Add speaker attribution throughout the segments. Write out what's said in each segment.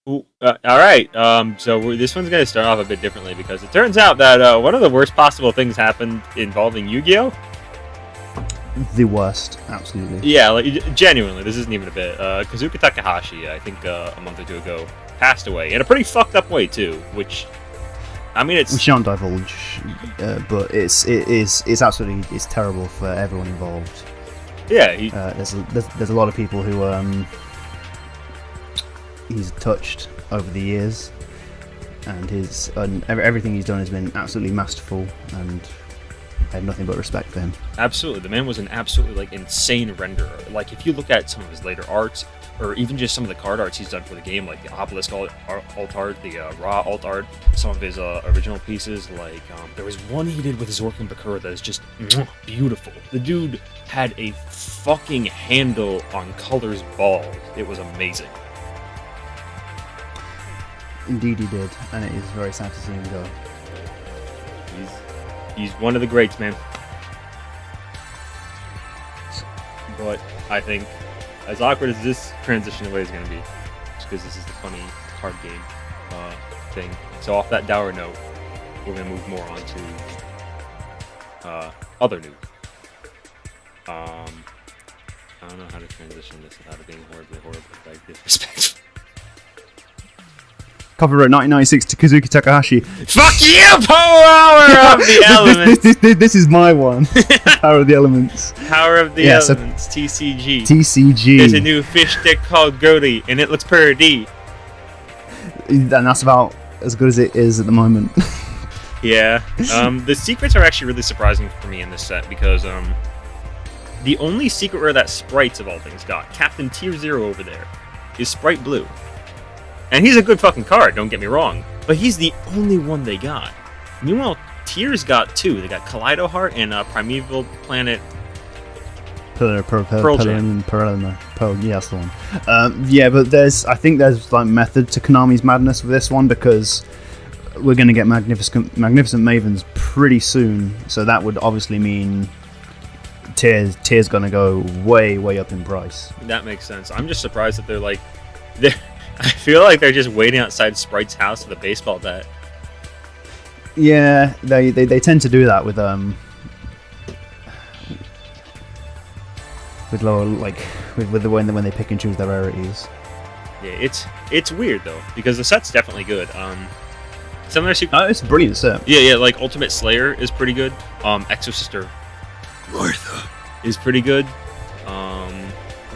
Speaker 1: Ooh, all right. This one's gonna start off a bit differently because it turns out that one of the worst possible things happened involving Yu-Gi-Oh.
Speaker 2: The worst, absolutely.
Speaker 1: Yeah, like genuinely, this isn't even a bit. Kazuki Takahashi, I think a month or two ago, passed away in a pretty fucked up way too. Which, I mean,
Speaker 2: We shan't divulge, but it's absolutely terrible for everyone involved.
Speaker 1: Yeah,
Speaker 2: there's a lot of people who he's touched over the years, and everything he's done has been absolutely masterful, and I have nothing but respect for him.
Speaker 1: absolutely. The man was an absolutely insane renderer. Like if you look at some of his later arts, or even just some of the card arts he's done for the game, like the Obelisk alt art, the Ra alt art, some of his original pieces. Like there was one he did with Zork and Bakura that is just beautiful. The dude had a fucking handle on colors balls. It was amazing.
Speaker 2: Indeed he did, and it is very sad to see him go.
Speaker 1: He's one of the greats, man. But I think, as awkward as this transition away is going to be, just because this is the funny card game thing. So off that dour note, we're going to move more on to other news. I don't know how to transition this without it being horribly disrespectful.
Speaker 2: Copyright 1996 to Kazuki Takahashi.
Speaker 1: Fuck you, Power of the Elements!
Speaker 2: This is my one. Power of the Elements.
Speaker 1: Power of the Elements, TCG.
Speaker 2: TCG.
Speaker 1: There's a new fish stick called Goatee, and it looks pretty.
Speaker 2: And that's about as good as it is at the moment.
Speaker 1: Yeah. The secrets are actually really surprising for me in this set, because the only secret rare that Sprites, of all things, got, Captain Tier 0 over there, is Sprite Blue. And he's a good fucking card, don't get me wrong. But he's the only one they got. Meanwhile, Tears got two. They got Kaleido Heart and Primeval Planet Pearl Jam.
Speaker 2: Yeah, that's the one. Yeah, but I think there's method to Konami's madness with this one, because we're going to get Magnificent Mavens pretty soon. So that would obviously mean Tears going to go way up in price.
Speaker 1: That makes sense. I'm just surprised that they're I feel like they're just waiting outside Sprite's house with a baseball bat.
Speaker 2: Yeah, they tend to do that with lower, with the way when they pick and choose their rarities.
Speaker 1: Yeah, it's weird though, because the set's definitely good. Some of their
Speaker 2: it's a brilliant set.
Speaker 1: Yeah, like Ultimate Slayer is pretty good. Exosister Martha is pretty good. Let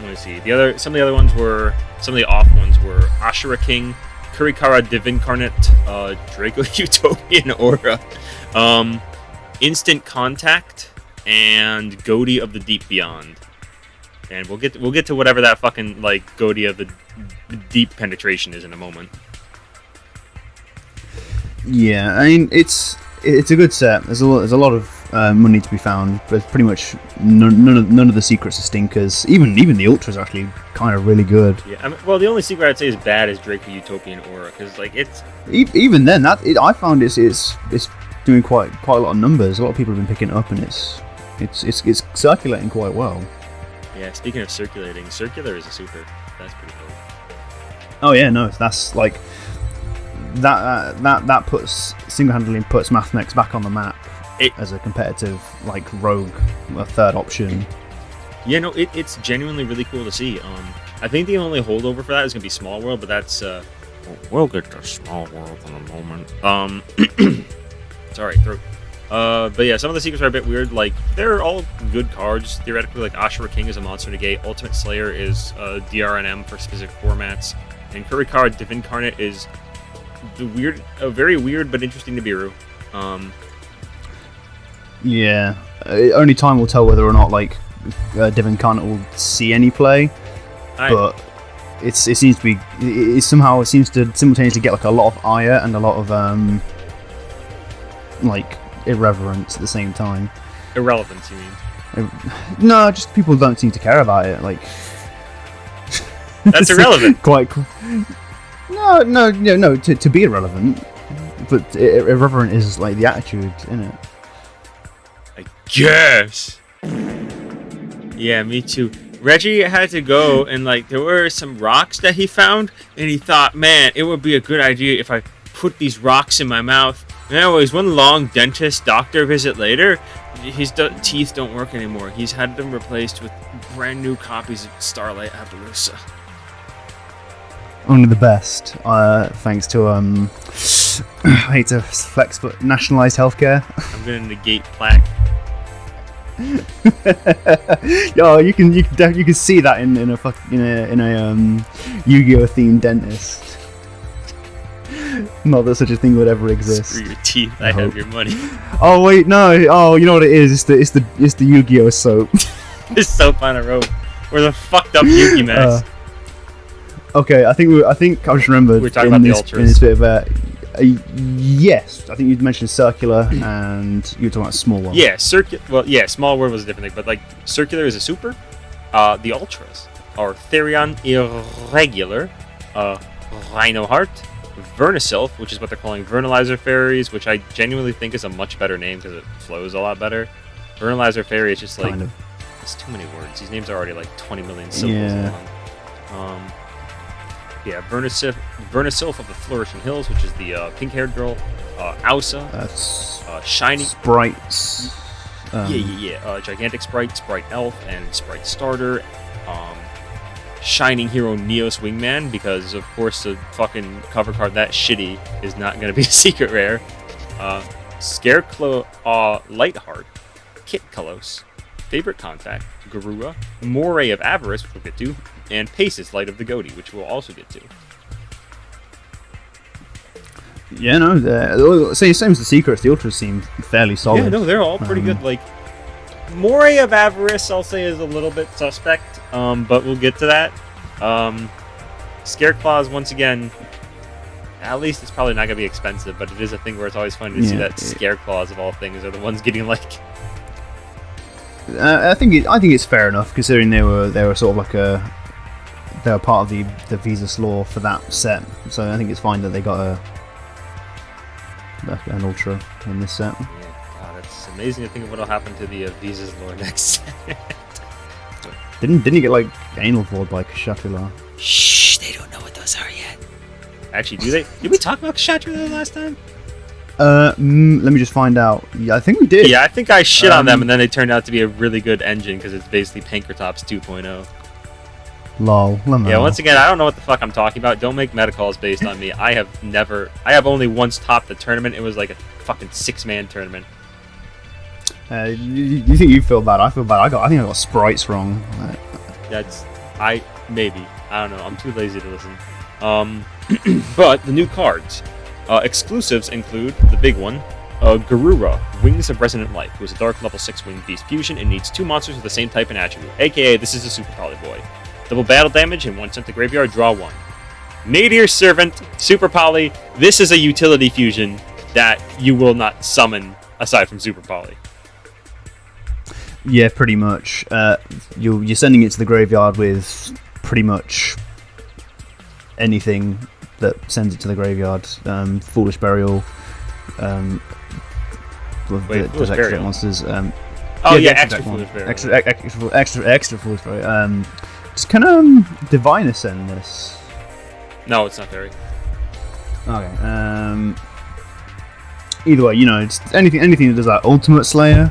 Speaker 1: me see. Some of the other ones were, some of the off ones were Ashura King, Kurikara Divincarnate, Draco Utopian Aura, Instant Contact, and Goatee of the Deep Beyond. And we'll get to whatever that fucking Goatee of the Deep Penetration is in a moment.
Speaker 2: Yeah, I mean it's a good set. There's a lot of money to be found, but pretty much none of the secrets are stinkers. Even the Ultra's actually kind of really good.
Speaker 1: Yeah, well, the only secret I'd say is bad is Draco Utopian Aura, because it's
Speaker 2: even then I found it's doing quite a lot of numbers. A lot of people have been picking it up, and it's circulating quite well.
Speaker 1: Yeah, speaking of circulating, Circular is a super. That's pretty cool.
Speaker 2: Oh yeah, no, that's that puts single-handedly puts Mathmex back on the map as a competitive rogue, a third option.
Speaker 1: Yeah, no, it's genuinely really cool to see. I think the only holdover for that is gonna be Small World, but that's we'll get to Small World in a moment. Sorry, throat. But yeah, some of the secrets are a bit weird. They're all good cards theoretically. Ashura King is a monster negate. Ultimate Slayer is DRNM for specific formats, and Kurikara Divincarnate is very weird but interesting Nibiru.
Speaker 2: Yeah, only time will tell whether or not Divincarnate will see any play. But it seems to be it seems to simultaneously get a lot of ire and a lot of irreverence at the same time.
Speaker 1: Irrelevance, you mean?
Speaker 2: No, just people don't seem to care about it.
Speaker 1: That's irrelevant.
Speaker 2: Quite. No. To be irrelevant, but irreverent is the attitude in it.
Speaker 1: I guess. Yeah, me too. Reggie had to go and like there were some rocks that he found, and he thought, man, it would be a good idea if I put these rocks in my mouth. Anyways, one long dentist doctor visit later, his teeth don't work anymore. He's had them replaced with brand new copies of Starlight Appaloosa.
Speaker 2: Only the best, thanks to I hate to flex, but nationalised healthcare.
Speaker 1: I'm gonna negate plaque.
Speaker 2: Yo, you can see that in a Yu-Gi-Oh themed dentist. Not that such a thing would ever exist.
Speaker 1: Screw your teeth. I have your money.
Speaker 2: Oh wait, no. Oh, you know what it is? It's the Yu-Gi-Oh soap.
Speaker 1: This soap on a rope. We're the fucked up Yu-Gi mess.
Speaker 2: Okay, I think I just remembered.
Speaker 1: We're talking about the ultras.
Speaker 2: In this bit of yes, I think you mentioned circular, and you were talking about small one.
Speaker 1: Yeah, well, yeah, small word was a different thing, but like circular is a super. The ultras are Therion Irregular, Rhino Heart, Vernisylph, which is what they're calling Vernalizer Fairies, which I genuinely think is a much better name because it flows a lot better. Vernalizer Fairy is just like it's too many words. These names are already like 20 million syllables long. Yeah, Vernisylph of the Flourishing Hills, which is the pink-haired girl. Ausa. Shiny.
Speaker 2: Sprites.
Speaker 1: Gigantic Sprite, Sprite Elf, and Sprite Starter. Shining Hero Neos Wingman, because of course the fucking cover card that shitty is not going to be a secret rare. Scareclaw Lightheart. Kit Kalos. Favorite Contact. Garua. Moray of Avarice, which we'll get to. And Pace's Light of the Goatee, which we'll also get to.
Speaker 2: Yeah, no, same as the Secrets, the Ultras seem fairly solid.
Speaker 1: Yeah, no, they're all pretty good. Like, Moray of Avarice, I'll say, is a little bit suspect, but we'll get to that. Scareclaws, once again, at least it's probably not going to be expensive, but it is a thing where it's always fun to see that Scareclaws, of all things, are the ones getting, like...
Speaker 2: I think it's fair enough, considering they were sort of like they were part of the Visas lore for that set, so I think it's fine that they got an Ultra in this set.
Speaker 1: Yeah, God, it's amazing to think of what'll happen to the Visas lore next set.
Speaker 2: Didn't he get like anal floored by kshatri-la?
Speaker 1: Shh, they don't know what those are yet. Actually, do they? Did we talk about kshatri-la last time?
Speaker 2: Let me just find out. Yeah, I think we did.
Speaker 1: Yeah, I think I shit on them, and then they turned out to be a really good engine because it's basically Pankratops 2.0.
Speaker 2: Lol.
Speaker 1: Yeah, once again, I don't know what the fuck I'm talking about. Don't make metacalls based on me. I have only once topped the tournament. It was like a fucking 6-man tournament.
Speaker 2: You think you feel bad? I feel bad. I think I got sprites wrong.
Speaker 1: Maybe. I don't know. I'm too lazy to listen. But the new cards. Exclusives include the big one, Garura, Wings of Resonant Life, who is a dark level 6 winged beast fusion and needs 2 monsters with the same type and attribute, aka this is a Super Poly Boy. Double battle damage and 1 sent to graveyard, draw 1. Meteor Servant, Super Poly, this is a utility fusion that you will not summon aside from Super Poly.
Speaker 2: Yeah, pretty much. You're sending it to the graveyard with pretty much anything that sends it to the graveyard. Foolish Burial.
Speaker 1: Foolish Burial.
Speaker 2: Monsters.
Speaker 1: Extra Foolish Burial.
Speaker 2: Extra Foolish Burial. Just kind of Divine Ascend this.
Speaker 1: No, it's not very.
Speaker 2: Okay. Either way, it's anything that does that. Ultimate Slayer.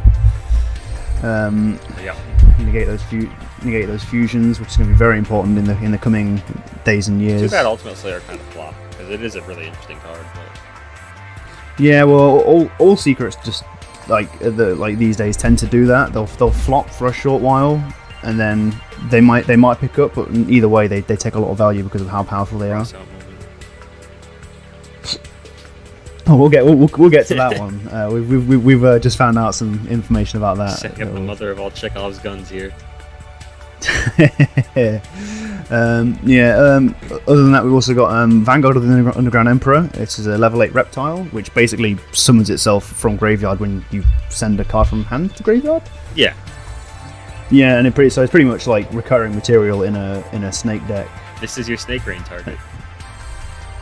Speaker 2: Negate those fusions, which is going to be very important in the coming days and years.
Speaker 1: Too bad Ultimate Slayer kind of flopped, because it is a really interesting card. But...
Speaker 2: Yeah, well, all secrets just like these days tend to do that. They'll flop for a short while, and then they might pick up. But either way, they take a lot of value because of how powerful they are. Oh, we'll get to that one. We've just found out some information about that.
Speaker 1: Setting up the mother of all Chekhov's guns here.
Speaker 2: Other than that, we've also got Vanguard of the Underground Emperor. This is a level 8 reptile, which basically summons itself from graveyard when you send a card from hand to graveyard.
Speaker 1: Yeah.
Speaker 2: Yeah, and it's pretty much like recurring material in a snake deck.
Speaker 1: This is your snake rain target.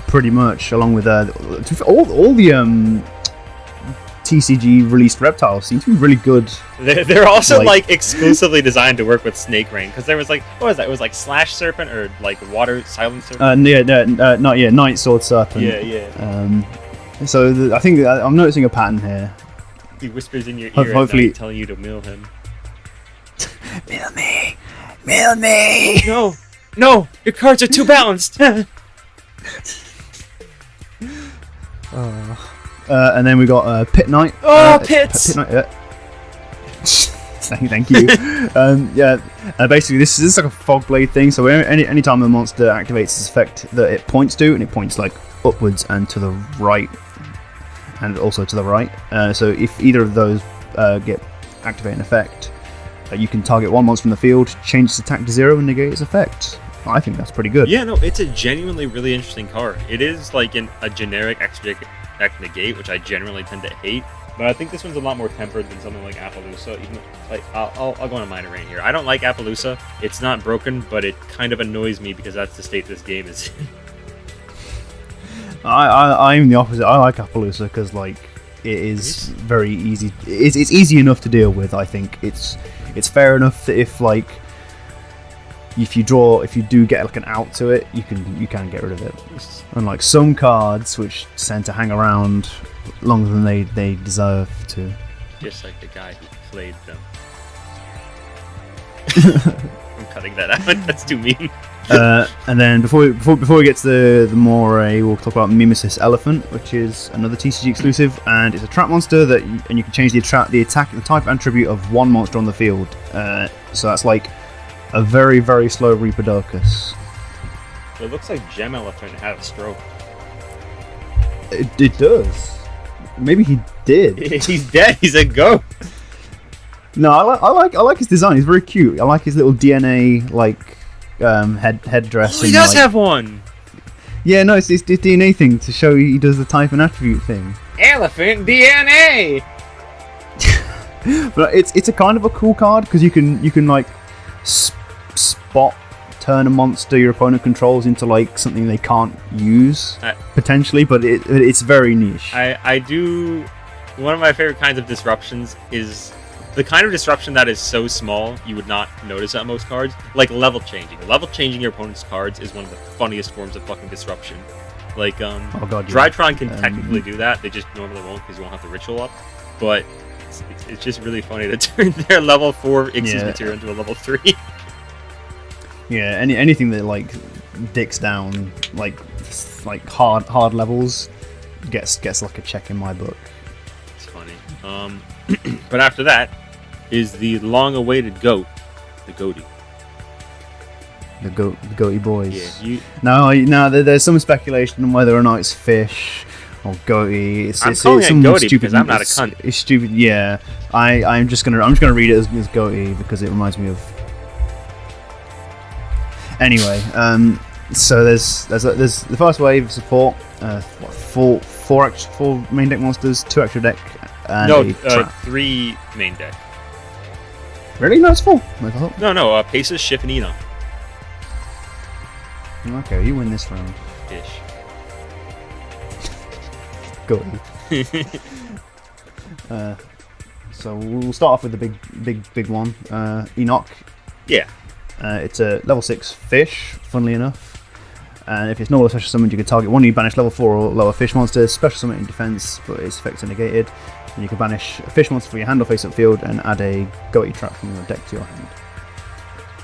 Speaker 2: Pretty much, along with all the TCG released reptiles seem to be really good.
Speaker 1: They're also like exclusively designed to work with Snake Rain, because there was like, what was that? It was like Slash Serpent or like Water Silent Serpent.
Speaker 2: Night Sword Serpent.
Speaker 1: Yeah.
Speaker 2: So I think I'm noticing a pattern here.
Speaker 1: He whispers in your ear hopefully at night, telling you to mill him.
Speaker 2: Mill me.
Speaker 1: No, your cards are too balanced.
Speaker 2: And then we got Pit Knight.
Speaker 1: Pits!
Speaker 2: Pit Knight, Thank you. Basically, this is like a fog blade thing. So any time a monster activates its effect that it points to, and it points like upwards and to the right, and also to the right. So if either of those get activate an effect, you can target one monster from the field, change its attack to 0, and negate its effect. I think that's pretty good.
Speaker 1: Yeah, no, it's a genuinely really interesting card. It is like a generic extra deck negate, which I generally tend to hate. But I think this one's a lot more tempered than something like Appaloosa. Even like I'll go on a minor rant here. I don't like Appaloosa. It's not broken, but it kind of annoys me because that's the state this game is in.
Speaker 2: I'm the opposite. I like Appaloosa because like it is very easy. It's easy enough to deal with. I think it's fair enough that if you do get like an out to it, you can get rid of it. Unlike some cards which tend to hang around longer than they deserve to.
Speaker 1: Just like the guy who played them. I'm cutting that out. That's too mean.
Speaker 2: And then before we get to the moray, we'll talk about Mimesis Elephant, which is another TCG exclusive, and it's a trap monster and you can change the attack, the type, and attribute of one monster on the field. So that's like a very, very slow Reaper-Darkus.
Speaker 1: It looks like Gem Elephant had a stroke.
Speaker 2: It does. Maybe he did.
Speaker 1: He's dead. He's a goat.
Speaker 2: No, I like his design. He's very cute. I like his little DNA headdress.
Speaker 1: Oh, he does have one.
Speaker 2: Yeah, no, it's DNA thing to show he does the type and attribute thing.
Speaker 1: Elephant DNA.
Speaker 2: But it's a kind of a cool card because you can like turn a monster your opponent controls into like something they can't use potentially, but it's very niche.
Speaker 1: I do. One of my favorite kinds of disruptions is the kind of disruption that is so small you would not notice on most cards, like level changing. Level changing your opponent's cards is one of the funniest forms of fucking disruption. Like Drytron can technically do that. They just normally won't because you won't have the ritual up. But it's just really funny to turn their level 4 Ix's material into a level 3.
Speaker 2: Yeah, anything that like dicks down like hard levels gets like a check in my book.
Speaker 1: It's funny. But after that is the long-awaited goat, the Goatee.
Speaker 2: The Goatee boys.
Speaker 1: Yeah,
Speaker 2: No, there's some speculation on whether or not it's fish or Goatee.
Speaker 1: I'm calling it Goatee because I'm not a cunt.
Speaker 2: It's stupid. Yeah, I'm just gonna read it as Goatee because it reminds me of. Anyway, so there's the first wave of support. Four main deck monsters, 2 extra deck, and
Speaker 1: 3 main deck.
Speaker 2: Really? No, it's 4.
Speaker 1: No. Paces, Shift, and Enoch.
Speaker 2: Okay, you win this round.
Speaker 1: Ish.
Speaker 2: Go. So we'll start off with the big one. Enoch.
Speaker 1: Yeah.
Speaker 2: It's a level 6 fish, funnily enough. And if it's normal special summoned, you can target one of you banish level 4 or lower fish monsters, special summon in defense, but its effects are negated. And you can banish a fish monster from your hand or face up field and add a Goatee trap from your deck to your hand.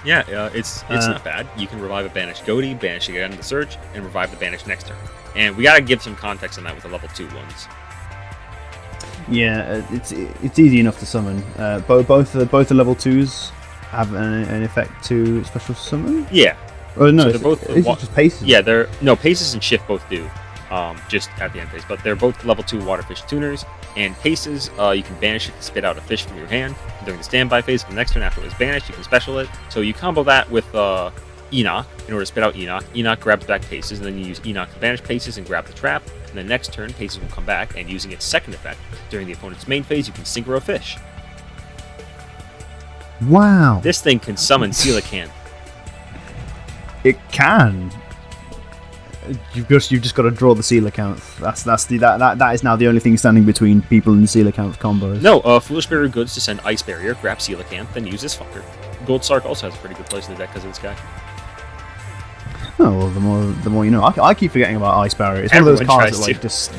Speaker 1: Yeah, it's not bad. You can revive a banished Goatee, banish it again in the search, and revive the banished next turn. And we gotta give some context on that with the level 2 ones.
Speaker 2: Yeah, it's easy enough to summon. Both the level 2s have an effect to special summon?
Speaker 1: Yeah.
Speaker 2: Oh no,
Speaker 1: so they're both
Speaker 2: it's just Paces.
Speaker 1: Yeah, Paces and Shift both do, just at the end phase. But they're both level 2 Waterfish tuners. And Paces, you can banish it to spit out a fish from your hand. During the standby phase, for the next turn after it was banished, you can special it. So you combo that with Enoch in order to spit out Enoch. Enoch grabs back Paces, and then you use Enoch to banish Paces and grab the trap. And then next turn, Paces will come back, and using its second effect, during the opponent's main phase, you can synchro a fish.
Speaker 2: Wow.
Speaker 1: This thing can summon Coelacanth.
Speaker 2: It can. you've just got to draw the coelacanth. That is now the only thing standing between people and coelacanth combos.
Speaker 1: No, Foolish Bearer of Goods to send Ice Barrier, grab coelacanth, then use this fucker. Gold Sark also has a pretty good place in the deck because of this guy.
Speaker 2: Oh well, the more you know. I keep forgetting about Ice Barrier. It's one of those cards that like just.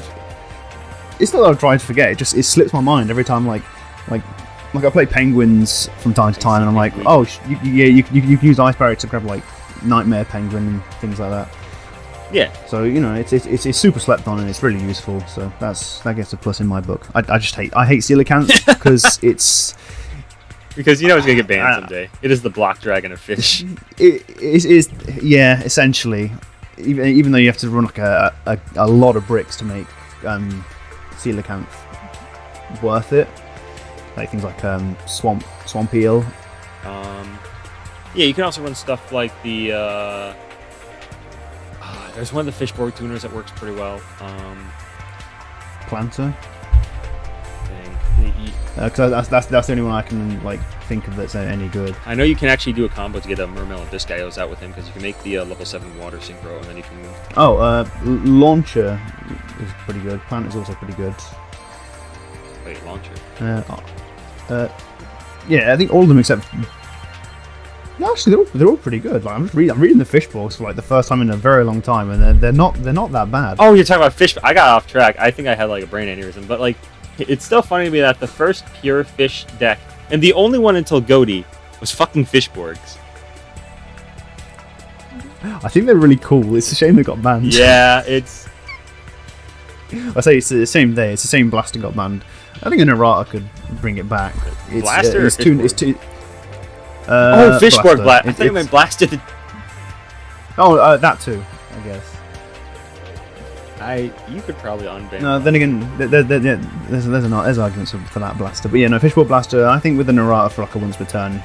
Speaker 2: It's not that I'm trying to forget. It slips my mind every time. Like I play Penguins from time to time, and I'm like, oh you can use Ice Barrier to grab like Nightmare Penguin and things like that.
Speaker 1: Yeah.
Speaker 2: So it's super slept on and it's really useful. So that gets a plus in my book. I hate coelacanth because it's.
Speaker 1: Because you know it's gonna get banned someday. It is the block dragon of fish.
Speaker 2: It is essentially. Even though you have to run like a lot of bricks to make coelacanth worth it, like things like swamp eel.
Speaker 1: Yeah, you can also run stuff like the. There's one of the fishboard tuners that works pretty well.
Speaker 2: Planter. Because that's the only one I can like think of that's any good.
Speaker 1: I know you can actually do a combo to get a Mermail and Discaios out with him because you can make the level 7 water synchro and then you can.
Speaker 2: Launcher is pretty good. Plant is also pretty good.
Speaker 1: Wait, launcher.
Speaker 2: Yeah, I think all of them except. No, actually, they're all pretty good. Like I'm reading the fish books for like the first time in a very long time, and they're not that bad.
Speaker 1: Oh, you're talking about fish. I got off track. I think I had like a brain aneurysm, but like. It's still funny to me that the first pure fish deck, and the only one until Goatee, was fucking Fishborgs.
Speaker 2: I think they're really cool. It's a shame they got banned.
Speaker 1: Yeah, it's...
Speaker 2: I say it's the same day. It's the same Blaster got banned. I think an errata could bring it back.
Speaker 1: Blaster?
Speaker 2: It's too...
Speaker 1: Fishborg Blaster. I thought you meant Blasted.
Speaker 2: Oh, that too, I guess.
Speaker 1: You could probably unban.
Speaker 2: No, then again, there's arguments for that Blaster, but yeah, no, Fishboard Blaster. I think with an errata for like a once per turn,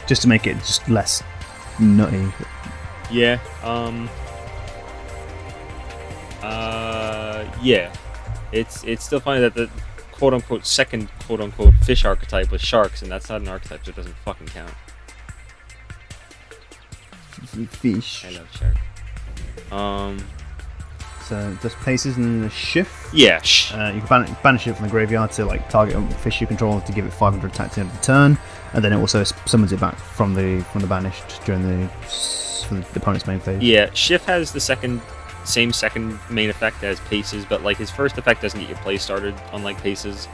Speaker 2: just to make it just less nutty.
Speaker 1: Yeah. Yeah. It's still funny that the quote unquote second quote unquote fish archetype was sharks, and that's not an archetype, so it doesn't fucking count.
Speaker 2: Fish.
Speaker 1: I love shark.
Speaker 2: So just places in the shift.
Speaker 1: Yeah.
Speaker 2: You can banish it from the graveyard to like target a fish you control to give it 500 attack to the end of the turn, and then it also summons it back from the banished during the opponent's main phase.
Speaker 1: Yeah, Shift has the second main effect as Paces, but like his first effect doesn't get your play started, unlike Paces.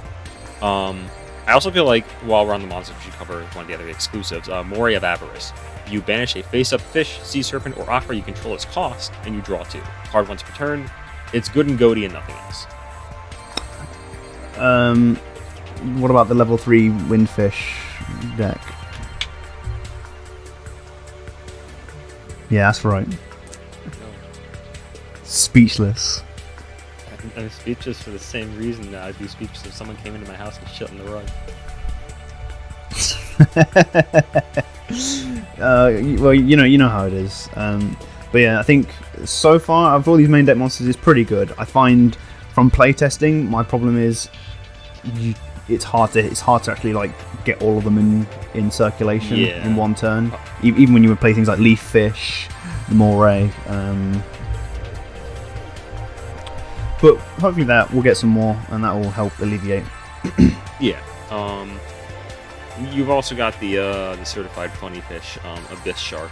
Speaker 1: I also feel like while we're on the monsters, we should cover one of the other exclusives, Moray of Avarice. You banish a face-up fish, sea serpent, or aqua you control its cost, and you draw 2. Card once per turn. It's good in Goatee and nothing else.
Speaker 2: What about the level 3 Windfish deck? Yeah, that's right.
Speaker 1: No.
Speaker 2: Speechless.
Speaker 1: I'm speechless for the same reason that I'd be speechless if someone came into my house and shit on the rug.
Speaker 2: Well, you know how it is. But yeah, I think so far of all these main deck monsters is pretty good. I find from playtesting, my problem is it's hard to actually like get all of them in circulation in one turn. Even when you would play things like Leaf Fish, Moray. But hopefully that we'll get some more, and that will help alleviate.
Speaker 1: Yeah. You've also got the certified funny fish, Abyss Shark,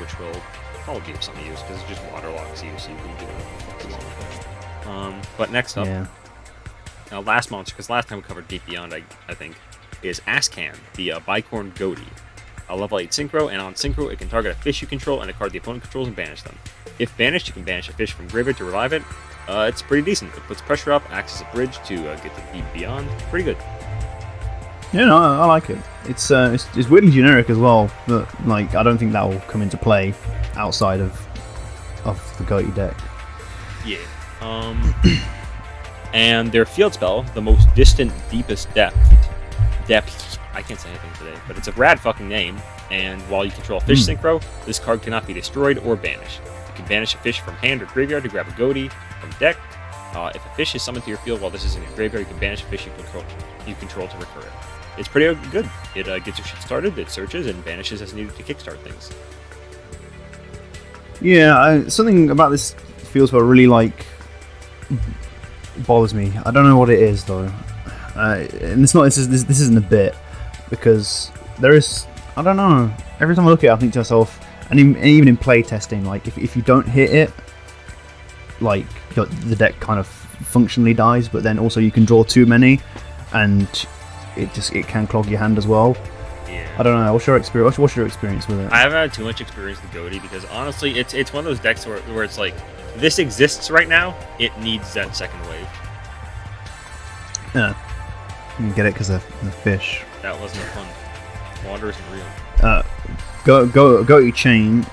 Speaker 1: which will probably be of some use because it just waterlocks you, so you can do what you want with it. But next up, now last monster, because last time we covered Deep Beyond, I think, is Ascan, the Bicorn Goatee. A level 8 synchro, and on synchro, it can target a fish you control and a card the opponent controls and banish them. If banished, you can banish a fish from graveyard to revive it. It's pretty decent. It puts pressure up, acts as a bridge to get to Deep Beyond. Pretty good.
Speaker 2: Yeah, no, I like it. It's weirdly generic as well, but like I don't think that will come into play outside of the Goatee deck.
Speaker 1: Yeah. And their field spell, the most distant, deepest depth. I can't say anything today, but it's a rad fucking name. And while you control a fish synchro, this card cannot be destroyed or banished. You can banish a fish from hand or graveyard to grab a Goatee from deck. If a fish is summoned to your field while this is in your graveyard, you can banish a fish you control to recur it. It's pretty good. It gets your shit started, it searches, and banishes as needed to kickstart things.
Speaker 2: Yeah, something about this feels really like bothers me. I don't know what it is though, and it's not. This isn't a bit because there is. I don't know. Every time I look at it, I think to myself, and even in play testing, like if you don't hit it, like the deck kind of functionally dies. But then also you can draw too many, and it can clog your hand as well.
Speaker 1: Yeah.
Speaker 2: I don't know. What's your experience with it?
Speaker 1: I haven't had too much experience with Goatee because honestly, it's one of those decks where it's like this exists right now. It needs that second wave.
Speaker 2: Yeah. You can get it because of the fish.
Speaker 1: That wasn't fun. Water isn't real.
Speaker 2: Goatee Chain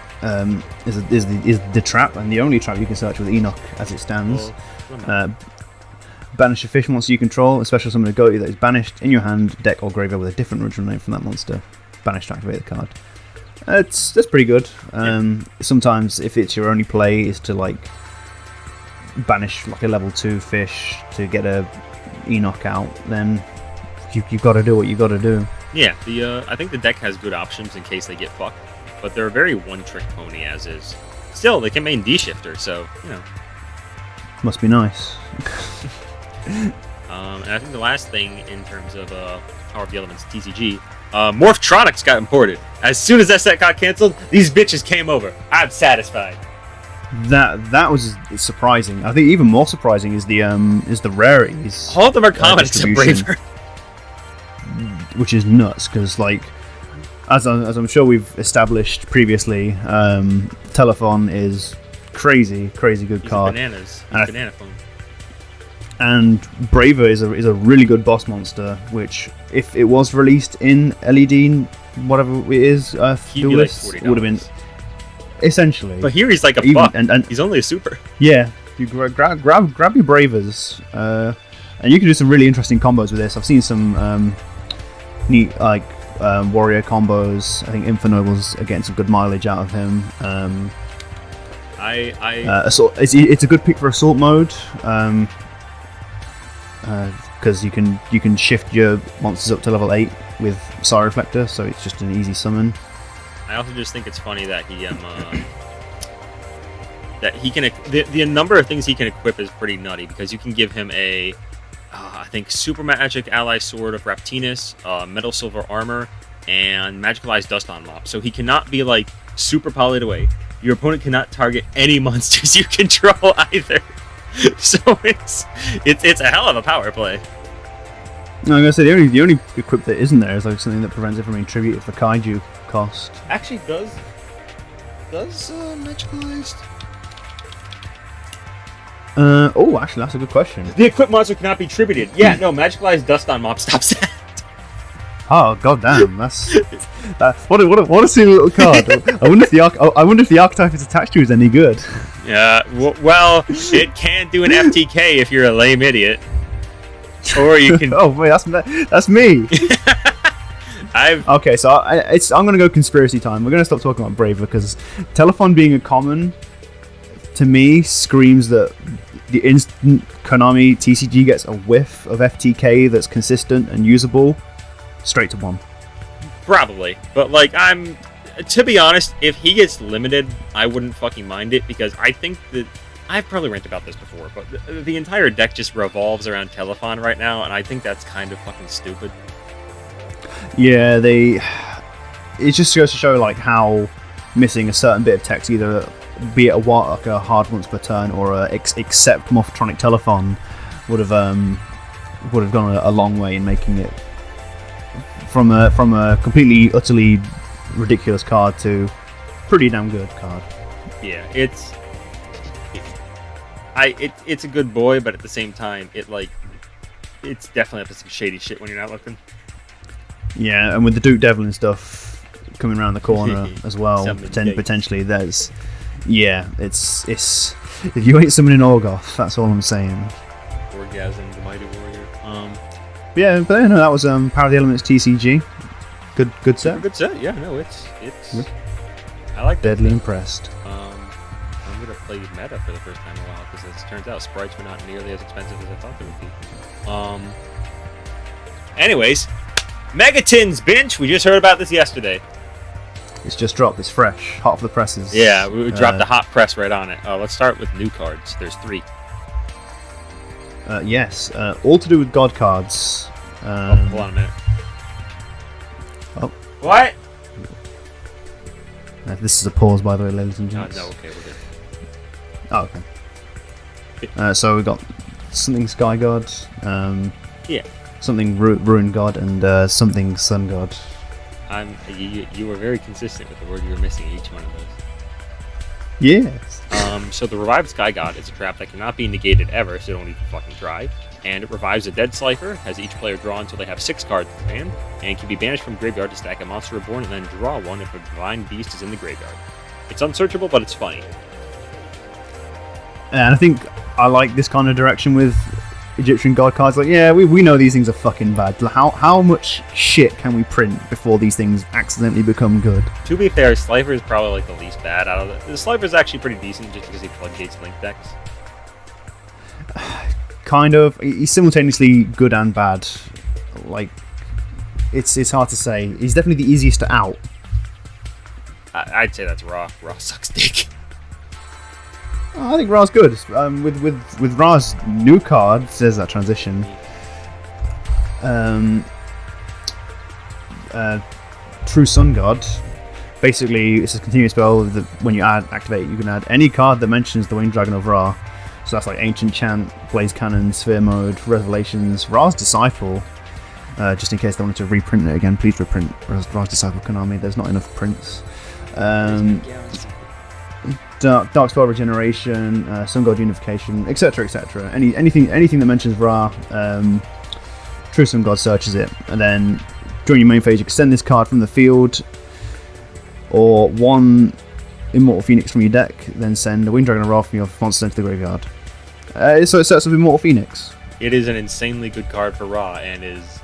Speaker 2: is the trap, and the only trap you can search with Enoch as it stands. Banish a fish monster you control, a special summon a Goatee that is banished in your hand, deck, or graveyard with a different original name from that monster. Banish to activate the card. That's pretty good. Sometimes if it's your only play is to like banish like a level 2 fish to get a Enoch out, then you've got to do what you got to do.
Speaker 1: Yeah, I think the deck has good options in case they get fucked, but they're a very one-trick pony as is. Still, they can main D-Shifter, so, you know.
Speaker 2: Must be nice.
Speaker 1: And I think the last thing in terms of Power of the Elements TCG, Morphotronics got imported. As soon as that set got canceled, these bitches came over. I'm satisfied.
Speaker 2: That was surprising. I think even more surprising is the rarities.
Speaker 1: All of them are common except Braver.
Speaker 2: Which is nuts, because like as I'm sure we've established previously, Telephone is crazy good card.
Speaker 1: Bananas. Banana phone.
Speaker 2: And Braver is a really good boss monster, which if it was released in LED, whatever it is, Duel Links,
Speaker 1: like
Speaker 2: it would have been essentially.
Speaker 1: But here he's like a buck, and he's only a super.
Speaker 2: Yeah, you grab your Bravers, and you can do some really interesting combos with this. I've seen some neat like warrior combos. I think Infernal was getting some good mileage out of him. Assault, it's a good pick for assault mode. Because you can shift your monsters up to level 8 with Psy Reflector, so it's just an easy summon.
Speaker 1: I also just think it's funny that he can the number of things he can equip is pretty nutty, because you can give him a I think Super Magic Ally Sword of Raptinus, Metal Silver Armor, and Magicalized Dust on Mop. So he cannot be like super polyed away. Your opponent cannot target any monsters you control either. So it's a hell of a power play.
Speaker 2: No, I'm gonna say the only equip that isn't there is like something that prevents it from being tributed for kaiju cost.
Speaker 1: Actually, does Magicalized?
Speaker 2: Actually, that's a good question.
Speaker 1: The equipped monster cannot be tributed. Yeah, no, Magicalized Dust on Mop stops that.
Speaker 2: Oh goddamn! That's what a silly little card. I wonder if the archetype it's attached to is any good.
Speaker 1: Yeah, well, it can do an FTK if you're a lame idiot, or you can.
Speaker 2: Oh wait, that's me. Okay, so I'm gonna go conspiracy time. We're gonna stop talking about Braver because Telephone being a common to me screams that the instant Konami TCG gets a whiff of FTK that's consistent and usable. Straight to 1.
Speaker 1: Probably. But, like, to be honest, if he gets limited, I wouldn't fucking mind it, because I think that... I've probably ranted about this before, but the entire deck just revolves around Telephone right now, and I think that's kind of fucking stupid. Yeah,
Speaker 2: it just goes to show, like, how missing a certain bit of text, either be it a hard once per turn or except Morphotronic Telephone, would have gone a long way in making it from a completely utterly ridiculous card to pretty damn good card.
Speaker 1: Yeah, it's a good boy, but at the same time, it's definitely up to some shady shit when you're not looking. Yeah,
Speaker 2: and with the Duke Devlin stuff coming around the corner as well, potentially it's if you ain't summoning Orgoth, that's all I'm saying.
Speaker 1: Orgasm, the mighty warrior.
Speaker 2: Yeah, but no, that was Power of the Elements TCG. Good set.
Speaker 1: Good set. Yeah, no, it's. I like that.
Speaker 2: Deadly impressed.
Speaker 1: I'm gonna play meta for the first time in a while, because as it turns out, sprites were not nearly as expensive as I thought they would be. Anyways, Megatins Binge. We just heard about this yesterday.
Speaker 2: It's just dropped. It's fresh. Hot off the presses.
Speaker 1: Yeah, we dropped the hot press right on it. Let's start with new cards. There's 3.
Speaker 2: Yes. All to do with god cards.
Speaker 1: Hold on a minute.
Speaker 2: Oh.
Speaker 1: What?
Speaker 2: This is a pause, by the way, ladies and gents.
Speaker 1: No, okay, we're good.
Speaker 2: Oh, okay. So we got something Sky God.
Speaker 1: Yeah.
Speaker 2: Something Ruin God, and something Sun God.
Speaker 1: You were very consistent with the word you were missing in each one of those.
Speaker 2: Yes.
Speaker 1: So the Revived Sky God is a trap that cannot be negated ever, so don't even fucking try. And it revives a dead Slifer, has each player draw until they have 6 cards in hand, and can be banished from graveyard to stack a monster reborn and then draw one if a Divine Beast is in the graveyard. It's unsearchable, but it's funny.
Speaker 2: And I think I like this kind of direction with Egyptian god cards. Like, yeah, we know these things are fucking bad. How much shit can we print before these things accidentally become good?
Speaker 1: To be fair, Slifer is probably like the least bad out of it. The Slifer is actually pretty decent just because he floodgates link decks.
Speaker 2: Kind of. He's simultaneously good and bad. Like, it's hard to say. He's definitely the easiest to out.
Speaker 1: I'd say that's Ra. Ra sucks dick.
Speaker 2: I think Ra's good. With Ra's new cards, there's that transition. True Sun God. Basically, it's a continuous spell that when you activate, you can add any card that mentions the Winged Dragon of Ra. So that's like Ancient Chant, Blaze Cannon, Sphere Mode, Revelations, Ra's Disciple. Just in case they wanted to reprint it again, please reprint Ra's Disciple Konami. There's not enough prints. Dark Spell Regeneration, Sun God Unification, etc., etc. Anything that mentions Ra, True Sun God searches it, and then during your main phase, you can send this card from the field, or 1 Immortal Phoenix from your deck, then send a Winged Dragon of Ra from your monster into the graveyard. So it starts with Immortal Phoenix.
Speaker 1: It is an insanely good card for Ra, and is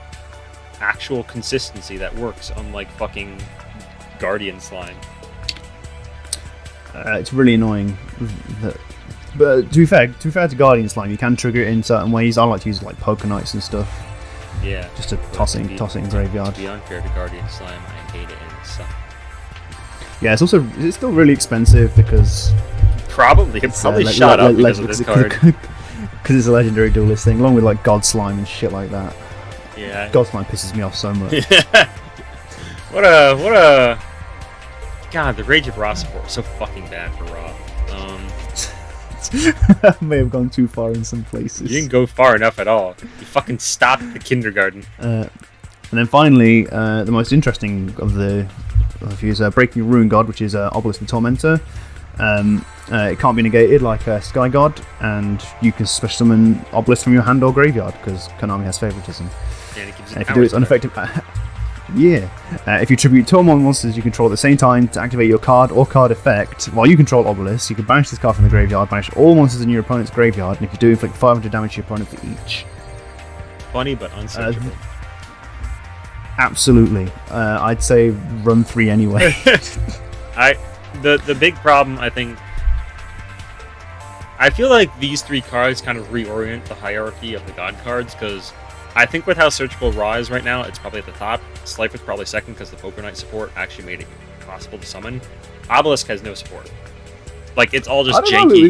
Speaker 1: actual consistency that works, unlike fucking Guardian Slime.
Speaker 2: It's really annoying. But to be fair to Guardian Slime, you can trigger it in certain ways. I like to use like Poker Knights and stuff.
Speaker 1: Yeah.
Speaker 2: Just to toss it in graveyard.
Speaker 1: To be unfair to Guardian Slime, I hate it and it sucks.
Speaker 2: Yeah, it's still really expensive because
Speaker 1: it probably shot up because of this card.
Speaker 2: Because it's a legendary duelist thing, along with like God Slime and shit like that.
Speaker 1: Yeah.
Speaker 2: God Slime pisses me off so much.
Speaker 1: What a God, the Rage of Ra support was so fucking bad for Ra.
Speaker 2: I may have gone too far in some places.
Speaker 1: You didn't go far enough at all. You fucking stopped at the kindergarten.
Speaker 2: And then finally, the most interesting of the is Breaking Ruin God, which is Obelisk the Tormentor. It can't be negated like Sky God, and you can special summon Obelisk from your hand or graveyard because Konami has favoritism.
Speaker 1: Yeah,
Speaker 2: and if you do it's unaffected. Yeah. If you tribute 2 or more monsters you control at the same time to activate your card or card effect, while you control Obelisk, you can banish this card from the graveyard, banish all monsters in your opponent's graveyard, and if you do, inflict 500 damage to your opponent for each.
Speaker 1: Funny, but unsearchable.
Speaker 2: Absolutely. I'd say run 3 anyway.
Speaker 1: The big problem, I think... I feel like these 3 cards kind of reorient the hierarchy of the God cards, because I think with how searchable Ra is right now, it's probably at the top. Slife is probably second because the Poker Knight support actually made it possible to summon. Obelisk has no support. Like, it's all just janky.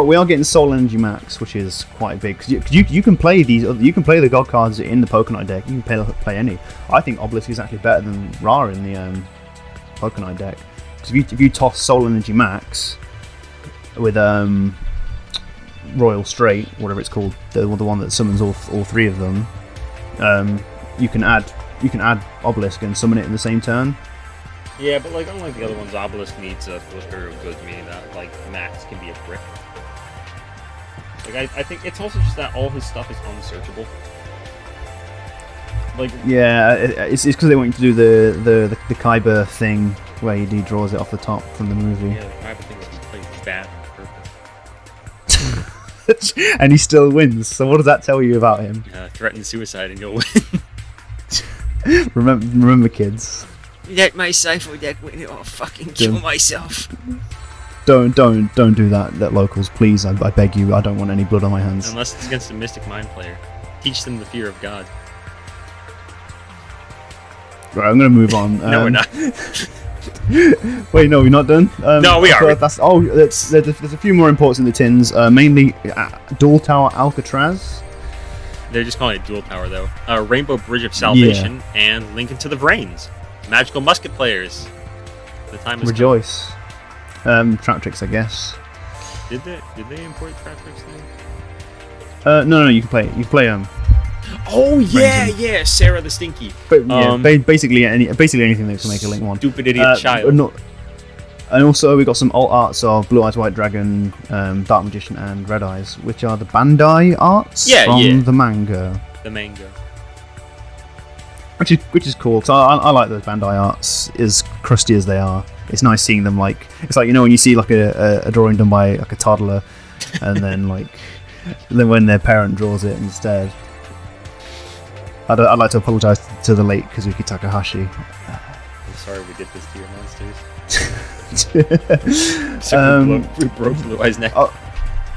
Speaker 2: We are getting Soul Energy Max, which is quite big. Cause you can play these. You can play the God cards in the Poker Knight deck. You can play any. I think Obelisk is actually better than Ra in the Poker Knight deck. Because if you toss Soul Energy Max with Royal Straight, whatever it's called, the one that summons all 3 of them, you can add Obelisk and summon it in the same turn.
Speaker 1: Yeah, but like unlike the other ones, Obelisk needs a flicker of goods, meaning that like Max can be a brick. Like I think it's also just that all his stuff is unsearchable. Like
Speaker 2: yeah, it's because they want you to do the Kyber thing where he draws it off the top from the movie.
Speaker 1: Yeah, the Kyber thing is completely bad on purpose.
Speaker 2: And he still wins. So what does that tell you about him?
Speaker 1: Threaten suicide and you'll win.
Speaker 2: remember, kids.
Speaker 1: Let my Cypher deck win or I'll fucking kill myself.
Speaker 2: Don't do that. Let locals, please. I beg you. I don't want any blood on my hands.
Speaker 1: Unless it's against a Mystic Mind player. Teach them the fear of God.
Speaker 2: Right, I'm gonna move on.
Speaker 1: No, we're not.
Speaker 2: Wait, no, we're not done.
Speaker 1: No, we are.
Speaker 2: There's a few more imports in the tins. Mainly Dual Tower Alcatraz.
Speaker 1: They're just calling it Dual Tower, though. Rainbow Bridge of Salvation and Link into the Vrains. Magical musket players. The time is
Speaker 2: Rejoice. Trap tricks, I guess.
Speaker 1: Did they import trap tricks then?
Speaker 2: No, you can play it. You can play
Speaker 1: Oh yeah, Sarah the Stinky.
Speaker 2: But basically anything that can make a Link one.
Speaker 1: Stupid idiot child.
Speaker 2: And also we got some alt arts of Blue Eyes White Dragon, Dark Magician, and Red Eyes, which are the Bandai arts from the manga.
Speaker 1: The manga.
Speaker 2: Which is cool. So I like those Bandai arts, as crusty as they are. It's nice seeing them it's like when you see like a drawing done by like a toddler, and then then when their parent draws it instead. I'd like to apologise to the late Kazuki Takahashi.
Speaker 1: I'm sorry we did this to your monsters. We broke Blue Eye's neck.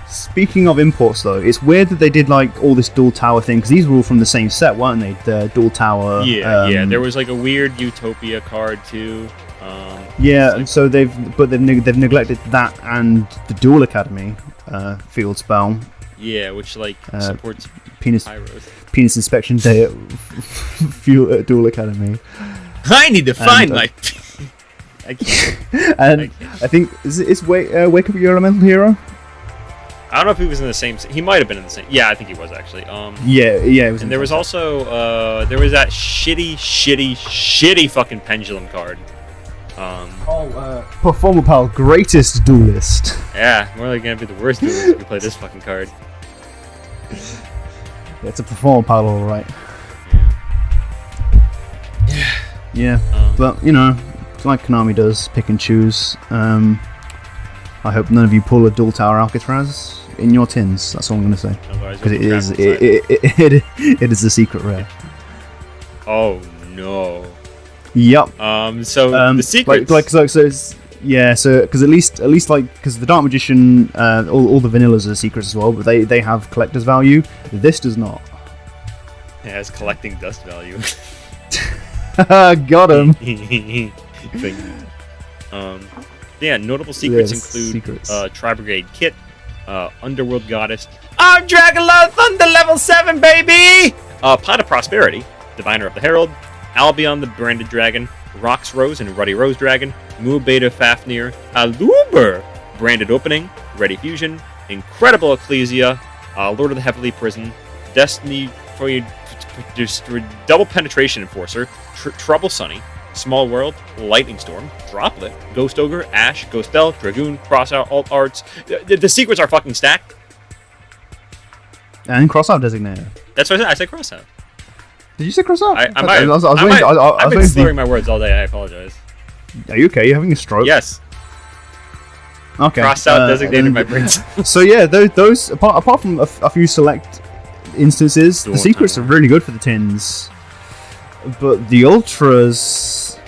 Speaker 2: Speaking of imports, though, it's weird that they did all this Dual Tower thing, because these were all from the same set, weren't they? The Dual Tower.
Speaker 1: Yeah. There was a weird Utopia card too.
Speaker 2: And so they've neglected that and the Duel Academy field spell.
Speaker 1: Yeah, which supports
Speaker 2: penis
Speaker 1: pyros.
Speaker 2: Penis inspection day at Duel Academy.
Speaker 1: I need to find my. I can't.
Speaker 2: I think is Wake Up Your Elemental Hero.
Speaker 1: I don't know if he was in the same. He might have been in the same. Yeah, I think he was actually.
Speaker 2: It was.
Speaker 1: And there was also there was that shitty fucking pendulum card.
Speaker 2: Performer Pal, greatest duelist.
Speaker 1: Yeah, more like gonna be the worst duelist if you play this fucking card.
Speaker 2: Yeah, it's a Performer Pal, all right. Yeah, but like Konami does, pick and choose. I hope none of you pull a Dual Tower Alcatraz in your tins. That's all I'm going to say. Because it is a secret rare.
Speaker 1: Oh no.
Speaker 2: Yep.
Speaker 1: So the secret.
Speaker 2: Because at least because the Dark Magician, all the vanillas are secrets as well, but they have collector's value. This does not.
Speaker 1: It has collecting dust value.
Speaker 2: Got him.
Speaker 1: Notable secrets include Tri-Brigade Kit, Underworld Goddess, I'm Dragula Thunder level 7, baby! Pot of Prosperity, Diviner of the Herald, Albion the Branded Dragon, Rox Rose and Ruddy Rose Dragon, Mu Beta Fafnir, Aluber, Branded Opening, Ready Fusion, Incredible Ecclesia, Lord of the Heavenly Prison, Destiny for you, Double Penetration Enforcer, Trouble Sunny, Small World, Lightning Storm, Droplet, Ghost Ogre, Ash, Ghost Bell, Dragoon, Crossout, Alt Arts. The secrets are fucking stacked.
Speaker 2: And Crossout Designator.
Speaker 1: That's what I said. I said Crossout.
Speaker 2: Did you say Crossout?
Speaker 1: I've been slurring my words all day. I apologize.
Speaker 2: Are you okay? You having a stroke?
Speaker 1: Yes.
Speaker 2: Okay.
Speaker 1: Crossout designated my brains.
Speaker 2: So yeah, those apart from a few select instances, the secrets are really good for the tins. But the ultras,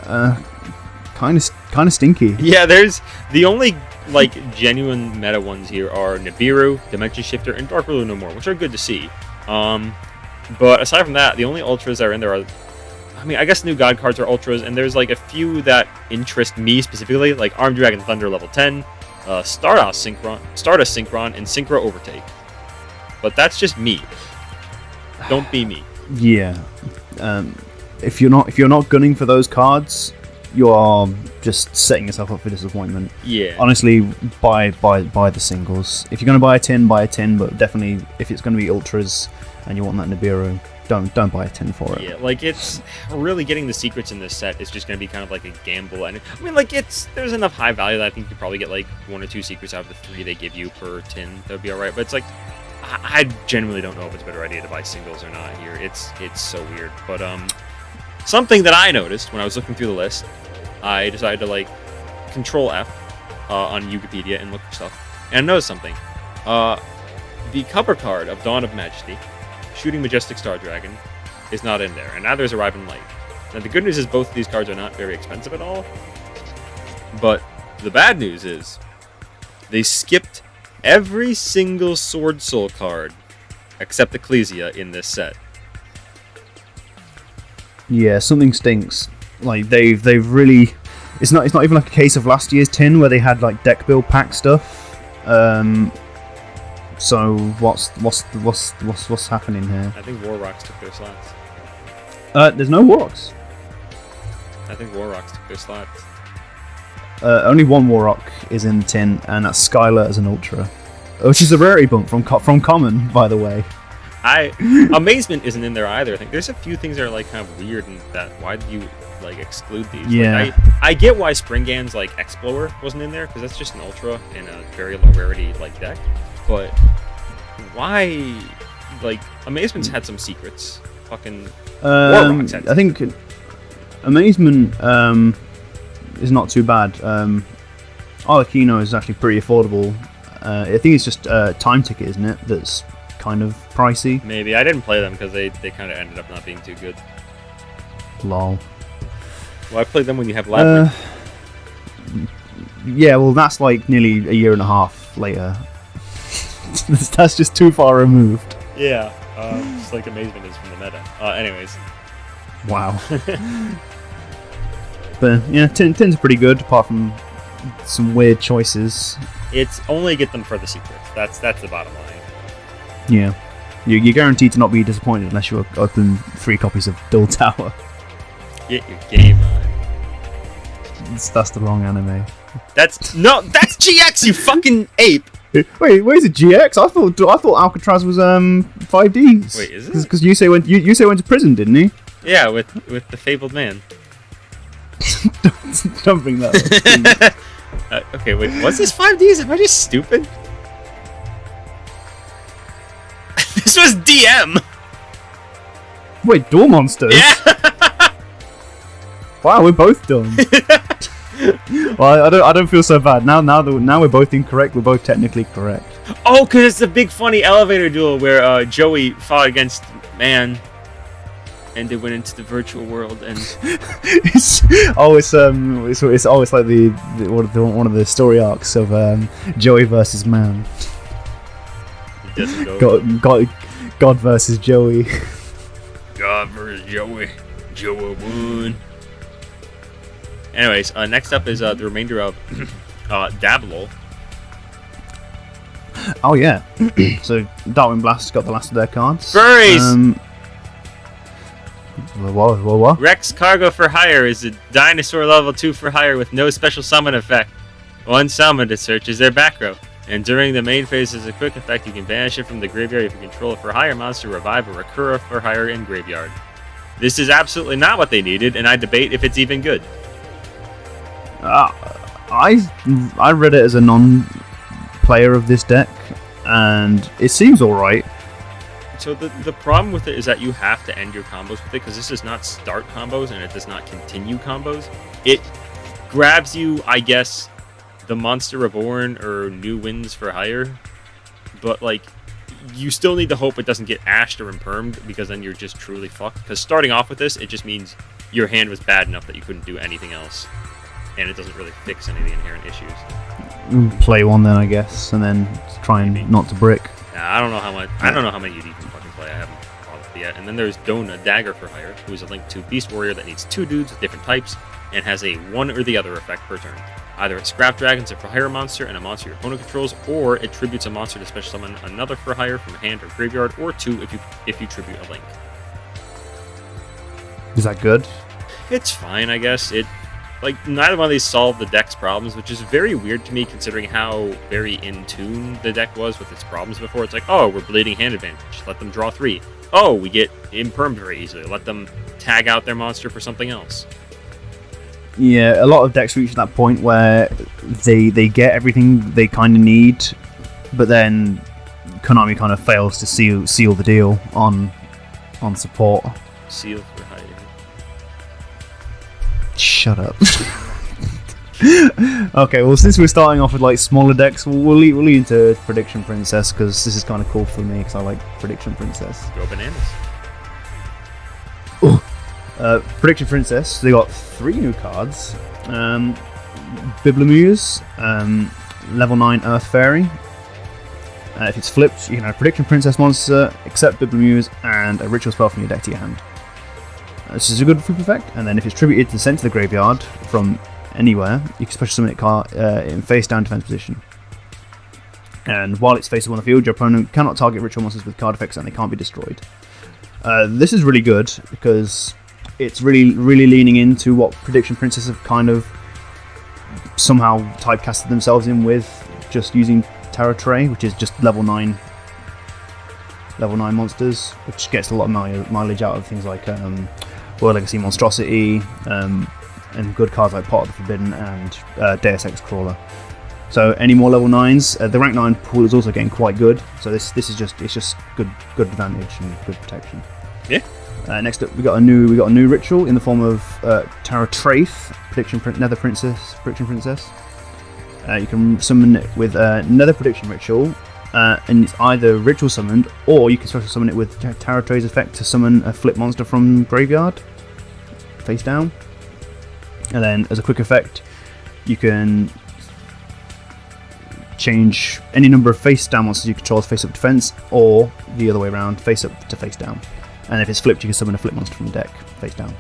Speaker 2: kind of stinky.
Speaker 1: Yeah, there's the only genuine meta ones here are Nibiru, Dimension Shifter, and Dark Ruler No More, which are good to see. But aside from that, the only ultras that are in there are, I guess new God cards are ultras, and there's a few that interest me specifically, like Armed Dragon Thunder level 10, Stardust Synchron, and Synchro Overtake. But that's just me. Don't be me.
Speaker 2: Yeah. If you're not gunning for those cards, you are just setting yourself up for disappointment.
Speaker 1: Yeah.
Speaker 2: Honestly, buy the singles. If you're gonna buy a tin, but definitely if it's gonna be ultras and you want that Nibiru, don't buy a tin for it.
Speaker 1: Yeah, it's really getting the secrets in this set is just gonna be kind of like a gamble, and there's enough high value that I think you could probably get 1 or 2 secrets out of the 3 they give you per tin. That would be alright. But it's I genuinely don't know if it's a better idea to buy singles or not here. It's so weird. But something that I noticed when I was looking through the list, I decided to Control F on Wikipedia and look for stuff, and I noticed something. The cover card of Dawn of Majesty, Shooting Majestic Star Dragon, is not in there, and neither is Arriving Light. Now the good news is both of these cards are not very expensive at all, but the bad news is they skipped every single Sword Soul card except Ecclesia in this set.
Speaker 2: Yeah, something stinks. like they've really. It's not even like a case of last year's tin where they had like deck build pack stuff. So what's happening here?
Speaker 1: I think War Rocks took their slots.
Speaker 2: There's no Warrocks.
Speaker 1: I think War Rocks took their slots.
Speaker 2: Only one Warrock is in tin, and that's Skylar as an Ultra, which is a rarity bump from Common, by the way.
Speaker 1: Amazement isn't in there either. I think there's a few things that are like kind of weird in that. Why do you like exclude these?
Speaker 2: Yeah.
Speaker 1: Like, I get why Springgan's like Explorer wasn't in there because that's just an Ultra in a very low rarity like deck. But why? Like Amazement's had some secrets. Fucking Warrocks had
Speaker 2: I think Amazement is not too bad. Arlecchino is actually pretty affordable. I think it's just Time Ticket, isn't it? That's kind of pricey.
Speaker 1: Maybe I didn't play them because they kind of ended up not being too good.
Speaker 2: Lol.
Speaker 1: Well, I played them when you have Labyrinth.
Speaker 2: Yeah, well, that's like nearly a year and a half later. That's just too far removed.
Speaker 1: Yeah, just like Amazement is from the meta. Anyways.
Speaker 2: Wow. But yeah, tins are pretty good, apart from some weird choices.
Speaker 1: It's only get them for the secrets. That's the bottom line.
Speaker 2: Yeah. You're guaranteed to not be disappointed unless you open 3 copies of Duel Tower.
Speaker 1: Get your game on.
Speaker 2: That's the wrong anime.
Speaker 1: That's GX, you fucking ape!
Speaker 2: Wait, where's it GX? I thought Alcatraz was 5Ds.
Speaker 1: Wait, is it?
Speaker 2: Because Yusei went to prison, didn't he?
Speaker 1: Yeah, with the fabled man.
Speaker 2: Don't bring that up.
Speaker 1: Okay, wait, was this 5Ds? Am I just stupid? This was DM!
Speaker 2: Wait, Duel Monsters?
Speaker 1: Yeah!
Speaker 2: Wow, we're both done. Well, I don't feel so bad. Now we're both incorrect. We're both technically correct.
Speaker 1: Oh, because it's the big funny elevator duel where Joey fought against Man. And they went into the virtual world, and
Speaker 2: it's always like one of the story arcs of Joey versus Man.
Speaker 1: It doesn't go.
Speaker 2: God versus Joey.
Speaker 1: God versus Joey. Joey won. Anyways, next up is the remainder of Dablo.
Speaker 2: Oh yeah. So Darwin Blast got the last of their cards.
Speaker 1: Furries.
Speaker 2: What?
Speaker 1: Rex Cargo for Hire is a dinosaur level 2 for hire with no special summon effect. One summon to search is their back row. And during the main phase as a quick effect, you can banish it from the graveyard if you control a for hire monster, revive a Rakura for hire in graveyard. This is absolutely not what they needed, and I debate if it's even good.
Speaker 2: I read it as a non-player of this deck, and it seems alright.
Speaker 1: So the problem with it is that you have to end your combos with it, because this does not start combos and it does not continue combos. It grabs you, I guess, the Monster Reborn or New Winds for hire, but like you still need to hope it doesn't get ashed or impermed, because then you're just truly fucked. Because starting off with this, it just means your hand was bad enough that you couldn't do anything else, and it doesn't really fix any of the inherent issues.
Speaker 2: Play one then, I guess, and then try and not to brick.
Speaker 1: I don't know how much. I don't know how many you'd even fucking play. I haven't thought of it yet. And then there's Dona Dagger for hire, who is a link to Beast Warrior that needs 2 dudes with different types and has a one or the other effect per turn. Either it scrap dragons a for hire monster and a monster your opponent controls, or it tributes a monster to special summon another for hire from hand or graveyard, or 2 if you tribute a link.
Speaker 2: Is that good?
Speaker 1: It's fine, I guess. Like, neither one of these solved the deck's problems, which is very weird to me considering how very in tune the deck was with its problems before. It's like, oh, we're bleeding hand advantage. Let them draw 3. Oh, we get impermed very easily. Let them tag out their monster for something else.
Speaker 2: Yeah, a lot of decks reach that point where they get everything they kind of need, but then Konami kind of fails to seal the deal on support.
Speaker 1: Seal for hire.
Speaker 2: Shut up. Okay, well, since we're starting off with like smaller decks, we'll lead into Prediction Princess, because this is kind of cool for me, because I like Prediction Princess.
Speaker 1: Go bananas.
Speaker 2: Prediction Princess, they got 3 new cards. Biblimuse, level 9 Earth Fairy. If it's flipped, you can have Prediction Princess monster, except Biblimuse, and a ritual spell from your deck to your hand. This is a good flip effect, and then if it's tributed to sent to the graveyard from anywhere, you can special summon it in face down defense position. And while it's face up on the field, your opponent cannot target ritual monsters with card effects and they can't be destroyed. This is really good because it's really leaning into what Prediction Princess have kind of somehow typecasted themselves in with, just using Terra Tray, which is just level 9 monsters, which gets a lot of mileage out of things like World Legacy Monstrosity, and good cards like Pot of the Forbidden and Deus Ex Crawler. So any more level 9s, the rank 9 pool is also getting quite good. So this is just good advantage and good protection.
Speaker 1: Yeah.
Speaker 2: Next up, we got a new ritual in the form of Terra Traith, Nether Princess, Prediction Princess. You can summon it with Nether Prediction Ritual, and it's either ritual summoned, or you can special summon it with Terra Tray's effect to summon a flip monster from graveyard, face down. And then, as a quick effect, you can change any number of face down monsters you control as face up defense, or the other way around, face up to face down. And if it's flipped, you can summon a flip monster from the deck face down.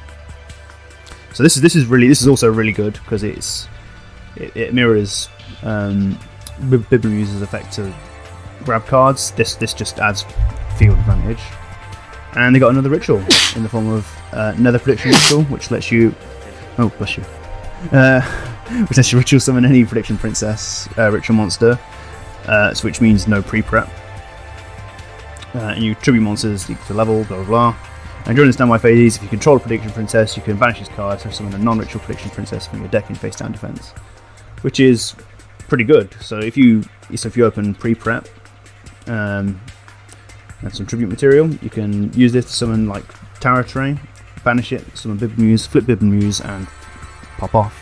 Speaker 2: So this is also really good because it mirrors Biblemuse's effect to grab cards. This just adds field advantage. And they got another ritual in the form of Nether Prediction Ritual, which lets you bless you. Which lets you ritual summon any Prediction Princess ritual monster, which means no pre-prep. And you tribute monsters equal to level, blah blah blah. And during the standby phase, if you control a Prediction Princess, you can banish this card to summon a non-ritual Prediction Princess from your deck in face-down defense, which is pretty good. So if you open pre-prep and some tribute material, you can use this to summon like Terra Tray, banish it, summon Biblemuse, flip Biblemuse, and pop off.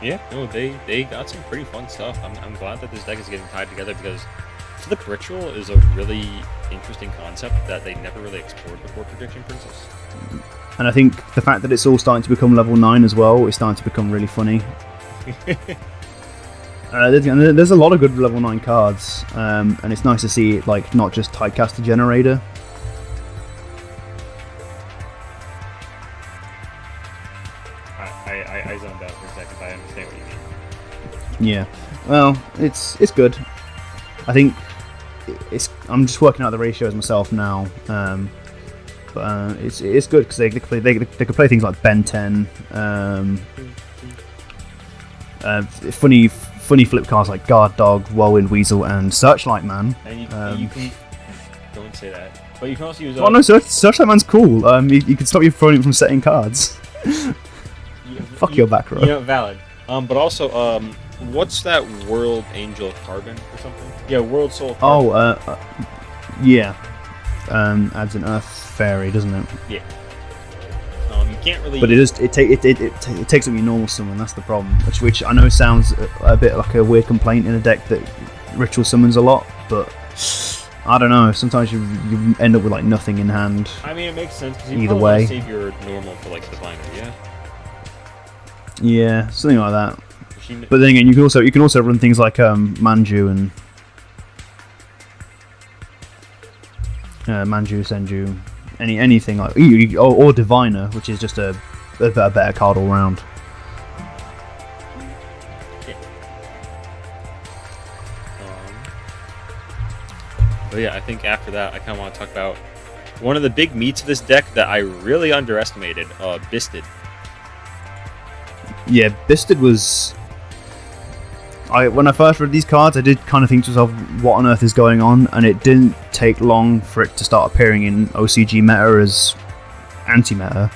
Speaker 1: Yeah, no, they got some pretty fun stuff. I'm glad that this deck is getting tied together because Flip Ritual is a really interesting concept that they never really explored before Prediction Princess.
Speaker 2: And I think the fact that it's all starting to become level 9 as well is starting to become really funny. There's a lot of good level 9 cards, and it's nice to see it like not just Typecaster Generator.
Speaker 1: I zoned out for a second, but I understand what you mean.
Speaker 2: Yeah, well, it's good. I think I'm just working out the ratios myself now, but it's good because they could play things like Ben 10, funny flip cards like Guard Dog, Whirlwind Weasel, and Searchlight Man.
Speaker 1: And you can don't say that, but you can also use.
Speaker 2: Oh no, Searchlight Man's cool. You can stop your opponent from setting cards. Fuck your back row.
Speaker 1: Yeah, valid. But also, what's that World Angel Carbon or something? Yeah, World Soul Carbon.
Speaker 2: Yeah. Adds an Earth Fairy, doesn't it?
Speaker 1: Yeah. You can't really.
Speaker 2: But it takes up your normal summon. That's the problem. Which I know sounds a bit like a weird complaint in a deck that ritual summons a lot, but I don't know. Sometimes you end up with like nothing in hand.
Speaker 1: I mean, it makes sense because you
Speaker 2: either
Speaker 1: probably
Speaker 2: way.
Speaker 1: want to save your normal for like Diviner, yeah.
Speaker 2: Yeah, something like that. But then again, you can also run things like Manju and Manju, Senju, anything like or Diviner, which is just a better card all round.
Speaker 1: Yeah. But yeah, I think after that, I kind of want to talk about one of the big meats of this deck that I really underestimated, Bisted.
Speaker 2: Yeah, Bisted was. When I first read these cards, I did kind of think to myself, what on earth is going on? And it didn't take long for it to start appearing in OCG meta as anti-meta.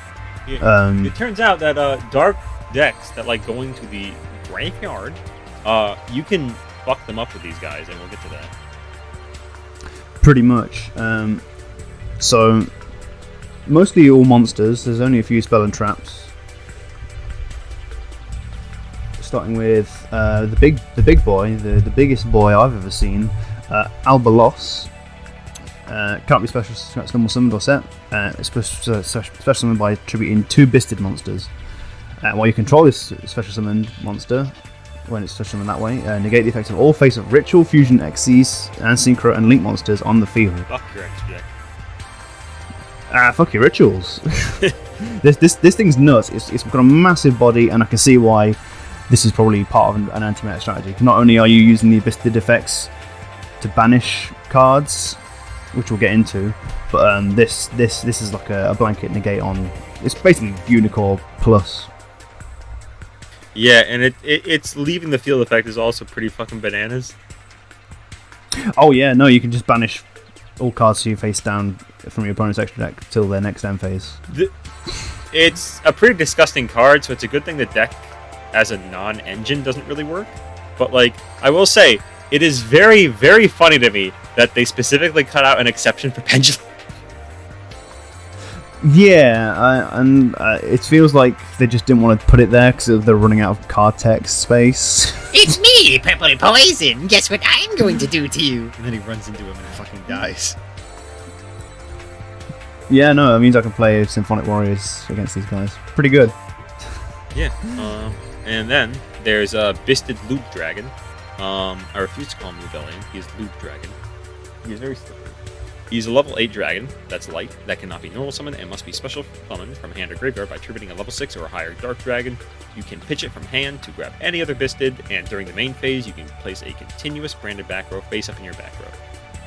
Speaker 1: Yeah. It turns out that dark decks that like going to the graveyard, you can fuck them up with these guys, and we'll get to that.
Speaker 2: Pretty much. So, mostly all monsters. There's only a few spell and traps. Starting with the big boy, the biggest boy I've ever seen, Albalos. Can't be special summoned or set. It's special summoned by attributing 2 Bisted monsters. While you control this special summoned monster, when it's special summoned that way, negate the effects of all face-up Ritual, Fusion, Xyz, and Synchro and Link monsters on the field.
Speaker 1: Fuck your X deck.
Speaker 2: Fuck your rituals. this thing's nuts. It's got a massive body, and I can see why this is probably part of an anti-meta strategy. Not only are you using the Bystial effects to banish cards, which we'll get into, but this is like a blanket negate on. It's basically Unicorn plus.
Speaker 1: Yeah, and it's leaving the field effect is also pretty fucking bananas.
Speaker 2: Oh yeah, no, you can just banish all cards to your face down from your opponent's extra deck till their next end phase.
Speaker 1: It's a pretty disgusting card, so it's a good thing the deck as a non-engine doesn't really work. But like, I will say, it is very, very funny to me that they specifically cut out an exception for Pendulum.
Speaker 2: Yeah, and it feels like they just didn't want to put it there because they're running out of card text space.
Speaker 3: It's me, Purple Poison. Guess what I'm going to do to you?
Speaker 1: And then he runs into him and fucking dies.
Speaker 2: Yeah, no, it means I can play Symphonic Warriors against these guys. Pretty good.
Speaker 1: Yeah, and then there's Bisted Loop Dragon. I refuse to call him Rebellion. He's Loop Dragon. He's very slippery. He's a level 8 dragon that's light, that cannot be normal summoned, and must be special summoned from hand or graveyard by tributing a level 6 or higher dark dragon. You can pitch it from hand to grab any other Bisted, and during the main phase, you can place a continuous branded back row face up in your back row.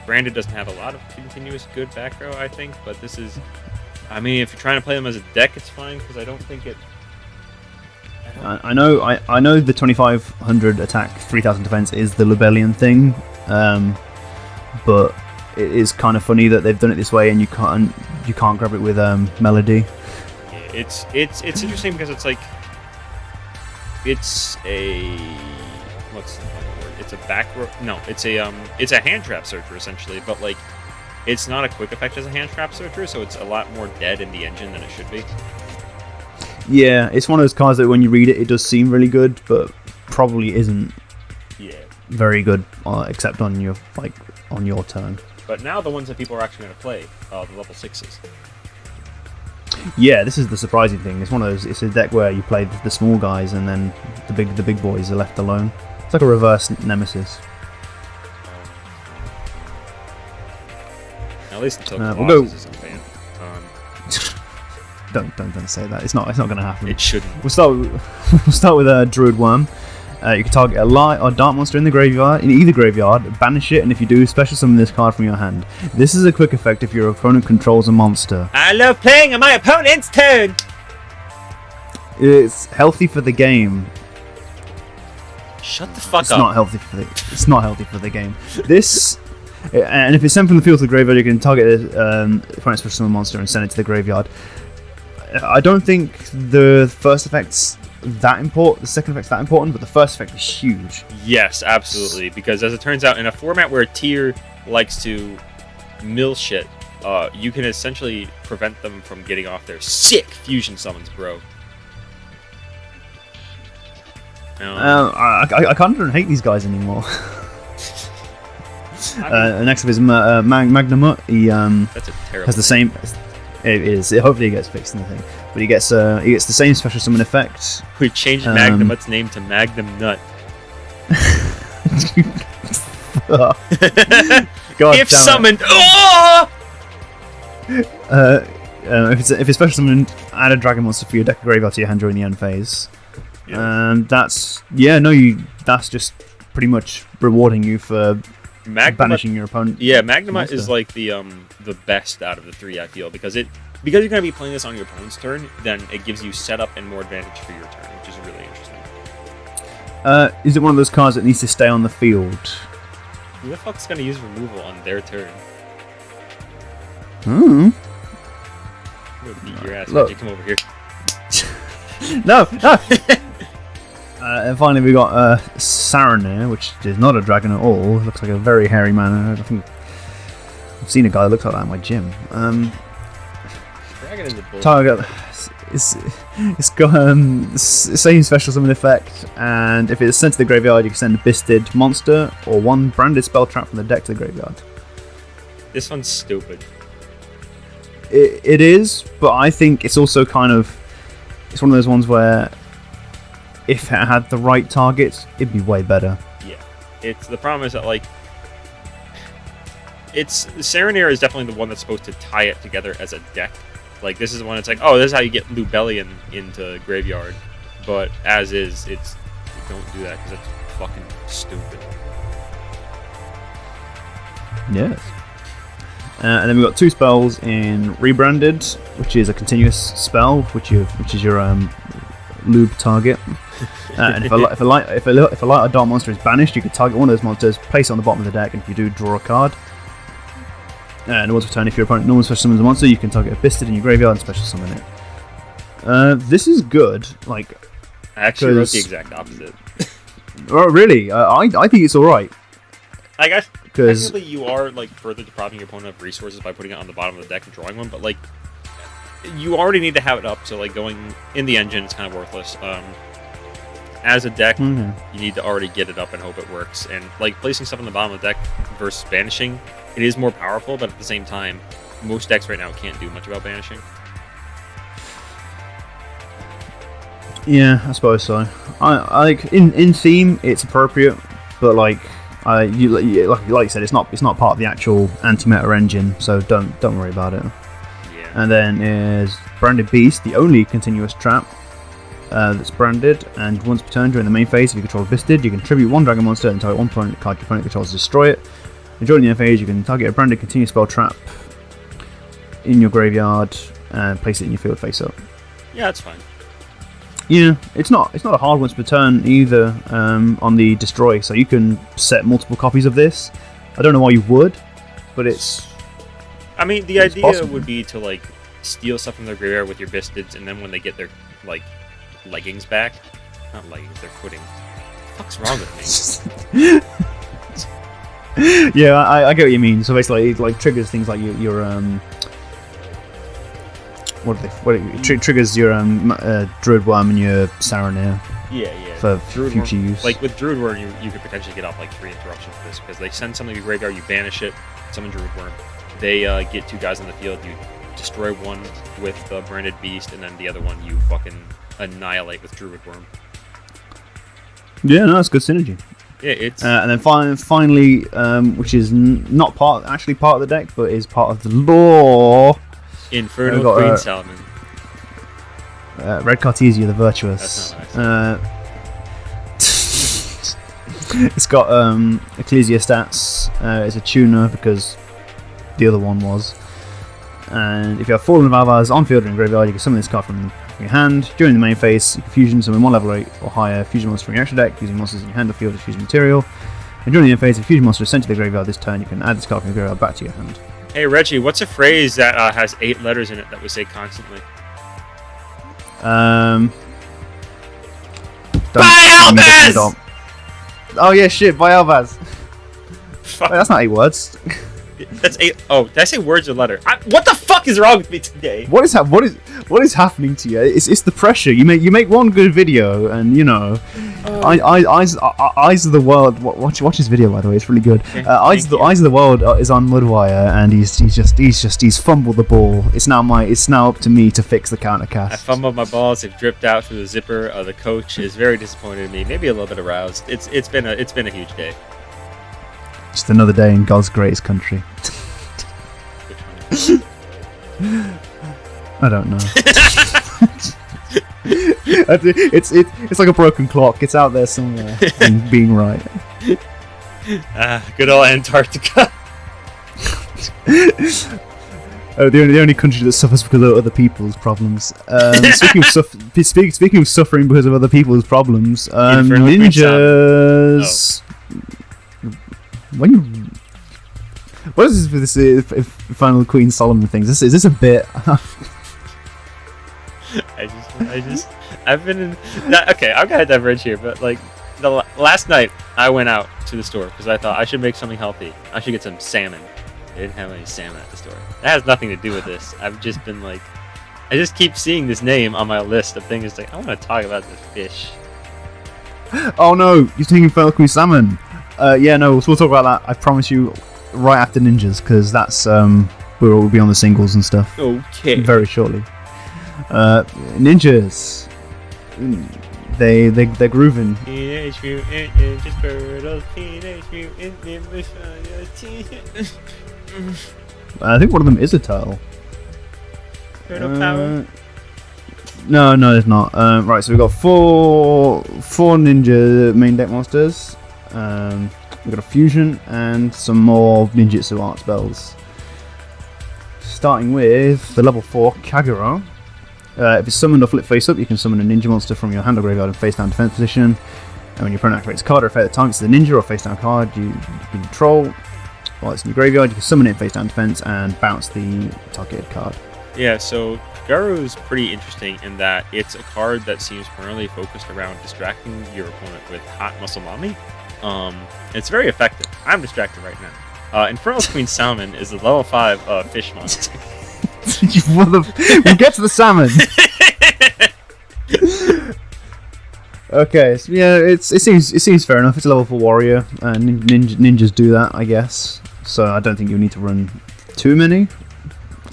Speaker 1: Branded doesn't have a lot of continuous good back row, I think, but this is... I mean, if you're trying to play them as a deck, it's fine, because I don't think it...
Speaker 2: I know the 2500 attack, 3000 defense is the Rebellion thing, but it is kind of funny that they've done it this way, and you can't grab it with Melody.
Speaker 1: Yeah, it's interesting because it's like it's a what's the word? It's a back row. No, it's a hand trap searcher essentially, but like it's not a quick effect as a hand trap searcher, so it's a lot more dead in the engine than it should be.
Speaker 2: Yeah, it's one of those cards that when you read it, it does seem really good, but probably isn't.
Speaker 1: Yeah.
Speaker 2: Very good, except on your turn.
Speaker 1: But now the ones that people are actually going to play, the level 6s.
Speaker 2: Yeah, this is the surprising thing. It's one of those. It's a deck where you play the small guys, and then the big boys are left alone. It's like a reverse Nemesis.
Speaker 1: At least until
Speaker 2: we'll
Speaker 1: Colossus is a fan.
Speaker 2: Don't say that. It's not going to happen.
Speaker 1: It shouldn't.
Speaker 2: We'll start with a Druid Worm. You can target a light or dark monster in either graveyard, banish it, and if you do, special summon this card from your hand. This is a quick effect if your opponent controls a monster.
Speaker 1: I love playing on my opponent's turn!
Speaker 2: It's healthy for the game.
Speaker 1: Shut the fuck
Speaker 2: It's
Speaker 1: up.
Speaker 2: It's not healthy for the game. This, and if it's sent from the field to the graveyard, you can target the opponent's special summon monster and send it to the graveyard. I don't think the first effect's that important. The second effect's that important, but the first effect is huge.
Speaker 1: Yes, absolutely. Because as it turns out, in a format where a tier likes to mill shit, you can essentially prevent them from getting off their sick fusion summons, bro.
Speaker 2: I kind of don't hate these guys anymore. Next up is Magnamut. He
Speaker 1: that's a terrible
Speaker 2: has the same. It is. Hopefully, it gets fixed in the thing. But he gets the same special summon effect.
Speaker 1: We changed Magnamut's name to Magnum Nut.
Speaker 2: God
Speaker 1: if
Speaker 2: damn
Speaker 1: summoned,
Speaker 2: if it's special summon, add a dragon monster for your deck graveyard to your hand during the end phase.
Speaker 1: Yeah.
Speaker 2: That's just pretty much rewarding you for banishing your opponent.
Speaker 1: Yeah, Magnamut is like the best out of the three, I feel, because you're going to be playing this on your opponent's turn, then it gives you setup and more advantage for your turn, which is really interesting.
Speaker 2: Is it one of those cards that needs to stay on the field?
Speaker 1: Who the fuck's going to use removal on their turn?
Speaker 2: Hmm.
Speaker 1: I'm going to beat your ass.
Speaker 2: Look.
Speaker 1: You come over here.
Speaker 2: No! And finally we got Saranir, which is not a dragon at all. It looks like a very hairy man. I think I've seen a guy that looks like that in my gym.
Speaker 1: Dragon is a bull.
Speaker 2: Target. It's got same special summon effect, and if it's sent to the graveyard, you can send a Bisted monster or one branded spell trap from the deck to the graveyard.
Speaker 1: This one's stupid.
Speaker 2: It is, but I think it's also it's one of those ones where if it had the right targets, it'd be way better.
Speaker 1: Yeah. The problem is that, like, it's Serenir is definitely the one that's supposed to tie it together as a deck. Like this is the one that's like, oh, this is how you get Lubellion into Graveyard, but as is, you don't do that because that's fucking stupid.
Speaker 2: Yes. And then we've got 2 spells in Rebranded, which is a continuous spell, which is your lube target. And if a light or dark monster is banished, you can target one of those monsters, place it on the bottom of the deck, and if you do, draw a card. And once per turn, if your opponent normally special summons a monster, you can target a Bisted in your graveyard and special summon it. This is good. Like,
Speaker 1: I actually wrote the exact opposite.
Speaker 2: Oh, really? I think it's all right.
Speaker 1: I guess
Speaker 2: because
Speaker 1: technically you are like further depriving your opponent of resources by putting it on the bottom of the deck and drawing one, but like you already need to have it up, so like going in the engine it's kind of worthless. As a deck, you need to already get it up and hope it works. And like placing stuff on the bottom of the deck versus banishing, it is more powerful, but at the same time, most decks right now can't do much about banishing.
Speaker 2: Yeah, I suppose so. I like in theme, it's appropriate, but like like you said, it's not part of the actual anti-meta engine, so don't worry about it.
Speaker 1: Yeah.
Speaker 2: And then is Branded Beast, the only continuous trap that's branded, and once per turn during the main phase, if you control Bisted, you can tribute 1 dragon monster and target 1 card your opponent controls to destroy it. And during the end phase, you can target a branded continuous spell trap in your graveyard and place it in your field face up.
Speaker 1: Yeah, that's fine.
Speaker 2: Yeah, it's not a hard once per turn either on the destroy, so you can set multiple copies of this. I don't know why you would, but it's.
Speaker 1: I mean, the idea possible. Would be to like steal stuff from their graveyard with your Bistids, and then when they get their like leggings back, not leggings, their footing. What the fuck's wrong with me?
Speaker 2: Yeah, I get what you mean. So basically, it like triggers things like your triggers your Druid Worm and your Serenir.
Speaker 1: Yeah.
Speaker 2: For
Speaker 1: Druid
Speaker 2: future
Speaker 1: Worm,
Speaker 2: use.
Speaker 1: Like with Druid Worm, you could potentially get off like 3 interruptions for this because they send something to your graveyard, you banish it, summon Druid Worm. They get 2 guys on the field, you destroy one with the Branded Beast, and then the other one you fucking annihilate with Druid Worm.
Speaker 2: Yeah, no, it's good synergy.
Speaker 1: Yeah, it's
Speaker 2: and then finally, which is not actually part of the deck, but is part of the lore.
Speaker 1: Infernal Queen Salmon.
Speaker 2: Red Cartesia the Virtuous.
Speaker 1: That's not nice.
Speaker 2: It's got Ecclesia stats. It's a tuner because the other one was. And if you have Fallen Valvars on field or in graveyard, you can summon this card from your hand. During the main phase, you can fusion summon 1 level 8 or higher fusion monster from your extra deck using monsters in your hand or field as fusion material. And during the end phase, if a fusion monster is sent to the graveyard this turn, you can add this card from your graveyard back to your hand.
Speaker 1: Hey Reggie, what's a phrase that has 8 letters in it that we say constantly?
Speaker 3: Alvaz!
Speaker 2: Oh yeah, shit, by Alvaz. Wait, that's not 8 words.
Speaker 1: That's 8. Oh, did I say words or letter? What the fuck is wrong with me today?
Speaker 2: What is happening to you? It's the pressure. You make one good video, and you know, Eyes of the World. Watch his video, by the way. It's really good. Eyes of the World is on Mudwire, and he's fumbled the ball. It's now up to me to fix the CounterCast.
Speaker 1: I fumbled my balls. They've dripped out through the zipper. The coach is very disappointed in me. Maybe a little bit aroused. It's been a huge day.
Speaker 2: Just another day in God's greatest country. I don't know. It's like a broken clock. It's out there somewhere and being right.
Speaker 1: Good old Antarctica.
Speaker 2: The only country that suffers because of other people's problems. Speaking of suffering because of other people's problems, ninjas. What is this with this Final Queen Solomon things? Is this a bit?
Speaker 1: I've been in. Okay, I'm gonna diverge here, but like last night I went out to the store because I thought I should make something healthy. I should get some salmon. They didn't have any salmon at the store. That has nothing to do with this. I've just been like, I just keep seeing this name on my list of things. Like I want to talk about this fish.
Speaker 2: Oh no, you're taking Infernal Queen Salmon. Yeah, no, we'll talk about that. I promise you, right after ninjas, because that's we'll be on the singles and stuff.
Speaker 1: Okay.
Speaker 2: Very shortly. Ninjas. They're grooving.
Speaker 1: Teenage Mutant Ninja Turtles. Teenage Mutant Ninja Turtles.
Speaker 2: I think one of them is a turtle.
Speaker 1: Turtle power?
Speaker 2: No, there's not. Right, so we've got four ninja main deck monsters. We've got a fusion and some more ninjutsu art spells. Starting with the level 4 Kagero. If it's summoned or flip face up, you can summon a ninja monster from your hand or graveyard in face down defense position. And when your opponent activates a card or effect that targets the ninja or face down card you control while it's in your graveyard, you can summon it in face down defense and bounce the targeted card.
Speaker 1: Yeah, so Kagero is pretty interesting in that it's a card that seems primarily focused around distracting your opponent with Hot Muscle Mommy. It's very effective. I'm distracted right now. Infernal Queen Salmon is a level 5 fish monster.
Speaker 2: We'll get to the salmon. Okay, so yeah, it seems fair enough. It's a level 4 warrior, and ninjas do that, I guess. So I don't think you need to run too many.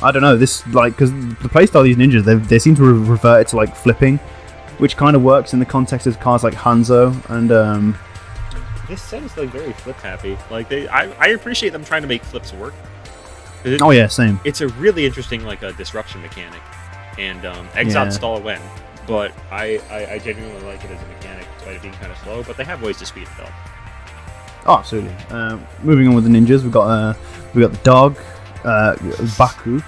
Speaker 2: I don't know, this, like, because the playstyle of these ninjas, they seem to revert to, like, flipping, which kind of works in the context of cards like Hanzo, and,
Speaker 1: This set is, like, very flip-happy. Like, I appreciate them trying to make flips work.
Speaker 2: Oh yeah, same.
Speaker 1: It's a really interesting, like, a disruption mechanic, and, exiled stall a win, but I genuinely like it as a mechanic, despite it being kind of slow, but they have ways to speed it up.
Speaker 2: Oh, absolutely. Moving on with the ninjas, we got the dog, Baku.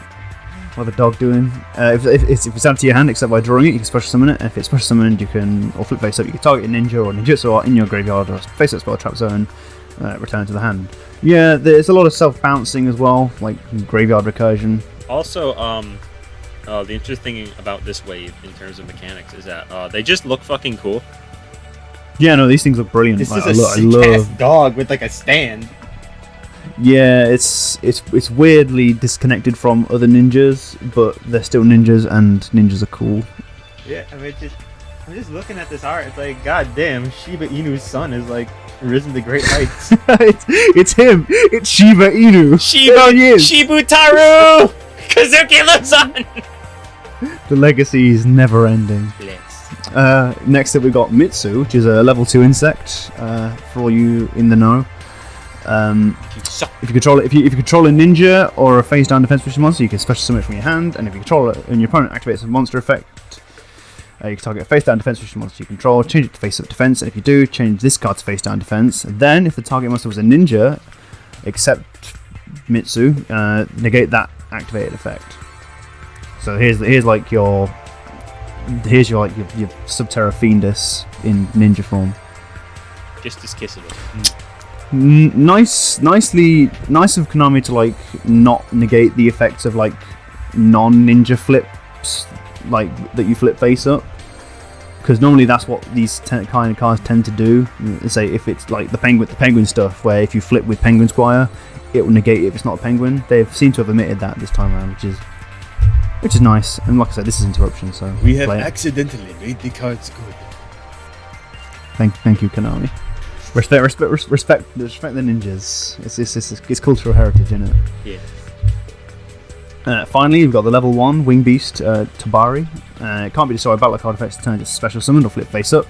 Speaker 2: What the dog doing? If it's added to your hand, except by drawing it, you can special summon it. And if it's special summoned, you can, or flip face up, you can target a ninja or ninjutsu art in your graveyard or face up spell trap zone, return to the hand. Yeah, there's a lot of self bouncing as well, like graveyard recursion.
Speaker 1: Also, the interesting thing about this wave in terms of mechanics is that they just look fucking cool.
Speaker 2: Yeah, no, these things look brilliant.
Speaker 1: This
Speaker 2: like,
Speaker 1: is a sick-ass dog with like a stand.
Speaker 2: Yeah, it's weirdly disconnected from other ninjas, but they're still ninjas, and ninjas are cool.
Speaker 1: Yeah, I mean, I'm just looking at this art. It's like, goddamn, Shiba Inu's son is like risen to great heights.
Speaker 2: it's him. It's Shiba Inu.
Speaker 1: Shibutaru. Kazuki lives on.
Speaker 2: The legacy is never ending. Next up, we got Mitsu, which is a level 2 insect. For all you in the know. If you control a ninja or a face down defense position monster, you can special summon it from your hand, and if you control it and your opponent activates a monster effect, you can target a face down defense position monster you control, change it to face up defense, and if you do, change this card to face down defense. Then, if the target monster was a ninja, except Mitsu, negate that activated effect. So here's your Subterra Fiendus in ninja form.
Speaker 1: Just as kissable.
Speaker 2: Nice of Konami to like not negate the effects of like non-ninja flips, like that you flip face up, because normally that's what these kind of cards tend to do. Say if it's like the penguin stuff, where if you flip with Penguin Squire, it will negate it if it's not a penguin. They seem to have omitted that this time around, which is nice. And like I said, this is interruption, so
Speaker 4: we have accidentally made the cards good.
Speaker 2: Thank you, Konami. Respect the ninjas. It's cultural heritage, isn't it?
Speaker 1: Yeah.
Speaker 2: Finally, you've got the level 1 Wing Beast, Tabari. It can't be destroyed by battle card effects to turn into special summon or flip face up.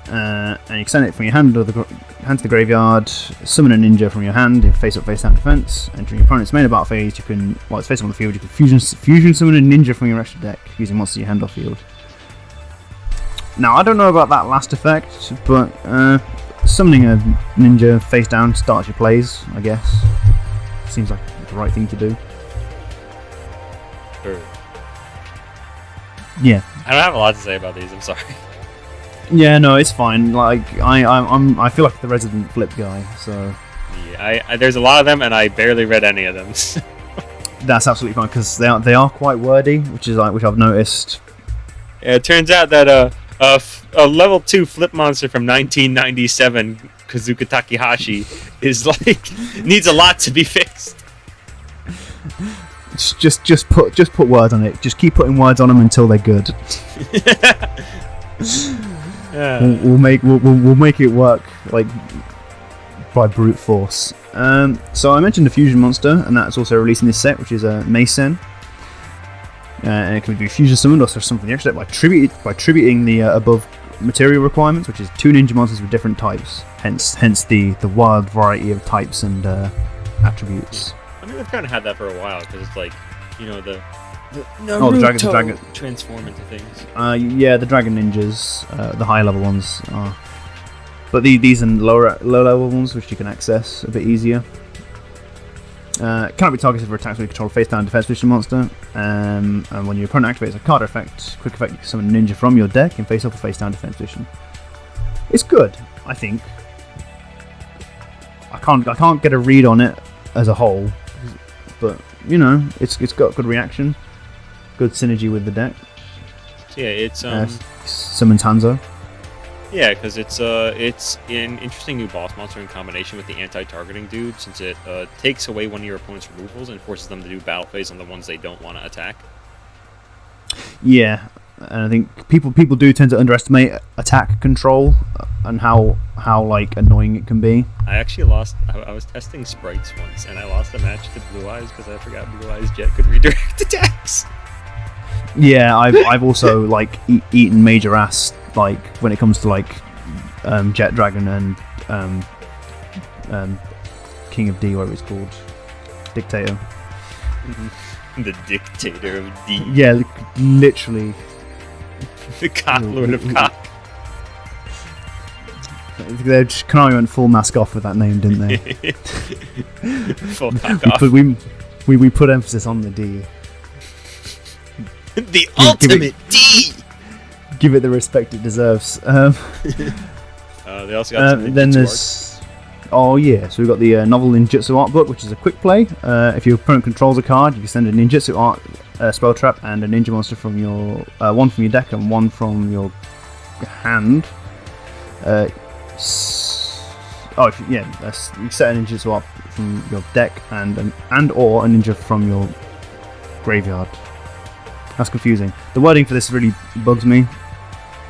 Speaker 2: And you can send it from your hand to the graveyard, summon a ninja from your hand in face up, face down defense. Entering your opponent's main battle phase, you can, while it's face up on the field, you can fusion summon a ninja from your extra deck using monsters in your hand or field. Now, I don't know about that last effect, but summoning a ninja face down starts your plays, I guess. Seems like the right thing to do.
Speaker 1: Sure.
Speaker 2: Yeah.
Speaker 1: I don't have a lot to say about these. I'm sorry.
Speaker 2: Yeah, no, it's fine. Like I feel like the resident flip guy, so
Speaker 1: yeah, there's a lot of them, and I barely read any of them.
Speaker 2: That's absolutely fine because they are quite wordy, which I've noticed.
Speaker 1: Yeah, it turns out that a level 2 flip monster from 1997, Kazuki Takahashi, is like needs a lot to be fixed.
Speaker 2: Just put words on it. Just keep putting words on them until they're good.
Speaker 1: Yeah.
Speaker 2: We'll make it work like by brute force. So I mentioned the fusion monster, and that's also released in this set, which is a Mason. And it can be fusion summoned or something extra by tributing the above material requirements, which is 2 ninja monsters with different types. Hence the wild variety of types and attributes.
Speaker 1: I mean, they've kind of had that for a while because it's like, you know, the
Speaker 2: the dragon.
Speaker 1: transform into things.
Speaker 2: Yeah, the dragon ninjas, the high level ones are, but these are low level ones which you can access a bit easier. Cannot be targeted for attacks when you control a face down defense position monster. And when your opponent activates a card effect, quick effect, you can summon a ninja from your deck and face up a face down defense position. It's good, I think. I can't get a read on it as a whole, but you know, it's got good reaction, good synergy with the deck.
Speaker 1: Yeah, it's
Speaker 2: summons Hanzo.
Speaker 1: Yeah, because it's an interesting new boss monster in combination with the anti-targeting dude, since it takes away one of your opponent's removals and forces them to do battle phase on the ones they don't want to attack.
Speaker 2: Yeah, and I think people do tend to underestimate attack control and how like annoying it can be.
Speaker 1: I actually lost. I was testing sprites once, and I lost a match to Blue Eyes because I forgot Blue Eyes Jet could redirect attacks.
Speaker 2: Yeah, I've also like eaten major ass like when it comes to like Jet Dragon and King of D, whatever it's called, Dictator.
Speaker 1: The Dictator of D.
Speaker 2: Yeah, literally.
Speaker 1: The Cock Lord of Cock.
Speaker 2: Konami went full mask off with that name, didn't they?
Speaker 1: Full cock off.
Speaker 2: But we put emphasis on the D.
Speaker 1: The ultimate D!
Speaker 2: Give it the respect it deserves.
Speaker 1: They also got some
Speaker 2: then there's... Oh yeah, so we've got the novel ninjutsu art book, which is a quick play. If your opponent controls a card, you can send a ninjutsu art spell trap and a ninja monster from your... one from your deck and one from your hand. You set a ninjutsu art from your deck and or a ninja from your graveyard. That's confusing. The wording for this really bugs me.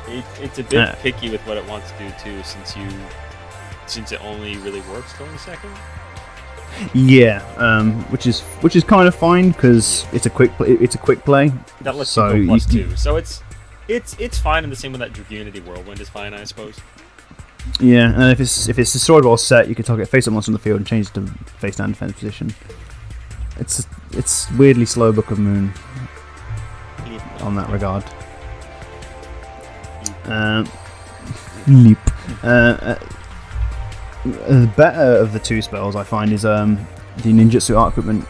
Speaker 1: It's a bit picky with what it wants to do too, since it only really works going second.
Speaker 2: Yeah, which is kind of fine because it's a quick play.
Speaker 1: That lets
Speaker 2: so
Speaker 1: you go +2. So it's fine in the same way that Dragunity Whirlwind is fine, I suppose.
Speaker 2: Yeah, and if it's destroyed while set, you can target face up monster on the field and change it to face down defense position. It's weirdly slow Book of Moon on that regard. Leap. The better of the two spells I find is the ninjutsu art equipment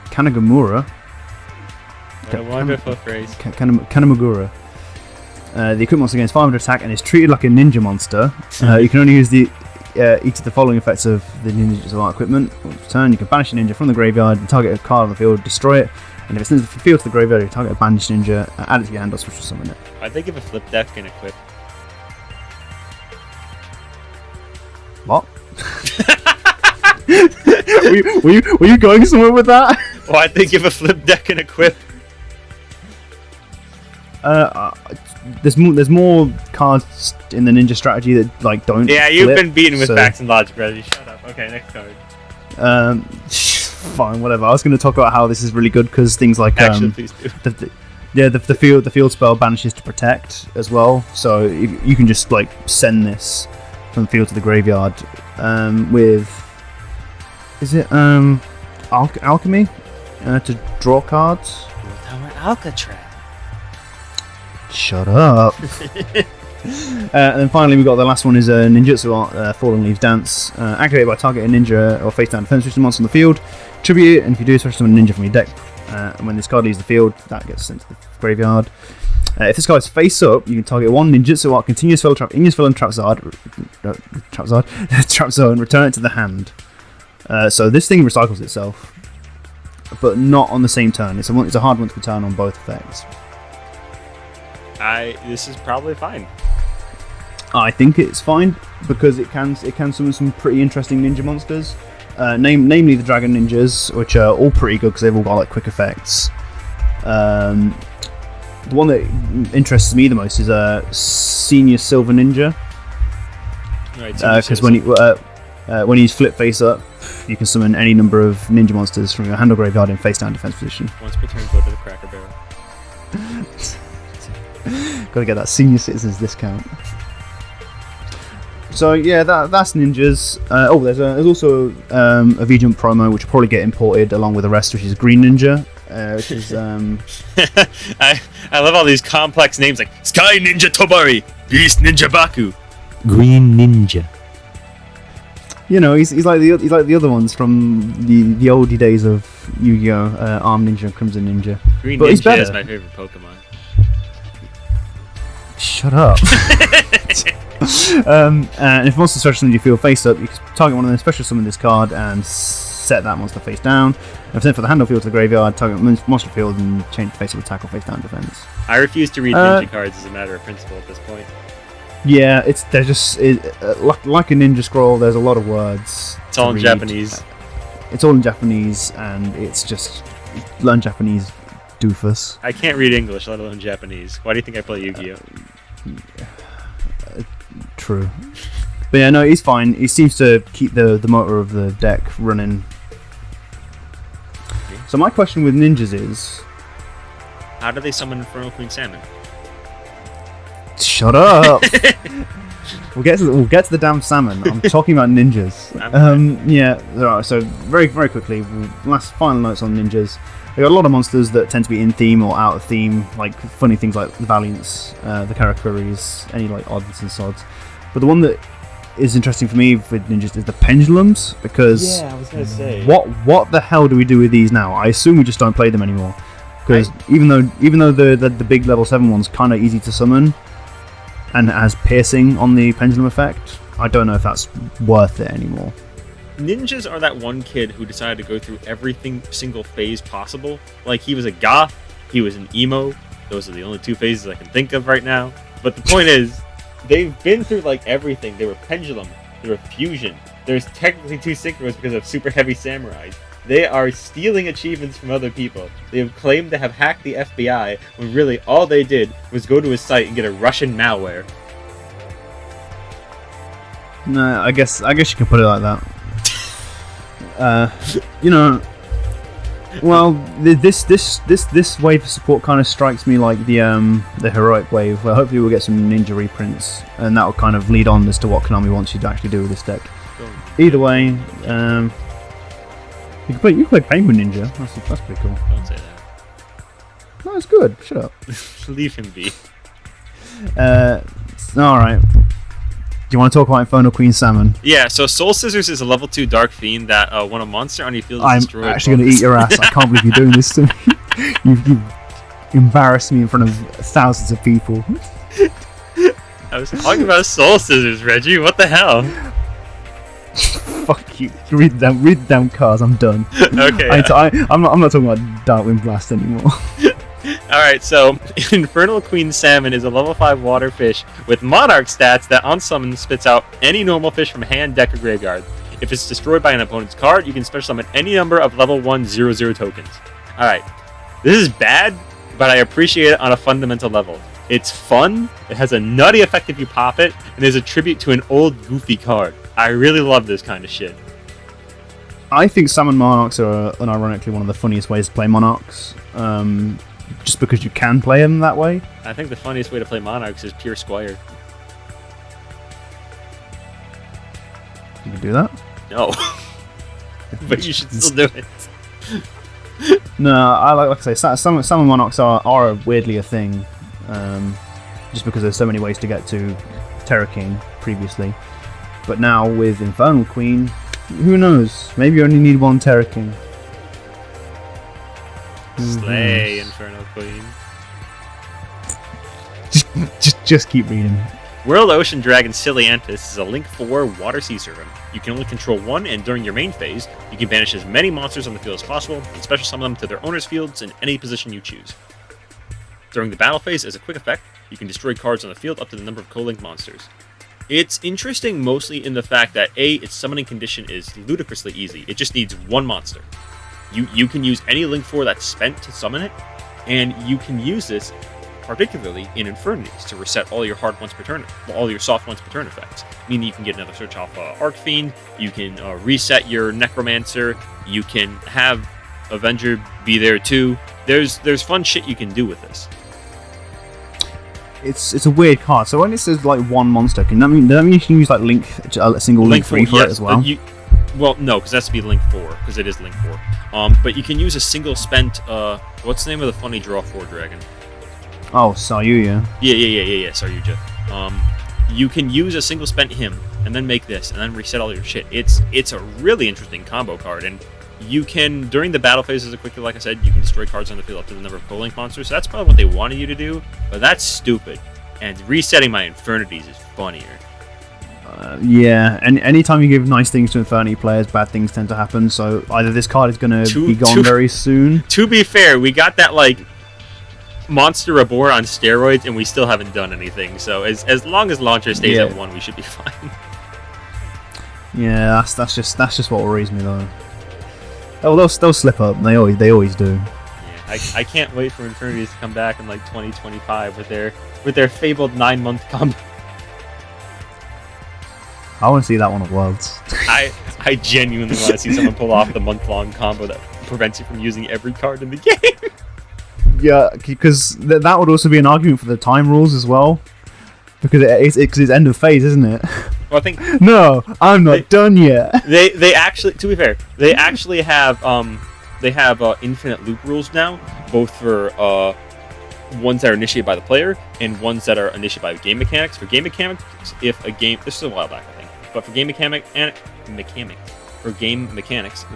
Speaker 2: Kanagamura.
Speaker 1: What a wonderful phrase.
Speaker 2: Kanamagura. The equipment monster gains 500 attack and is treated like a ninja monster. You can only use each of the following effects of the ninjutsu art equipment. On turn, you can banish a ninja from the graveyard and target a card on the field, destroy it. And if it sends the field to the graveyard, you target a banished ninja, add it to your hand or special summon it.
Speaker 1: I'd think of a flip deck and equip.
Speaker 2: What? were you going somewhere with that?
Speaker 1: Oh, I think of a flip deck and equip.
Speaker 2: There's more cards in the ninja strategy that like don't.
Speaker 1: Yeah, you've
Speaker 2: flip,
Speaker 1: been beaten with
Speaker 2: so...
Speaker 1: facts and logic, Reggie. Shut up. Okay, next card.
Speaker 2: Fine, whatever. I was going to talk about how this is really good because things like
Speaker 1: actually, please do.
Speaker 2: the field spell banishes to protect as well, so you can just like send this from the field to the graveyard with alchemy to draw cards.
Speaker 3: Our Alcatraz.
Speaker 2: Shut up. And then finally, we've got the last one is a ninjutsu art, Fallen Leaves Dance. Activated by targeting ninja or face down defense system monster on the field. Tribute it, and if you do, special summon a ninja from your deck. And when this card leaves the field, that gets sent to the graveyard. If this card is face up, you can target one ninjutsu art continuous spell trap in your spell and trap zone, return it to the hand. So this thing recycles itself, but not on the same turn. It's a hard one to return on both effects.
Speaker 1: This is probably fine.
Speaker 2: I think it's fine because it can summon some pretty interesting ninja monsters. Namely the Dragon Ninjas, which are all pretty good because they've all got like quick effects. The one that interests me the most is Senior Silver Ninja. Because when he's flip face up, you can summon any number of ninja monsters from your hand or graveyard in face down defense position.
Speaker 1: Once per turn, go to the Cracker Barrel.
Speaker 2: Gotta get that senior citizens discount. So yeah, that's ninjas. There's also a Vegent promo which will probably get imported along with the rest, which is Green Ninja, which is
Speaker 1: I love all these complex names like Sky Ninja Tobari, Beast Ninja Baku,
Speaker 5: Green Ninja.
Speaker 2: you know he's like the other ones from the oldie days of Yu-Gi-Oh, Arm Ninja and Crimson Ninja.
Speaker 1: Green
Speaker 2: But he's
Speaker 1: Ninja
Speaker 2: better.
Speaker 1: is my favorite Pokemon.
Speaker 2: Shut up. And if monster special summon you feel face up, you can target one of them, special summon this card, and set that monster face down. If sent for the handle field to the graveyard, target monster field and change face up attack or face down defense.
Speaker 1: I refuse to read ninja cards as a matter of principle at this point.
Speaker 2: Yeah, they're just like a ninja scroll. There's a lot of words.
Speaker 1: It's all in
Speaker 2: read.
Speaker 1: Japanese.
Speaker 2: It's all in Japanese, and it's just learn Japanese, doofus.
Speaker 1: I can't read English, let alone Japanese. Why do you think I play Yu-Gi-Oh?
Speaker 2: True. But yeah, no, he's fine. He seems to keep the motor of the deck running. So my question with ninjas is...
Speaker 1: How do they summon Infernal Queen Salmon?
Speaker 2: Shut up! We'll get to the damn salmon. I'm talking about ninjas. Yeah, alright, so very, very quickly, last final notes on ninjas. We got a lot of monsters that tend to be in theme or out of theme, like funny things like the Valiants, the Karakuris, any like odds and sods. But the one that is interesting for me with ninjas is the pendulums, because
Speaker 1: I was gonna say.
Speaker 2: what the hell do we do with these now? I assume we just don't play them anymore, because even though the big level 7 one's kind of easy to summon and has piercing on the pendulum effect, I don't know if that's worth it anymore.
Speaker 1: Ninjas are that one kid who decided to go through single phase possible. Like, he was a goth, he was an emo. Those are the only two phases I can think of right now. But the point is, they've been through like everything. They were pendulum, they were fusion. There's technically 2 synchros because of super heavy samurais. They are stealing achievements from other people. They have claimed to have hacked the FBI when really all they did was go to his site and get a Russian malware.
Speaker 2: No, I guess you can put it like that. You know, well, this wave of support kind of strikes me like the heroic wave, where hopefully we'll get some ninja reprints, and that will kind of lead on as to what Konami wants you to actually do with this deck. Either way, you can play Penguin Ninja. That's pretty cool.
Speaker 1: Don't say that.
Speaker 2: No, it's good. Shut up.
Speaker 1: Leave him be.
Speaker 2: All right. Do you want to talk about Infernal Queen Salmon?
Speaker 1: Yeah, so Soul Scissors is a level 2 Dark Fiend that when a monster on your field is
Speaker 2: I'm
Speaker 1: destroyed...
Speaker 2: actually going to eat your ass. I can't believe you're doing this to me. You've embarrassed me in front of thousands of people.
Speaker 1: I was talking about Soul Scissors, Reggie. What the hell?
Speaker 2: Fuck you. Read the damn cards. I'm done.
Speaker 1: Okay.
Speaker 2: I'm not talking about Darkwind Blast anymore.
Speaker 1: Alright, so Infernal Queen Salmon is a level 5 water fish with Monarch stats that on summon spits out any normal fish from hand, deck, or graveyard. If it's destroyed by an opponent's card, you can special summon any number of level 1/0/0 tokens. Alright, this is bad, but I appreciate it on a fundamental level. It's fun, it has a nutty effect if you pop it, and is a tribute to an old goofy card. I really love this kind of shit.
Speaker 2: I think Salmon Monarchs are unironically one of the funniest ways to play Monarchs. Just because you can play them that way.
Speaker 1: I think the funniest way to play Monarchs is pure Squire.
Speaker 2: You can do that?
Speaker 1: No. But you should still do it.
Speaker 2: No, like I say, Salmon Monarchs are weirdly a thing. Just because there's so many ways to get to Terra King previously. But now with Infernal Queen, who knows? Maybe you only need one Terra King.
Speaker 1: Slay, Infernal Queen.
Speaker 2: Just keep reading.
Speaker 1: World Ocean Dragon Cillianthus is a Link 4 Water Sea Servant. You can only control one, and during your main phase, you can banish as many monsters on the field as possible, and special summon them to their owner's fields in any position you choose. During the battle phase, as a quick effect, you can destroy cards on the field up to the number of co-link monsters. It's interesting mostly in the fact that its summoning condition is ludicrously easy. It just needs one monster. You can use any Link 4 that's spent to summon it, and you can use this particularly in Infernities to reset all your hard ones per turn, all your soft ones per turn effects. Meaning you can get another search off Arcfiend, you can reset your Necromancer, you can have Avenger be there too. There's fun shit you can do with this.
Speaker 2: it's a weird card. So when it says like one monster, does that mean you can use like a single link 3 for it as well?
Speaker 1: Well, no, because that's to be Link 4, because it is Link 4. But you can use a single spent, what's the name of the funny draw 4 dragon?
Speaker 2: Oh, Saryuja.
Speaker 1: Yeah, Saryuja. You can use a single spent him, and then make this, and then reset all your shit. It's a really interesting combo card, and you can, during the battle phases, quickly, like I said, you can destroy cards on the field up to the number of co-link monsters, so that's probably what they wanted you to do, but that's stupid. And resetting my Infernities is funnier.
Speaker 2: Yeah, and anytime you give nice things to Inferni players, bad things tend to happen, so either this card is going to be gone very soon.
Speaker 1: To be fair, we got that, like, Monster Reborn on steroids, and we still haven't done anything, so as long as Launcher stays at 1, we should be fine.
Speaker 2: Yeah, that's just what worries me, though. Oh, they'll slip up, they always do.
Speaker 1: Yeah, I can't wait for Infernities to come back in, like, 2025 with their fabled 9-month combo.
Speaker 2: I want to see that one at Worlds.
Speaker 1: I genuinely want to see someone pull off the month-long combo that prevents you from using every card in the game.
Speaker 2: Yeah, because that would also be an argument for the time rules as well. Because it's end of phase, isn't it?
Speaker 1: Well, I think
Speaker 2: no, I'm not done yet.
Speaker 1: They actually, to be fair, they actually have infinite loop rules now, both for ones that are initiated by the player and ones that are initiated by game mechanics. For game mechanics, if a game, this is a while back, I think, but for game mechanics,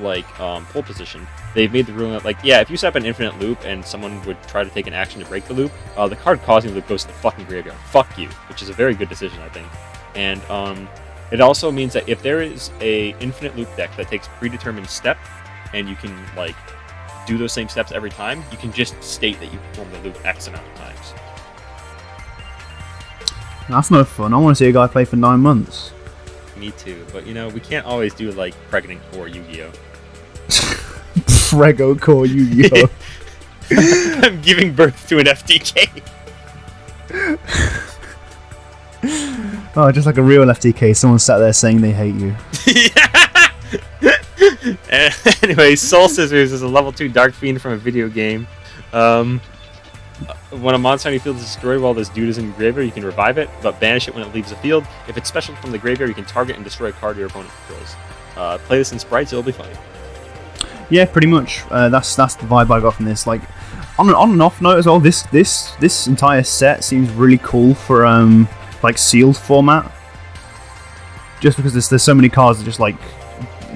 Speaker 1: like pole position, they've made the rule that, like, yeah, if you set up an infinite loop and someone would try to take an action to break the loop, the card causing the loop goes to the fucking graveyard. Fuck you, which is a very good decision, I think. And it also means that if there is a infinite loop deck that takes predetermined step, and you can, like, do those same steps every time, you can just state that you perform the loop X amount of times.
Speaker 2: That's no fun. I want to see a guy play for 9 months.
Speaker 1: Me too, but you know, we can't always do, like, pregnant core Yu-Gi-Oh!
Speaker 2: Prego core Yu-Gi-Oh!
Speaker 1: I'm giving birth to an FTK.
Speaker 2: Oh, just like a real FTK, someone sat there saying they hate you.
Speaker 1: Anyway, Soul Scissors is a level 2 Dark Fiend from a video game. When a monster on your field is destroyed while this dude is in your graveyard, you can revive it, but banish it when it leaves the field. If it's special from the graveyard, you can target and destroy a card your opponent controls. Play this in Sprites, it'll be funny.
Speaker 2: Yeah, pretty much. That's the vibe I got from this. Like, on an off note as well, this entire set seems really cool for like sealed format. Just because there's so many cards that just like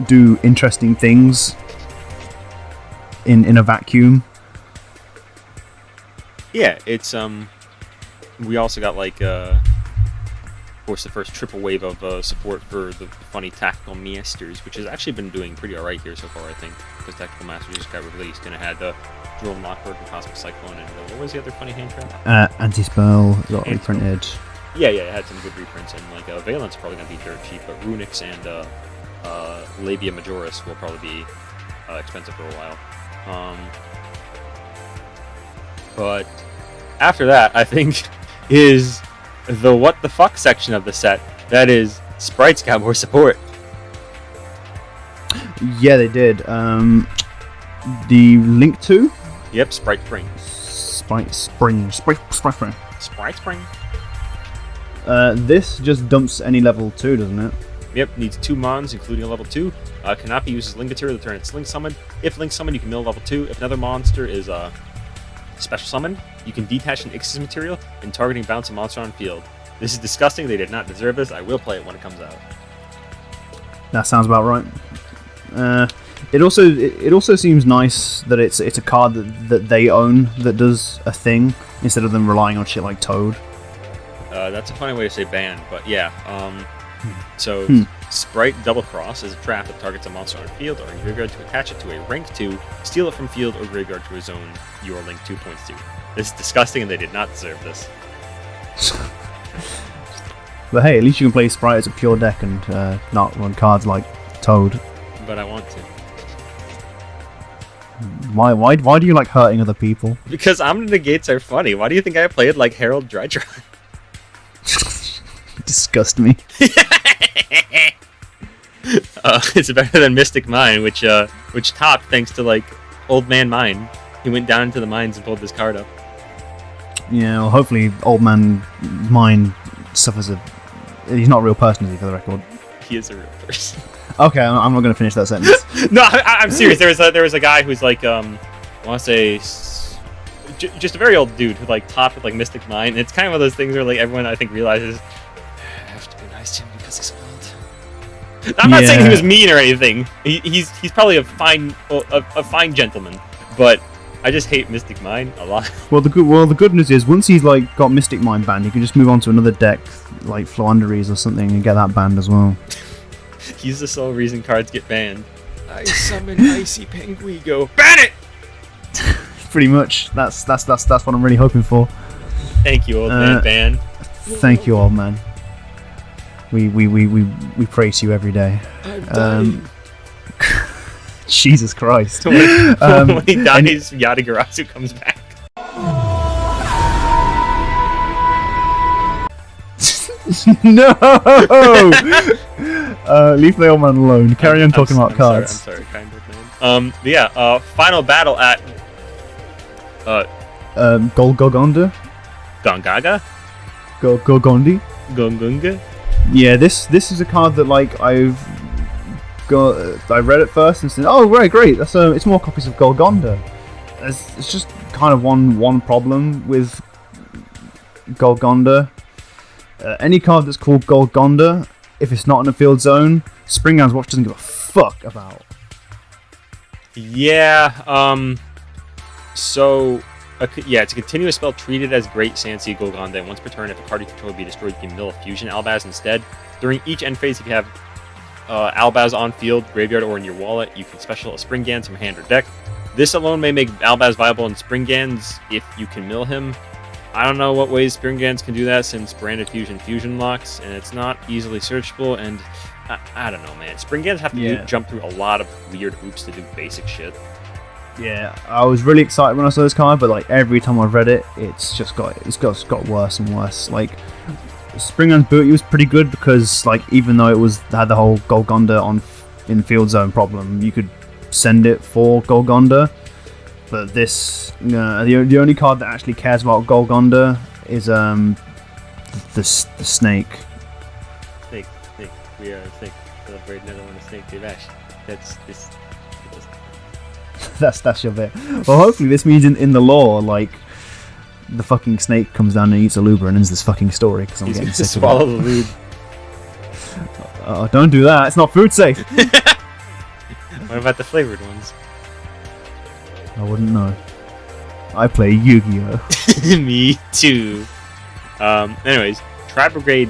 Speaker 2: do interesting things in a vacuum.
Speaker 1: Yeah, it's we also got, like, of course, the first triple wave of support for the funny Tactical Masters, which has actually been doing pretty alright here so far, I think, because Tactical Masters just got released, and it had Duel Lockbird and Cosmic Cyclone, and what was the other funny hand trap?
Speaker 2: Anti-spell got reprinted.
Speaker 1: Yeah, it had some good reprints, and, like, Valence probably going to be dirt cheap, but Runick's and Labia Majoris will probably be expensive for a while. But after that, I think, is the what the fuck section of the set. That is, Sprites got more support.
Speaker 2: Yeah, they did. The Link 2?
Speaker 1: Yep, Sprite Spring.
Speaker 2: Sprite Spring.
Speaker 1: Sprite Spring?
Speaker 2: This just dumps any level 2, doesn't it?
Speaker 1: Yep, needs 2 mons, including a level 2. Cannot be used as Link material to turn its Link Summon. If Link Summon, you can mill level 2. If another monster is Special Summon, you can detach an Ixis material and targeting bounce a monster on field. This is disgusting, they did not deserve this. I will play it when it comes out.
Speaker 2: That sounds about right. It also seems nice that it's a card that they own that does a thing instead of them relying on shit like Toad.
Speaker 1: That's a funny way to say ban, but yeah. So Sprite Double Cross is a trap that targets a monster on field or in graveyard to attach it to a rank 2, steal it from field or graveyard to a zone you are linked 2 points to. This is disgusting and they did not deserve this.
Speaker 2: But hey, at least you can play Sprite as a pure deck and not run cards like Toad.
Speaker 1: But I want to.
Speaker 2: Why do you like hurting other people?
Speaker 1: Because Omni Negates are funny. Why do you think I played like Herald Drytron?
Speaker 2: Disgust me.
Speaker 1: It's better than Mystic Mine, which topped thanks to, like, Old Man Mine. He went down into the mines and pulled this card up.
Speaker 2: well, hopefully Old Man Mine suffers a... He's not a real person, is he, for the record?
Speaker 1: He is a real person.
Speaker 2: Okay, I'm not going to finish that sentence.
Speaker 1: No, I'm serious. There was a guy who's like, I want to say, just a very old dude who like taught with like Mystic Mind. And it's kind of one of those things where like everyone I think realizes I have to be nice to him because he's old. I'm not saying he was mean or anything. He's probably a fine gentleman, but I just hate Mystic Mind a lot.
Speaker 2: Well, the good news is once he's like got Mystic Mind banned, he can just move on to another deck like Floanderies or something and get that banned as well.
Speaker 1: He's the sole reason cards get banned. I summon Icy Penguigo. Ban it!
Speaker 2: Pretty much. That's what I'm really hoping for.
Speaker 1: Thank you, old man ban.
Speaker 2: Thank you, old man. We praise you every day.
Speaker 1: I'm dying.
Speaker 2: Jesus Christ.
Speaker 1: When he dies, Yadagarasu comes back.
Speaker 2: No! Leave the old man alone. Carry on talking about cards.
Speaker 1: I'm sorry, kind of man. Final battle at
Speaker 2: Golgonda?
Speaker 1: Gongaga?
Speaker 2: Gogondi?
Speaker 1: Gongunga?
Speaker 2: Yeah, this is a card that like I read it first and said, oh right, great, that's it's more copies of Golgonda. It's just kind of one problem with Golgonda. Any card that's called Golgonda, if it's not in a field zone, Springhound's Watch doesn't give a fuck about.
Speaker 1: Yeah, so... it's a continuous spell treated as Great Sansi Golgonda, and once per turn, if a card you control be destroyed, you can mill a Fusion Albaz instead. During each end phase, if you have Albaz on field, graveyard, or in your wallet, you can special a Springans from hand or deck. This alone may make Albaz viable in Springans if you can mill him. I don't know what ways Springans can do that since Branded Fusion locks, and it's not easily searchable, and I don't know, man. Springans have to jump through a lot of weird hoops to do basic shit.
Speaker 2: Yeah, I was really excited when I saw this card, but like every time I've read it, it's got worse and worse. Like Springhands Booty was pretty good because like even though it had the whole Golgonda in field zone problem, you could send it for Golgonda. But this, the only card that actually cares about Golgonda is the snake.
Speaker 1: Snake. We are a snake. Celebrate another one of Snake Day Bash. That's this.
Speaker 2: That's your bit. Well, hopefully this means in the lore, like, the fucking snake comes down and eats a Lubra and ends this fucking story, because I'm getting sick of it.
Speaker 1: Swallow the lube.
Speaker 2: Don't do that, it's not food safe!
Speaker 1: What about the flavored ones?
Speaker 2: I wouldn't know. I play Yu-Gi-Oh!
Speaker 1: Me too. Anyways, Tri Brigade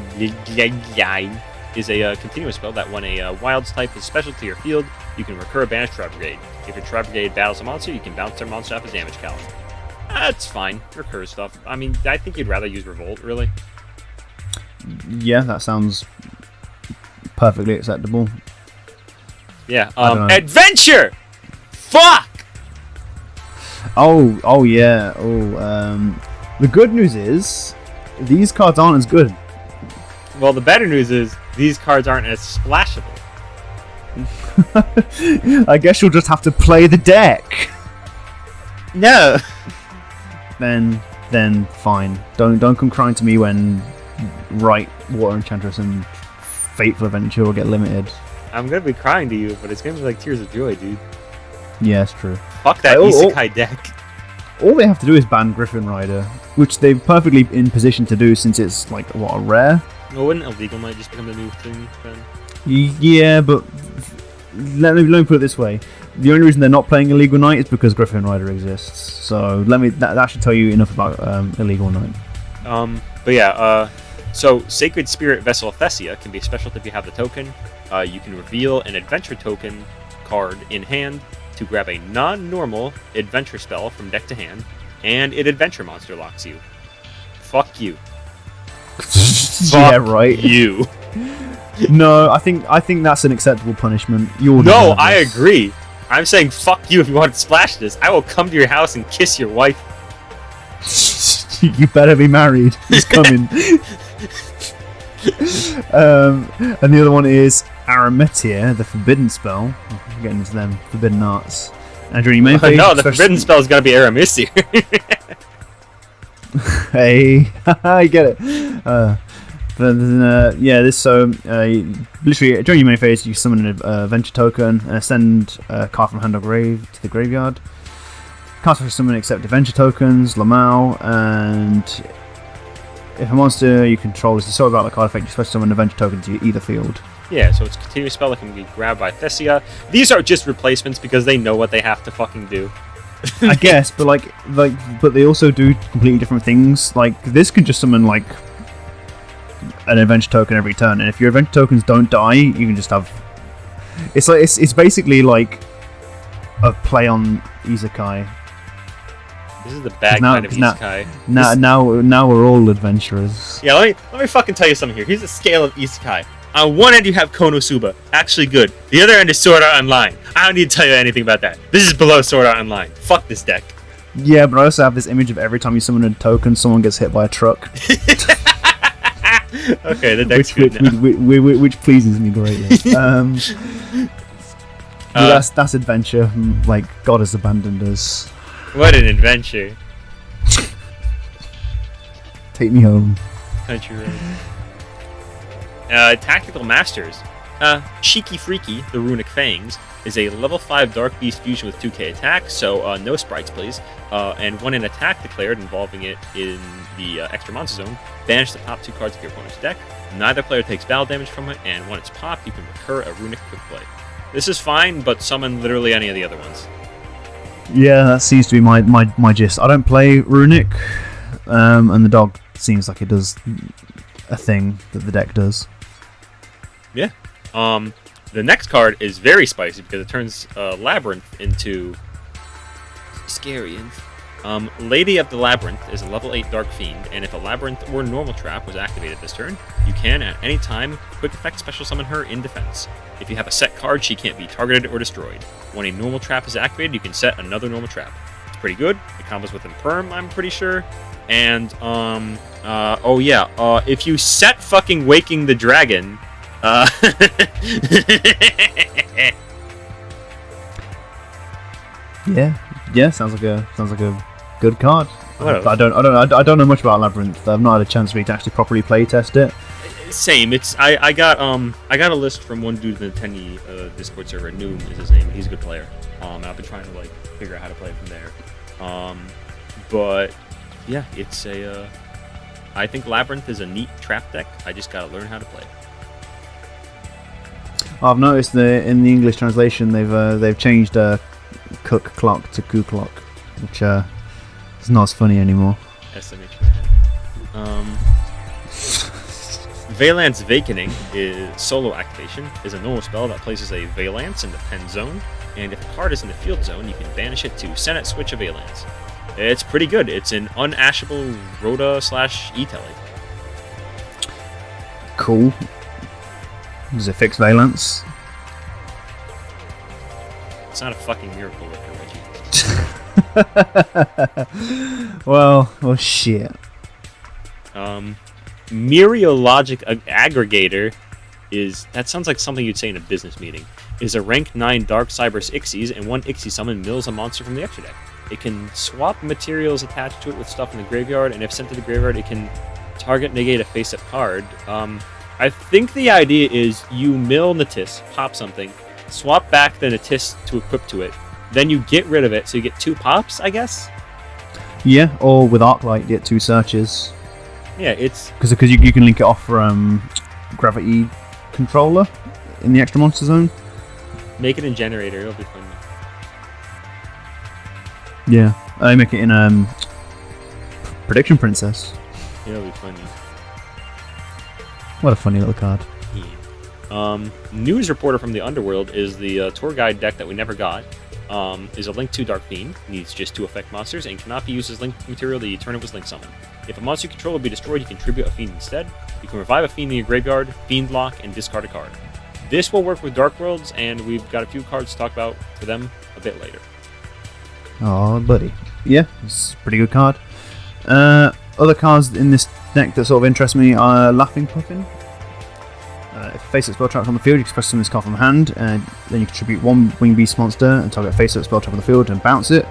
Speaker 1: is a continuous spell that when a Wilds type is special to your field, you can recur a banished Tri Brigade. If your Tri Brigade battles a monster, you can bounce their monster off as damage count. That's fine. Recur stuff. I mean, I think you'd rather use Revolt, really.
Speaker 2: Yeah, that sounds perfectly acceptable.
Speaker 1: Yeah. Adventure! Fuck!
Speaker 2: Oh yeah. The good news is, these cards aren't as good.
Speaker 1: Well, the better news is, these cards aren't as splashable.
Speaker 2: I guess you'll just have to play the deck.
Speaker 1: No.
Speaker 2: Then fine. Don't come crying to me when Water Enchantress and Fateful Adventure will get limited.
Speaker 1: I'm gonna be crying to you, but it's gonna be like Tears of Joy, dude.
Speaker 2: Yeah, it's true.
Speaker 1: Fuck that Isekai deck.
Speaker 2: All they have to do is ban Griffin Rider, which they're perfectly in position to do since it's like a rare.
Speaker 1: Well, wouldn't Illegal Might just become the new thing then?
Speaker 2: Yeah, but let me put it this way: the only reason they're not playing Illegal Knight is because Griffin Rider exists. So that should tell you enough about Illegal Knight.
Speaker 1: But yeah, so Sacred Spirit Vessel of Thessia can be special if you have the token. You can reveal an adventure token card in hand to grab a non-normal adventure spell from deck to hand, and an adventure monster locks you. Fuck you.
Speaker 2: Yeah, right.
Speaker 1: You.
Speaker 2: No, I think that's an acceptable punishment.
Speaker 1: No, I agree. I'm saying fuck you if you want to splash this. I will come to your house and kiss your wife.
Speaker 2: You better be married. He's coming. And the other one is Arametia, the Forbidden spell. I'm getting into them Forbidden Arts. And during your main phase,
Speaker 1: no, the Forbidden spell is going to be Aramissir.
Speaker 2: Hey, I get it. This literally during your main phase, you summon an adventure token and send a card from hand or grave to the graveyard. Can't special summon except adventure tokens, Lamau, and if a monster you control is destroyed by the card effect, you special summon an adventure token to either field.
Speaker 1: Yeah, so it's a continuous spell that can be grabbed by Thessia. These are just replacements because they know what they have to fucking do.
Speaker 2: I guess, but but they also do completely different things. Like this can just summon like an adventure token every turn, and if your adventure tokens don't die, you can just have. It's basically like a play on Isekai.
Speaker 1: This is the bad kind of Isekai.
Speaker 2: Now we're all adventurers.
Speaker 1: Yeah, let me fucking tell you something here. Here's a scale of Isekai. On one end you have Konosuba, actually good. The other end is Sword Art Online. I don't need to tell you anything about that. This is below Sword Art Online. Fuck this deck.
Speaker 2: Yeah, but I also have this image of every time you summon a token, someone gets hit by a truck.
Speaker 1: Okay, the deck's good now.
Speaker 2: Which pleases me greatly. That's adventure. Like God has abandoned us.
Speaker 1: What an adventure.
Speaker 2: Take me home.
Speaker 1: Country road. Tactical Masters. Cheeky Freaky, the Runic Fangs, is a level 5 Dark Beast fusion with 2k attack, so no sprites please. And when an attack declared involving it in the extra monster zone, banish the top 2 cards of your opponent's deck. Neither player takes battle damage from it, and when it's popped, you can recur a Runic quick play. This is fine, but summon literally any of the other ones.
Speaker 2: Yeah, that seems to be my gist. I don't play Runic, and the dog seems like it does a thing that the deck does.
Speaker 1: Yeah. The next card is very spicy because it turns Labyrinth into scary. Lady of the Labyrinth is a level 8 Dark Fiend, and if a Labyrinth or normal trap was activated this turn, you can at any time quick effect special summon her in defense. If you have a set card, she can't be targeted or destroyed. When a normal trap is activated, you can set another normal trap. It's pretty good. It combos with Imperm, I'm pretty sure. And if you set fucking Waking the Dragon,
Speaker 2: yeah, sounds like a good card. I don't know much about Labyrinth. I've not had a chance for me to actually properly play test it.
Speaker 1: Same. I got a list from one dude in the Tenny Discord server. Noom is his name. He's a good player. And I've been trying to figure out how to play from there. But yeah, it's a. I think Labyrinth is a neat trap deck. I just gotta learn how to play.
Speaker 2: I've noticed that in the English translation they've changed cook clock to coo clock, which is not as funny anymore.
Speaker 1: Valance Vacating is solo activation. Is a normal spell that places a Valance in the pen zone, and if a card is in the field zone, you can banish it to Senate switch a Valance. It's pretty good. It's an unashable Rhoda/E-Telly.
Speaker 2: Cool. Does it fix Valence?
Speaker 1: It's not a fucking miracle worker, Reggie.
Speaker 2: well, shit.
Speaker 1: Myriologic Aggregator that sounds like something you'd say in a business meeting. Is a rank 9 Dark Cybers Ixies, and one Ixie summon mills a monster from the extra deck. It can swap materials attached to it with stuff in the graveyard, and if sent to the graveyard, it can target negate a face-up card. I think the idea is you mill Natis, pop something, swap back the Natis to equip to it, then you get rid of it, so you get 2 pops, I guess?
Speaker 2: Yeah, or with Arclight, you get 2 searches.
Speaker 1: Yeah, it's...
Speaker 2: Because you can link it off from Gravity Controller in the extra monster zone.
Speaker 1: Make it in Generator, it'll be fun.
Speaker 2: Yeah, I make it in Prediction Princess.
Speaker 1: It'll be funny.
Speaker 2: What a funny little card.
Speaker 1: Yeah. News Reporter from the Underworld is the tour guide deck that we never got. Is a Link 2 Dark Fiend, needs just 2 effect monsters, and cannot be used as Link material the turn it was Link Summon. If a monster you control will be destroyed, you can tribute a Fiend instead. You can revive a Fiend in your graveyard, Fiend Lock, and discard a card. This will work with Dark Worlds, and we've got a few cards to talk about for them a bit later.
Speaker 2: Oh, buddy. Yeah, it's a pretty good card. Other cards in this deck that sort of interest me are Laughing Puffin. If a face-up spell trap on the field, you can special summon this card from hand, and then you contribute 1 Wing Beast monster and target a face-up spell trap on the field and bounce it.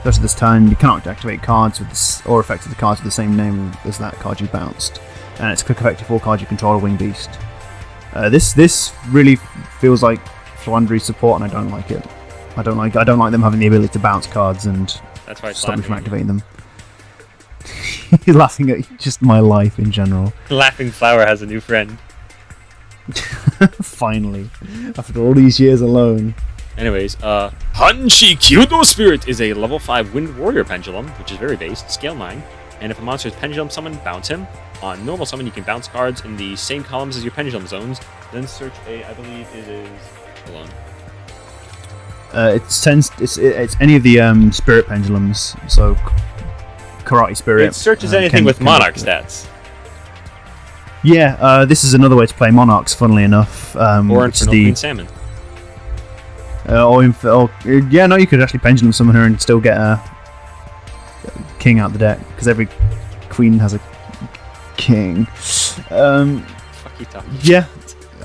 Speaker 2: rest of this turn, you cannot activate cards with this, or effects of the cards with the same name as that card you bounced. And it's quick effect if all cards you control are winged beast. This really feels like Flandre's support, and I don't like it. I don't like them having the ability to bounce cards and
Speaker 1: That's why
Speaker 2: stop me from activating them. You're laughing at just my life in general.
Speaker 1: Laughing Flower has a new friend.
Speaker 2: Finally, after all these years alone.
Speaker 1: Anyways, Hanshi Kyudo Spirit is a level 5 Wind Warrior Pendulum, which is very based, scale 9. And if a monster is Pendulum Summon, bounce him. On normal summon, you can bounce cards in the same columns as your Pendulum zones. Then search I believe it is... Hold on.
Speaker 2: It's any of the Spirit Pendulums, so Karate Spirit.
Speaker 1: It searches anything with Monarch stats.
Speaker 2: Yeah, this is another way to play Monarchs, funnily enough.
Speaker 1: Or Infernal Queen Salmon.
Speaker 2: Yeah, no, you could actually Pendulum Summon her and still get a king out the deck, because every queen has a king. Yeah,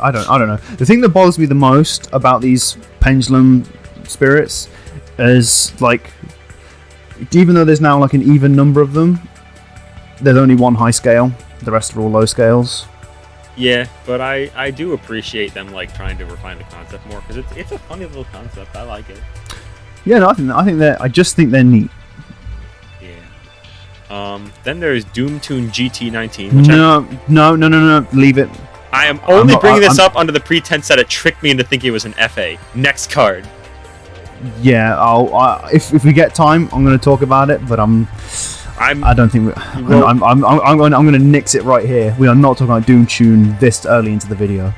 Speaker 2: I don't know. The thing that bothers me the most about these Pendulum Spirits is, like, even though there's now like an even number of them, there's only one high scale. The rest are all low scales.
Speaker 1: Yeah, but I do appreciate them like trying to refine the concept more, because it's a funny little concept. I like it.
Speaker 2: Yeah, no, I just think they're neat.
Speaker 1: Yeah. Then there's Doomtoon GT19. Which
Speaker 2: No, leave it.
Speaker 1: I am only bringing this up under the pretense that it tricked me into thinking it was an FA. Next card.
Speaker 2: Yeah, if we get time, I'm going to talk about it, but I don't think I'm going to nix it right here. We are not talking about Doomtoon this early into the video.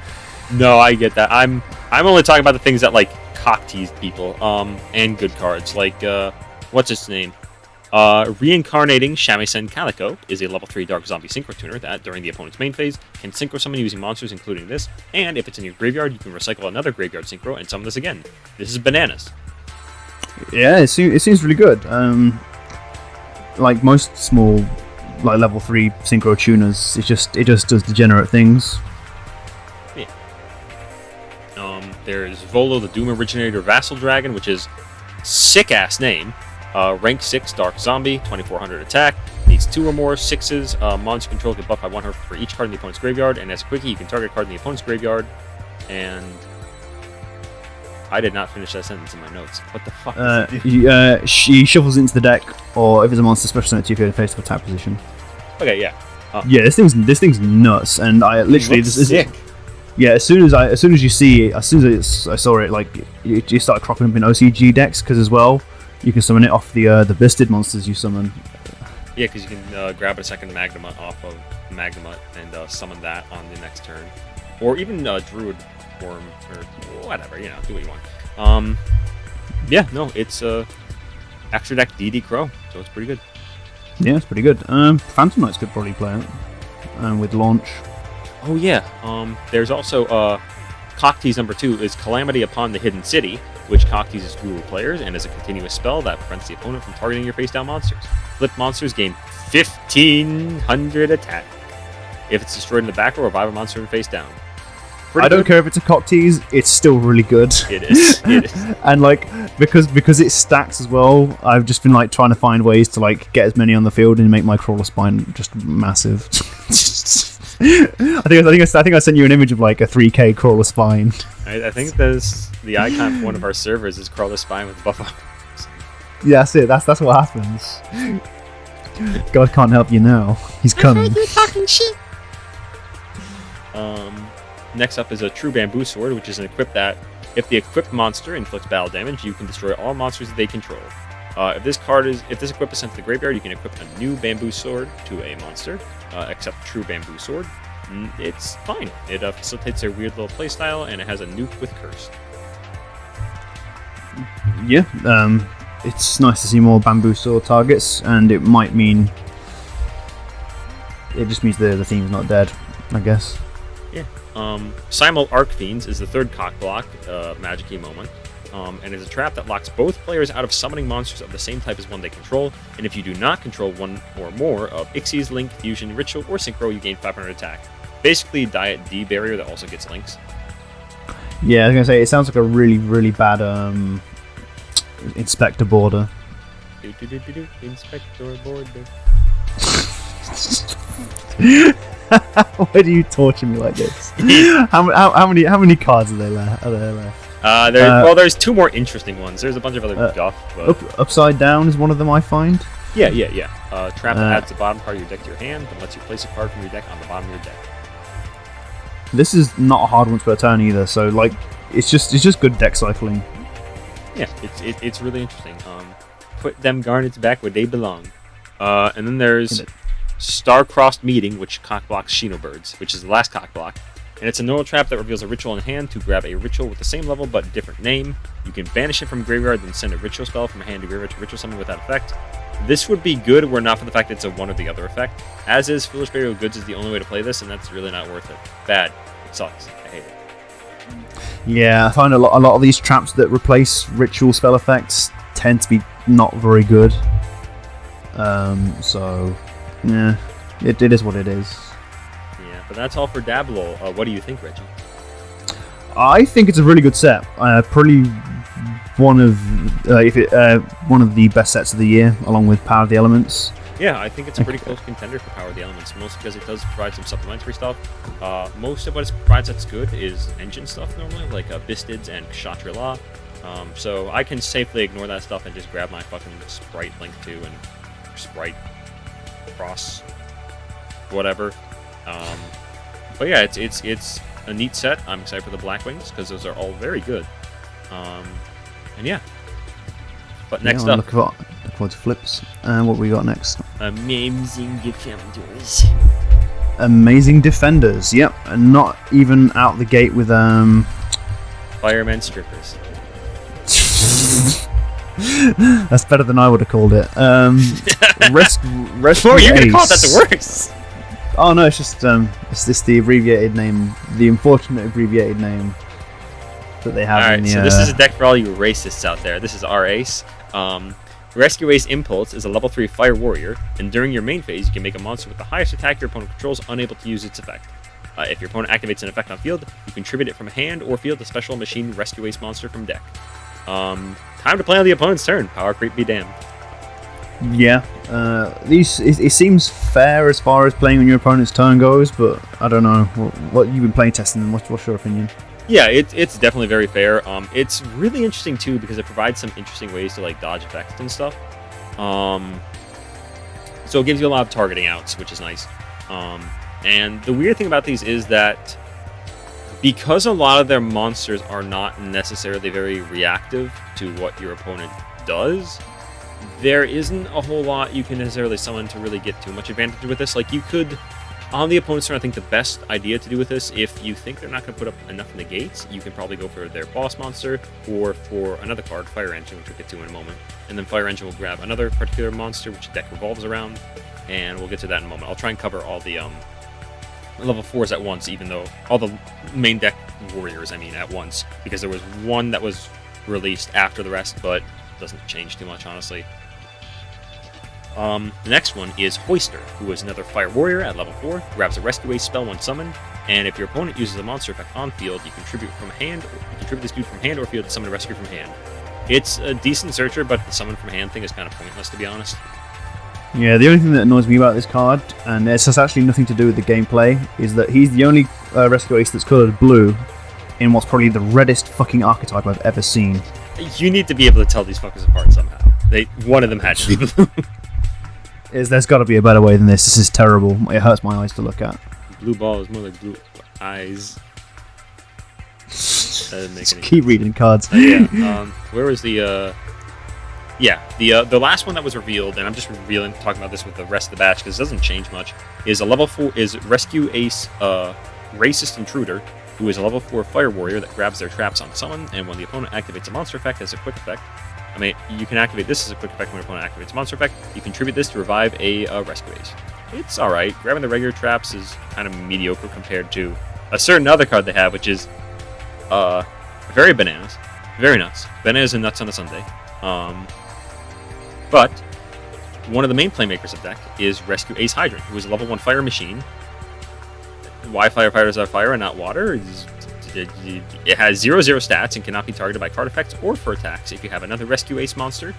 Speaker 1: No, I get that. I'm only talking about the things that like cock tease people, and good cards like what's its name? Reincarnating Shamisen Calico is a level 3 Dark Zombie Synchro Tuner that, during the opponent's main phase, can Synchro summon using monsters including this, and if it's in your graveyard, you can recycle another Graveyard Synchro and summon this again. This is bananas.
Speaker 2: Yeah, it seems really good. Like most small, like level 3 Synchro tuners, it just does degenerate things.
Speaker 1: Yeah. There's Volo the Doom Originator Vassal Dragon, which is sick-ass name. Rank 6 Dark Zombie, 2400 attack, needs 2 or more 6s. Monster control can buff by 1 for each card in the opponent's graveyard, and as a quickie, you can target a card in the opponent's graveyard. And I did not finish that sentence in my notes. What the fuck?
Speaker 2: She shuffles into the deck, or if it's a monster, special summon it to you if you're in face of attack position.
Speaker 1: Okay, yeah.
Speaker 2: Yeah, this thing's nuts, and I literally this is
Speaker 1: sick.
Speaker 2: Yeah, as soon as I saw it, like you started cropping up in OCG decks, because as well you can summon it off the Bisted monsters you summon.
Speaker 1: Yeah, because you can grab a second Magnemut off of Magnemut and summon that on the next turn, or even Druid Worm or whatever. You know, do what you want. Yeah, no, it's extra deck DD Crow, so it's pretty good.
Speaker 2: Yeah, it's pretty good. Phantom Knights could probably play it with launch.
Speaker 1: Oh yeah. There's also Cocktease number 2 is Calamity Upon the Hidden City, which cockteases dual players and is a continuous spell that prevents the opponent from targeting your face down monsters. Flip monsters gain 1500 attack. If it's destroyed in the back row, revive a monster and face down.
Speaker 2: I don't care if it's a cock tease, it's still really good.
Speaker 1: It is. It is.
Speaker 2: And like because it stacks as well, I've just been like trying to find ways to like get as many on the field and make my Crawler Spine just massive. I think I sent you an image of like a 3k Crawler Spine.
Speaker 1: I think there's the icon for one of our servers is Crawler Spine with buff arms.
Speaker 2: Yeah, that's it. That's what happens. God can't help you now. He's coming.
Speaker 3: I heard you talking shit.
Speaker 1: Next up is a True Bamboo Sword, which is an equip that, if the equipped monster inflicts battle damage, you can destroy all monsters that they control. If this equip is sent to the graveyard, you can equip a new Bamboo Sword to a monster, except True Bamboo Sword. It's fine. It facilitates their weird little playstyle, and it has a nuke with curse.
Speaker 2: Yeah, it's nice to see more Bamboo Sword targets, and it might mean it just means the theme's not dead, I guess.
Speaker 1: Yeah. Simul Arcfiends is the third cock block Magic Key moment, and is a trap that locks both players out of summoning monsters of the same type as one they control, and if you do not control one or more of Ixies, Link, Fusion, Ritual, or Synchro, you gain 500 attack. Basically, Diet D barrier that also gets links.
Speaker 2: Yeah, I was gonna say it sounds like a really, really bad Inspector border.
Speaker 1: Inspector Border.
Speaker 2: Why do you torture me like this? how many cards are there left?
Speaker 1: There's two more interesting ones. There's a bunch of other guff. But...
Speaker 2: Upside down is one of them I find.
Speaker 1: Yeah. Trap adds the bottom card of your deck to your hand, but lets you place a card from your deck on the bottom of your deck.
Speaker 2: This is not a hard one per turn either, so like it's just good deck cycling.
Speaker 1: Yeah, it's really interesting. Put them garnets back where they belong. And then there's Star-Crossed Meeting, which cockblocks Shinobirds, which is the last cockblock. And it's a normal trap that reveals a ritual in hand to grab a ritual with the same level but different name. You can banish it from graveyard, then send a ritual spell from hand to graveyard to ritual summon with that effect. This would be good were not for the fact that it's a one or the other effect. As is, Foolish Burial Goods is the only way to play this, and that's really not worth it. Bad. It sucks. I hate it.
Speaker 2: Yeah, I find a lot of these traps that replace ritual spell effects tend to be not very good. So, yeah, it is what it is.
Speaker 1: Yeah, but that's all for Dablo. What do you think, Reggie?
Speaker 2: I think it's a really good set. Probably one of the best sets of the year, along with Power of the Elements.
Speaker 1: Yeah, I think it's a pretty close contender for Power of the Elements, mostly because it does provide some supplementary stuff. Most of what it provides that's good is engine stuff normally, like Bistids and kshatri-la. So I can safely ignore that stuff and just grab my fucking Sprite Link 2 and Sprite Cross, whatever. But yeah, it's a neat set. I'm excited for the Black Wings because those are all very good. And yeah. But next up,
Speaker 2: look forward to flips. What we got next?
Speaker 1: Amazing Defenders.
Speaker 2: Amazing Defenders. Yep, and not even out the gate with
Speaker 1: Fireman Strippers.
Speaker 2: That's better than I would have called it. Rescue
Speaker 1: Oh, you're gonna
Speaker 2: Ace.
Speaker 1: call it that the worst.
Speaker 2: Oh no, it's just the abbreviated name, the unfortunate abbreviated name that they have.
Speaker 1: Alright, so this is a deck for all you racists out there. This is our ace. Rescue Ace Impulse is a level 3 Fire Warrior, and during your main phase, you can make a monster with the highest attack your opponent controls unable to use its effect. If your opponent activates an effect on field, you contribute it from hand or field a special machine Rescue Ace monster from deck. Time to play on the opponent's turn. Power creep be damned.
Speaker 2: Yeah, it seems fair as far as playing on your opponent's turn goes, but I don't know what you've been playing testing them. What's your opinion?
Speaker 1: Yeah, it's definitely very fair. It's really interesting too because it provides some interesting ways to like dodge effects and stuff. So it gives you a lot of targeting outs, which is nice. And the weird thing about these is that because a lot of their monsters are not necessarily very reactive to what your opponent does, there isn't a whole lot you can necessarily summon to really get too much advantage with this. Like, you could, on the opponent's turn, I think the best idea to do with this, if you think they're not going to put up enough negates, you can probably go for their boss monster, or for another card, Fire Engine, which we'll get to in a moment. And then Fire Engine will grab another particular monster, which the deck revolves around, and we'll get to that in a moment. I'll try and cover all the level 4s at once, even though all the main deck warriors, at once, because there was one that was released after the rest, but doesn't change too much, honestly. The next one is Hoister, who is another Fire Warrior at level 4, grabs a Rescue Ace spell when summoned, and if your opponent uses a monster effect on field, you contribute this dude from hand or field to summon a rescue from hand. It's a decent searcher, but the summon from hand thing is kind of pointless, to be honest.
Speaker 2: Yeah, the only thing that annoys me about this card, and this has actually nothing to do with the gameplay, is that he's the only Rescue Ace that's coloured blue in what's probably the reddest fucking archetype I've ever seen.
Speaker 1: You need to be able to tell these fuckers apart somehow. One of them had to be blue.
Speaker 2: There's got to be a better way than this. This is terrible. It hurts my eyes to look at.
Speaker 1: Blue ball is more like blue eyes.
Speaker 2: Just keep reading cards.
Speaker 1: Where was the... the last one that was revealed, and I'm just talking about this with the rest of the batch because it doesn't change much, is a level 4 is Rescue Ace Racist Intruder, who is a level 4 Fire Warrior that grabs their traps on summon, and when the opponent activates a monster effect as a quick effect, you can activate this as a quick effect when your opponent activates a monster effect. You contribute this to revive a Rescue Ace. It's alright. Grabbing the regular traps is kind of mediocre compared to a certain other card they have, which is very bananas. Very nuts. Bananas and nuts on a Sunday. But one of the main playmakers of deck is Rescue Ace Hydrant, who is a level 1 fire machine. Why firefighters are fire and not water is It has 0/0 stats and cannot be targeted by card effects or for attacks. If you have another Rescue Ace monster,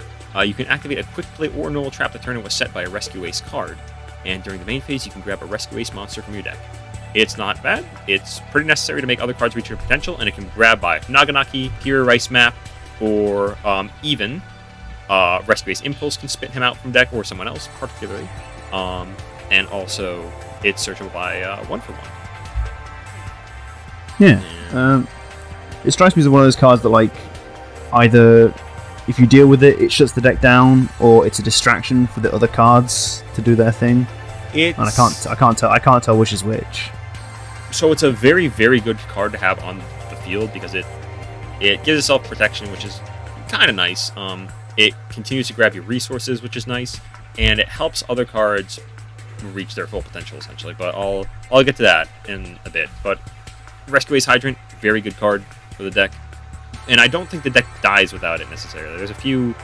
Speaker 1: you can activate a quick play or normal trap the turn it was set by a Rescue Ace card. And during the main phase, you can grab a Rescue Ace monster from your deck. It's not bad. It's pretty necessary to make other cards reach their potential, and it can grab by Naganaki, Pure Rice Map, or even Rescue Ace Impulse can spit him out from deck, or someone else particularly. And also, it's searchable by 1-for-1.
Speaker 2: Yeah. It strikes me as one of those cards that, like, either if you deal with it, it shuts the deck down, or it's a distraction for the other cards to do their thing. And I can't tell which is which.
Speaker 1: So it's a very, very good card to have on the field because it gives itself protection, which is kind of nice. It continues to grab your resources, which is nice, and it helps other cards reach their full potential, essentially. But I'll get to that in a bit. But Rescue Ace Hydrant, very good card for the deck, and I don't think the deck dies without it necessarily. There's a few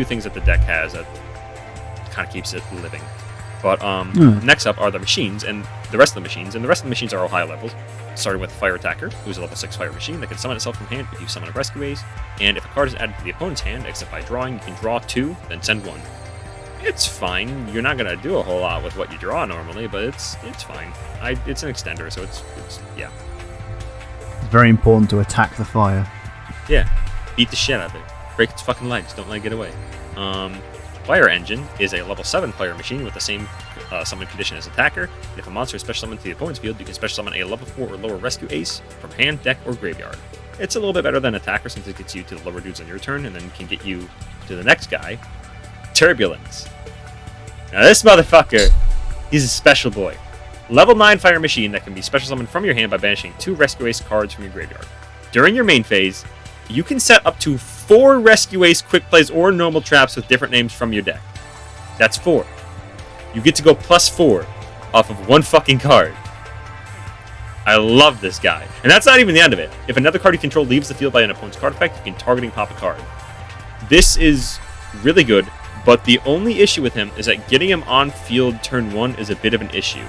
Speaker 1: things that the deck has that kind of keeps it living. But next up are the machines and the rest of the machines, and the rest of the machines are all high levels, starting with Fire Attacker, who's a level 6 fire machine that can summon itself from hand if you summon a Rescue Ace, and if a card is added to the opponent's hand, except by drawing, you can draw 2, then send 1. It's fine. You're not going to do a whole lot with what you draw normally, but it's fine. It's an extender, so it's yeah.
Speaker 2: It's very important to attack the fire.
Speaker 1: Yeah, beat the shit out of it. Break its fucking legs. Don't let it get away. Fire Engine is a level 7 fire machine with the same summon condition as Attacker. And if a monster is special summoned to the opponent's field, you can special summon a level 4 or lower Rescue Ace from hand, deck, or graveyard. It's a little bit better than Attacker since it gets you to the lower dudes on your turn and then can get you to the next guy, Turbulence. Now this motherfucker, he's a special boy. Level 9 fire machine that can be special summoned from your hand by banishing 2 Rescue Ace cards from your graveyard. During your main phase, you can set up to 4 Rescue Ace quick plays or normal traps with different names from your deck. That's 4. You get to go +4 off of 1 fucking card. I love this guy. And that's not even the end of it. If another card you control leaves the field by an opponent's card effect, you can targeting pop a card. This is really good, but the only issue with him is that getting him on field turn 1 is a bit of an issue.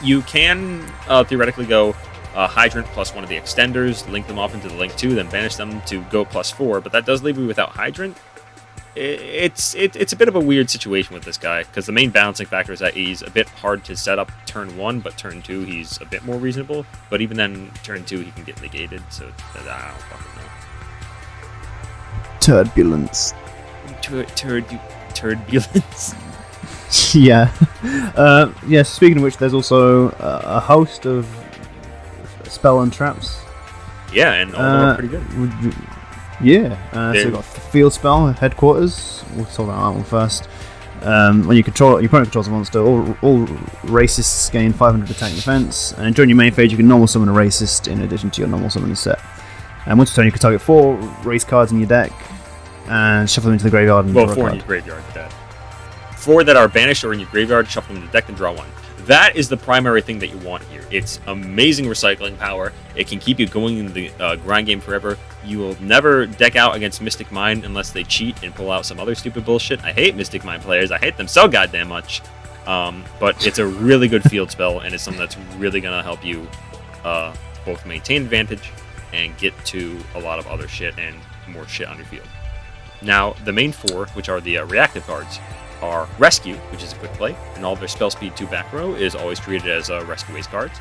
Speaker 1: You can theoretically go Hydrant plus one of the extenders, link them off into the link 2, then banish them to go +4, but that does leave you without Hydrant. It's a bit of a weird situation with this guy, because the main balancing factor is that he's a bit hard to set up turn 1, but turn 2 he's a bit more reasonable. But even then, turn 2 he can get negated, so I don't fucking know.
Speaker 2: Turbulence.
Speaker 1: Turbulence.
Speaker 2: Yeah. Yeah, speaking of which, there's also a host of spell and traps.
Speaker 1: Yeah, and all of them are pretty good.
Speaker 2: Yeah, so we've got Field Spell, Headquarters. We'll talk about that one first. When your opponent controls a monster, all racists gain 500 attack and defense. And during your main phase, you can normal summon a racist in addition to your normal summoning set. And once per turn, you can target 4 race cards in your deck and shuffle them into the graveyard. And draw
Speaker 1: 4 in your graveyard. 4 that are banished or in your graveyard, shuffle them into the deck and draw 1. That is the primary thing that you want here. It's amazing recycling power. It can keep you going in the grind game forever. You will never deck out against Mystic Mine unless they cheat and pull out some other stupid bullshit. I hate Mystic Mine players. I hate them so goddamn much. But it's a really good field spell, and it's something that's really going to help you both maintain advantage and get to a lot of other shit and more shit on your field. Now, the main 4, which are the reactive cards, are Rescue, which is a quick play, and all of their spell speed 2 back row is always treated as Rescue Ace cards,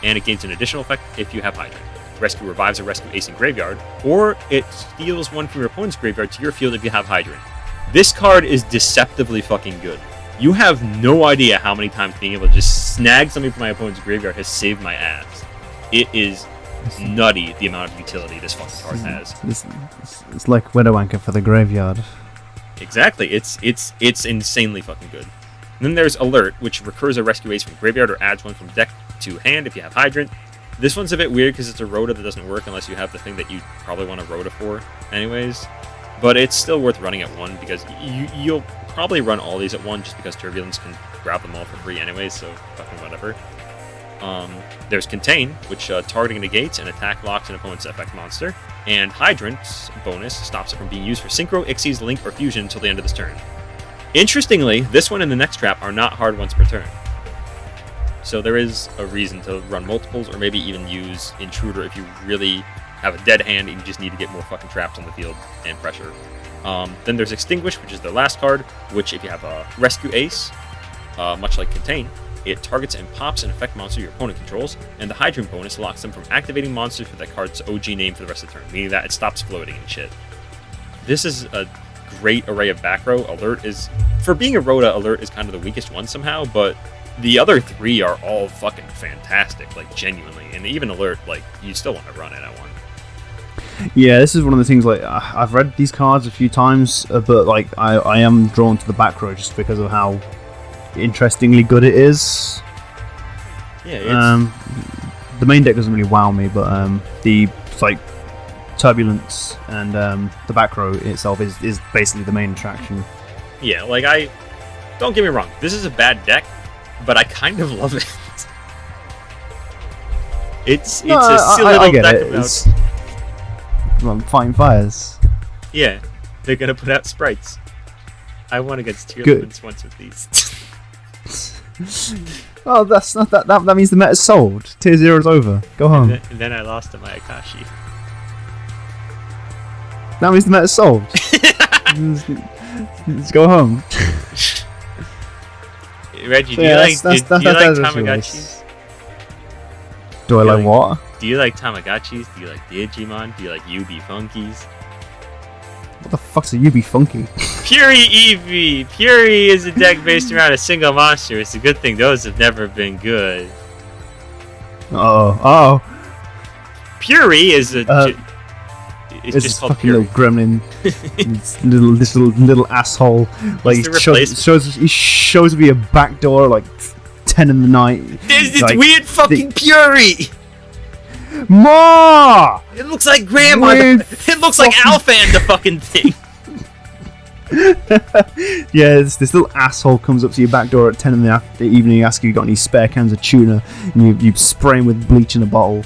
Speaker 1: and it gains an additional effect if you have Hydrant. Rescue revives a Rescue Ace in graveyard, or it steals 1 from your opponent's graveyard to your field if you have Hydrant. This card is deceptively fucking good. You have no idea how many times being able to just snag something from my opponent's graveyard has saved my ass. It is nutty the amount of utility this fucking card has.
Speaker 2: It's like Widow Anchor for the graveyard.
Speaker 1: Exactly. It's insanely fucking good. And then there's Alert, which recurs a Rescue Ace from graveyard or adds 1 from deck to hand if you have Hydrant. This one's a bit weird because it's a Rhoda that doesn't work unless you have the thing that you probably want a Rhoda for anyways. But it's still worth running at 1 because you'll probably run all these at 1 just because Turbulence can grab them all for free anyways, so fucking whatever. There's Contain, which targeting negates and attack locks an opponent's effect monster. And Hydrant's bonus stops it from being used for Synchro, Ixies, Link, or Fusion until the end of this turn. Interestingly, this one and the next trap are not hard once per turn. So there is a reason to run multiples, or maybe even use Intruder if you really have a dead hand and you just need to get more fucking traps on the field and pressure. Then there's Extinguish, which is the last card, which if you have a Rescue Ace, much like Contain, it targets and pops an effect monster your opponent controls, and the High Dream bonus locks them from activating monsters with that card's OG name for the rest of the turn, meaning that it stops floating and shit. This is a great array of back row. Alert is, for being a Rhoda, Alert is kind of the weakest one somehow, but the other three are all fucking fantastic, like genuinely, and even Alert, like you still want to run it at one.
Speaker 2: Yeah, this is one of the things, like, I've read these cards a few times, but, like, I am drawn to the back row just because of how interestingly good it is.
Speaker 1: Yeah,
Speaker 2: the main deck doesn't really wow me, but the, like, Turbulence and the back row itself is basically the main attraction.
Speaker 1: Yeah, like, don't get me wrong, this is a bad deck, but I kind of love it. It's a silly little deck about...
Speaker 2: Well, fighting fires.
Speaker 1: Yeah, they're gonna put out sprites. I won against tier
Speaker 2: Good.
Speaker 1: limits once with these.
Speaker 2: Oh, that's not that. That means the meta's sold. Tier 0 is over. Go home.
Speaker 1: And then I lost to my Akashi.
Speaker 2: That means the meta's sold. Let's go home.
Speaker 1: Reggie, do
Speaker 2: Yeah,
Speaker 1: you like
Speaker 2: that's
Speaker 1: Tamagotchis?
Speaker 2: Do I like what?
Speaker 1: Do you like Tamagotchis? Do you like Digimon? Do you like UB Funkies?
Speaker 2: What the fuck's a UB Funky?
Speaker 1: Purrely Eevee! Purrely is a deck based around a single monster. It's a good thing those have never been good.
Speaker 2: Oh.
Speaker 1: Purrely is a...
Speaker 2: It's
Speaker 1: just
Speaker 2: this
Speaker 1: called
Speaker 2: fucking
Speaker 1: Purrely.
Speaker 2: little gremlin. this little asshole. Like, he shows me a back door at like 10 in the night.
Speaker 1: This
Speaker 2: like,
Speaker 1: weird fucking Purrely!
Speaker 2: Ma!
Speaker 1: It looks like Grandma.
Speaker 2: Weird
Speaker 1: It looks like Alfan, the fucking thing.
Speaker 2: Yeah, this little asshole comes up to your back door at 10 in the evening, asks you got any spare cans of tuna, and you spray him with bleach in a bottle.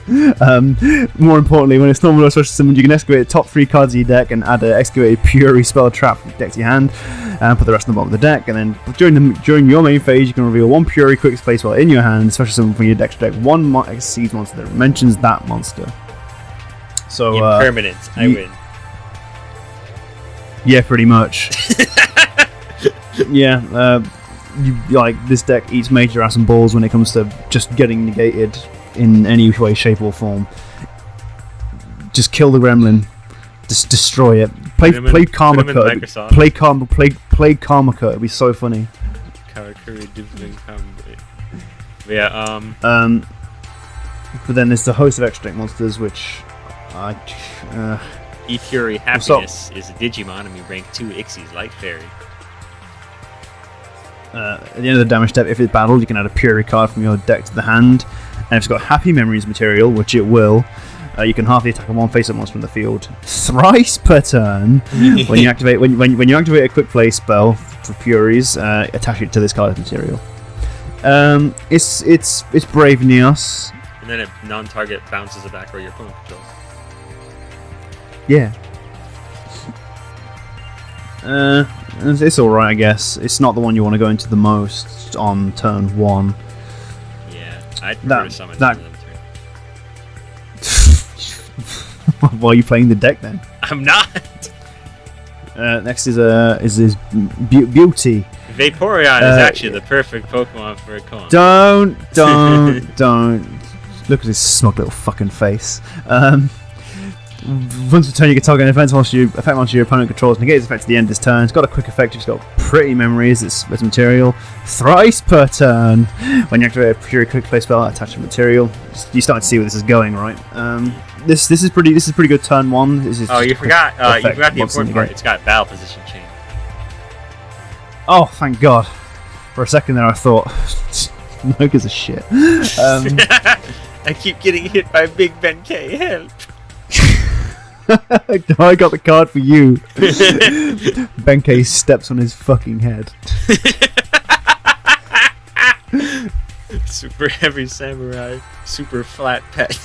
Speaker 2: More importantly, when it's normal or special summoned, you can excavate the top 3 cards of your deck and add an excavated Purrely spell trap from your deck to your hand, and put the rest on the bottom of the deck. And then during your main phase, you can reveal 1 Purrely quick play spell in your hand, special summon from your deck to deck 1 Exceed monster that mentions that monster. So
Speaker 1: Impermanence, I win.
Speaker 2: Yeah, pretty much. Yeah, like this deck eats major ass and balls when it comes to just getting negated in any way, shape, or form. Just kill the gremlin. Just destroy it. Play Karma Cut. Play Karma Cut. It'd be so funny.
Speaker 1: Yeah.
Speaker 2: But then there's the host of extra deck monsters, which
Speaker 1: Purrely Happiness is a Digimon, and we rank 2 Ixies like Fairy.
Speaker 2: At the end of the damage step, if it's battled, you can add a Purrely card from your deck to the hand. And if it's got Happy Memories material, which it will, you can half the attack of 1 face-up monster from the field thrice per turn. when you activate a quick play spell for Purrely's, attach it to this card's material. It's Brave Neos.
Speaker 1: And then a non-target bounces it back where your opponent controls.
Speaker 2: Yeah. It's alright, I guess. It's not the one you want to go into the most on turn 1.
Speaker 1: Yeah, I'd prefer to summon
Speaker 2: that-
Speaker 1: some of them
Speaker 2: Why are you playing the deck then?
Speaker 1: too. I'm not!
Speaker 2: Next is Beauty.
Speaker 1: Vaporeon is actually the perfect Pokemon for a con.
Speaker 2: Don't. Look at his smug little fucking face. Once per turn, you can target an effect monster your opponent controls. Negate its effect at the end of this turn. It's got a quick effect. It's got Pretty Memories. It's material. Thrice per turn. When you activate a Purrely quick play spell, attach a material. You start to see where this is going, right? This is pretty good turn 1. This is
Speaker 1: You forgot the important part.
Speaker 2: Negate.
Speaker 1: It's got battle position change.
Speaker 2: Oh, thank God. For a second there, I thought, no gives a shit.
Speaker 1: I keep getting hit by Big Ben K. Help!
Speaker 2: I got the card for you. Benkei steps on his fucking head.
Speaker 1: Super heavy samurai, super flat pet.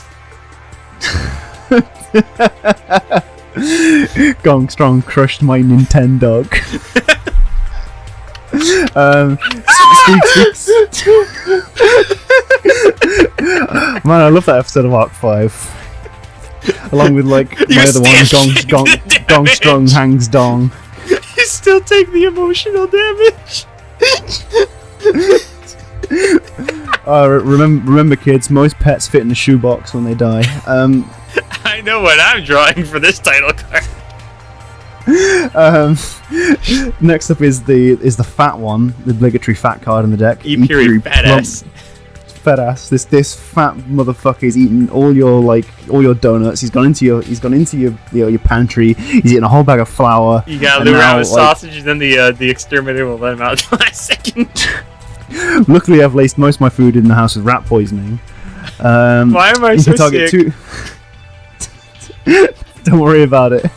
Speaker 2: Gong Strong crushed my Nintendo. tweaks. Man, I love that episode of Arc 5. Along with like my other one, Gong Strong Hangs Dong.
Speaker 1: You still take the emotional damage.
Speaker 2: Remember, kids, most pets fit in a shoebox when they die.
Speaker 1: I know what I'm drawing for this title card.
Speaker 2: Next up is the fat one, the obligatory fat card in the deck.
Speaker 1: Purrely badass.
Speaker 2: Fat ass. This fat motherfucker is eating all your donuts. He's gone into your pantry. He's eating a whole bag of flour.
Speaker 1: You gotta lure out with sausage, and then the exterminator will let him out at the last second.
Speaker 2: Luckily, I've laced most of my food in the house with rat poisoning.
Speaker 1: Why am I so sick?
Speaker 2: Don't worry about it.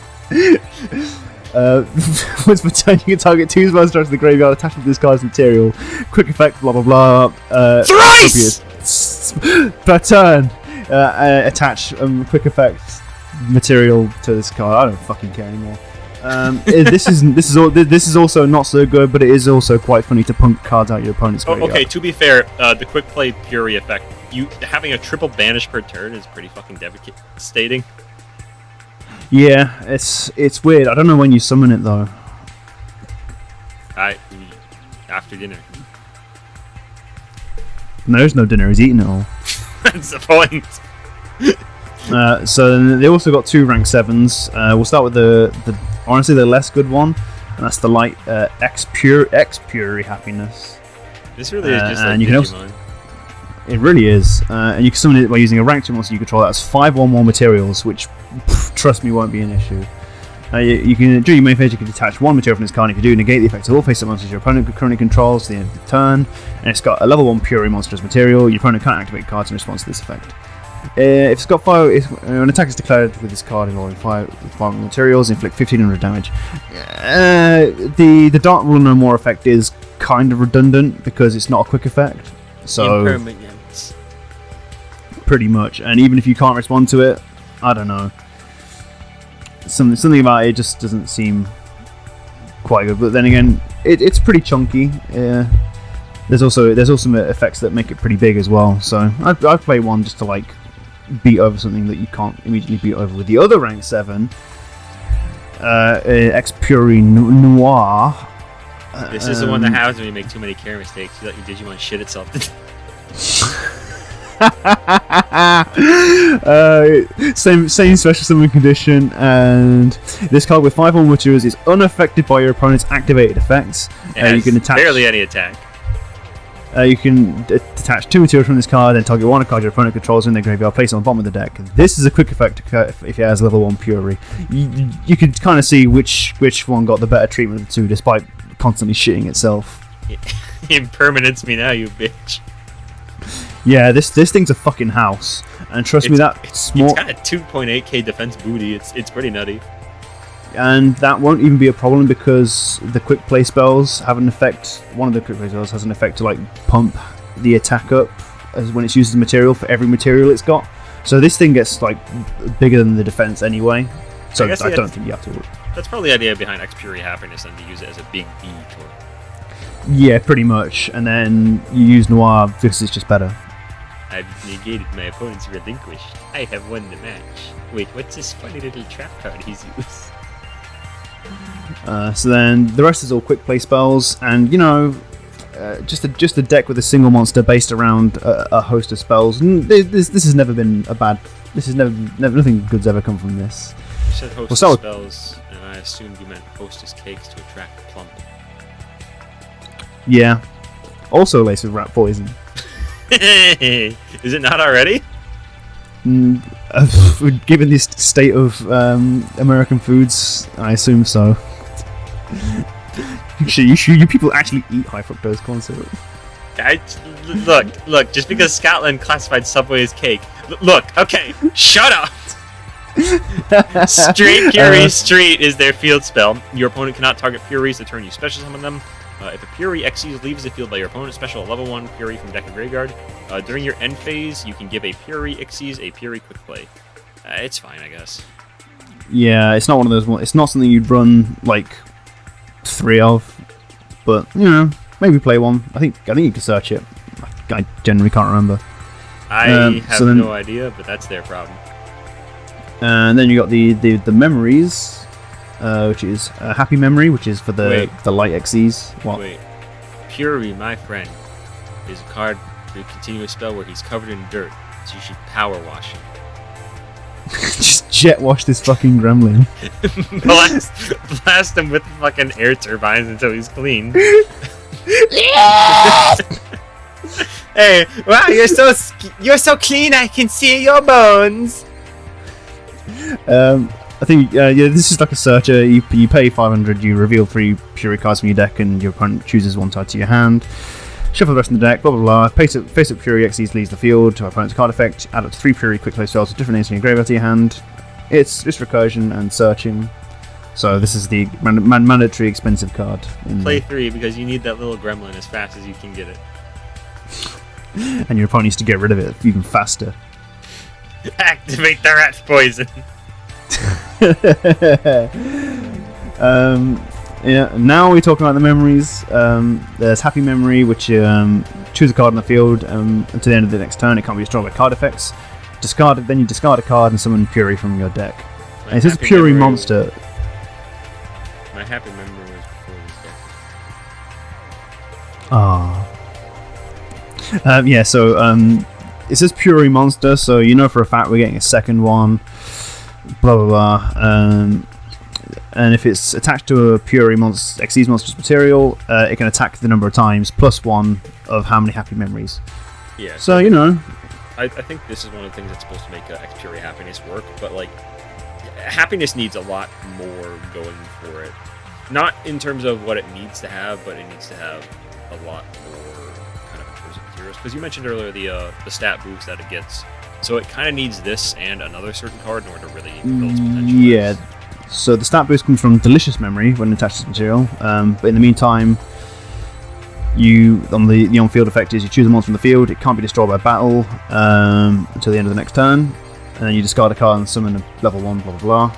Speaker 2: Once per turn, you can target 2 monsters to the graveyard, attach them to this card's material. Quick effect, blah blah blah.
Speaker 1: Thrice!
Speaker 2: Per turn, attach quick effect material to this card. I don't fucking care anymore. This is also not so good, but it is also quite funny to punk cards out your opponent's graveyard.
Speaker 1: Okay, to be fair, the quick play Purrely effect, you having a triple banish per turn is pretty fucking devastating.
Speaker 2: Yeah, it's weird. I don't know when you summon it though.
Speaker 1: After dinner.
Speaker 2: No, there's no dinner. He's eating it all.
Speaker 1: That's the point.
Speaker 2: So they also got 2 rank 7s. We'll start with the honestly the less good one, and that's the light Purery happiness.
Speaker 1: This really is just like
Speaker 2: and you can also, it really is, and you can summon it by using a rank 2 monster you control. That's 5 or more materials, which trust me won't be an issue. You can during your main phase you can detach 1 material from this card. If you do, negate the effects of all face-up monsters your opponent currently controls to the end of the turn, and it's got a level 1 Purery monster as material. Your opponent can't activate cards in response to this effect. If it's got 5, an attack is declared with this card involving 5 materials, inflict 1500 damage. The Dark Rule No More effect is kind of redundant because it's not a quick effect. So
Speaker 1: impermanence.
Speaker 2: Pretty much, and even if you can't respond to it, I don't know. Something about it just doesn't seem quite good. But then again, it's pretty chunky. There's also some effects that make it pretty big as well. So I play one just to like beat over something that you can't immediately beat over with the other rank 7. Purery Noir.
Speaker 1: This is the one that happens when you make too many care mistakes. You let your Digimon shit itself.
Speaker 2: Same special summon condition, and this card with 5 or more materials is unaffected by your opponent's activated effects. You can attach
Speaker 1: barely any attack.
Speaker 2: You can detach 2 materials from this card, then target 1 card your opponent controls in their graveyard, place it on the bottom of the deck. This is a quick effect if it has level 1 Purery. You can kind of see which one got the better treatment of the 2, despite constantly shitting itself.
Speaker 1: Impermanence me now, you bitch.
Speaker 2: Yeah, this thing's a fucking house, and trust me,
Speaker 1: it's got a 2.8k defense booty. It's pretty nutty.
Speaker 2: And that won't even be a problem because the quick play spells have an effect. One of the quick play spells has an effect to like pump the attack up as when it's used as material for every material it's got. So this thing gets like bigger than the defense anyway. So I don't think you have to worry.
Speaker 1: That's probably the idea behind Purrely Happiness, and to use it as a big B tool.
Speaker 2: Yeah, pretty much. And then you use Noir because it's just better.
Speaker 1: I've negated my opponent's relinquished. I have won the match. Wait, what's this funny little trap card he's used?
Speaker 2: So then the rest is all quick play spells, and you know, just a deck with a single monster based around a host of spells. This has never been a bad. This has never nothing good's ever come from this.
Speaker 1: You said host of spells, and I assumed you meant hostess cakes to attract plump.
Speaker 2: Yeah, also laced with rat poison.
Speaker 1: Is it not already?
Speaker 2: Given this state of American foods, I assume so. You people actually eat high fructose corn syrup?
Speaker 1: Look. Just because Scotland classified Subway as cake. Look, okay, shut up. Straight Purrely Street is their field spell. Your opponent cannot target Purrelys the turn you special summon them. If a Purrely Xyz leaves the field by your opponent, special a level 1 Purrely from deck or graveyard. During your end phase, you can give a Purrely Xyz a Purrely quick play. It's fine, I guess.
Speaker 2: Yeah, it's not one of those. It's not something you'd run like 3 of, but you know, maybe play one. I think you can search it. I generally can't remember.
Speaker 1: I have no idea, but that's their problem.
Speaker 2: And then you got the memories, which is a happy memory, which is for the light XEs. What?
Speaker 1: Wait, Purrely, my friend, is a card to continue a spell where he's covered in dirt, so you should power wash him.
Speaker 2: Just jet wash this fucking gremlin.
Speaker 1: blast him with fucking air turbines until he's clean. Hey, wow, you're so clean. I can see your bones.
Speaker 2: I think this is like a searcher. You pay 500, you reveal 3 Purrely cards from your deck, and your opponent chooses one tied to your hand. Shuffle the rest of the deck, blah blah blah. Face up Purrely XEs leaves the field to our opponent's card effect. Add up to 3 Purrely quick play spells with different names from your graveyard to your hand. It's recursion and searching. So this is the mandatory expensive card.
Speaker 1: Play 3 because you need that little gremlin as fast as you can get it.
Speaker 2: And your opponent needs to get rid of it even faster.
Speaker 1: Activate the rat's poison.
Speaker 2: Yeah. Now we're talking about the memories. There's happy memory, which choose a card on the field until the end of the next turn. It can't be destroyed by card effects. Discard it. Then you discard a card and summon Purrely from your deck. And it says Purrely monster.
Speaker 1: My happy memory was before this deck.
Speaker 2: Yeah, so it says Purrely monster, so you know for a fact we're getting a second one. Blah blah blah. And if it's attached to a Purrely XE's monstrous material, it can attack the number of times plus 1 of how many happy memories.
Speaker 1: Yeah.
Speaker 2: So you know.
Speaker 1: I think this is one of the things that's supposed to make Purrely happiness work, but like happiness needs a lot more going for it. Not in terms of what it needs to have, but it needs to have a lot more kind of in terms of materials. Because you mentioned earlier the stat boost that it gets, so it kind of needs this and another certain card in order to really fulfill its potential.
Speaker 2: Yeah. So the stat boost comes from Delicious Memory when attached to this material, but in the meantime, the on-field effect is you choose a monster from the field. It can't be destroyed by battle until the end of the next turn, and then you discard a card and summon a level 1, blah blah blah.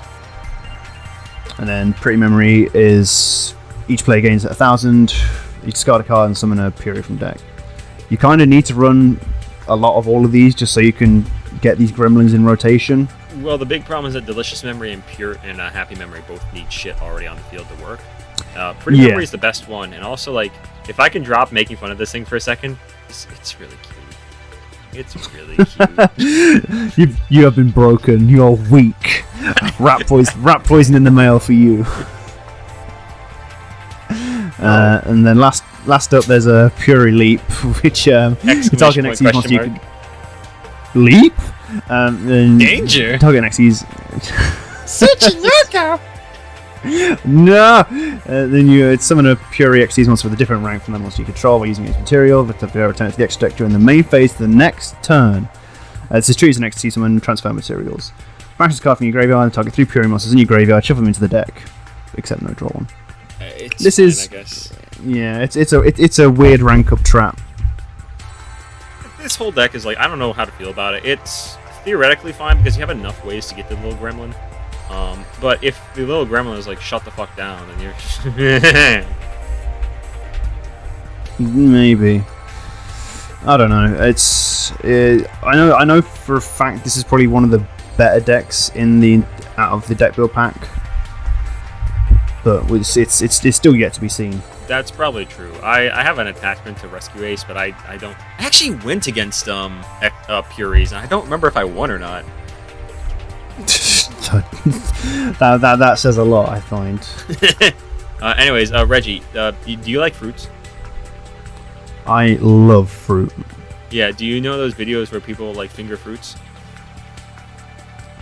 Speaker 2: And then Pretty Memory is each player gains 1,000. You discard a card and summon a Purrely from deck. You kind of need to run a lot of all of these just so you can get these gremlins in rotation.
Speaker 1: Well, the big problem is that Delicious Memory and Happy Memory both need shit already on the field to work. Pretty Memory is the best one, and also like if I can drop making fun of this thing for a second, it's really cute. It's really cute.
Speaker 2: You have been broken. You're weak. Rat poison in the mail for you. And then last up, there's a Purrely Leap, which target next monster you can leap.
Speaker 1: Danger.
Speaker 2: Target next use.
Speaker 3: Tsuchinoko!
Speaker 2: No! Then you summon a Purrely XE's monster with a different rank from the monster you control by using its material. But to return it to the extra deck during the main phase of the next turn. This is choose an XE summon transfer materials. Banish this card from your graveyard and target 3 Purrely monsters in your graveyard, shuffle them into the deck. Except no draw one. This is, I guess. Yeah, it's a weird rank up trap.
Speaker 1: This whole deck is like, I don't know how to feel about it. It's theoretically fine because you have enough ways to get to the little gremlin. But if the little gremlin is like, shut the fuck down, then you're just
Speaker 2: maybe. I don't know. I know for a fact this is probably one of the better decks out of the deck build pack. But it's still yet to be seen.
Speaker 1: That's probably true. I have an attachment to Rescue Ace, but I don't. I actually went against Purrely's, and I don't remember if I won or not.
Speaker 2: that says a lot, I find.
Speaker 1: Anyways, Reggie, do you like fruits?
Speaker 2: I love fruit.
Speaker 1: Yeah. Do you know those videos where people like finger fruits?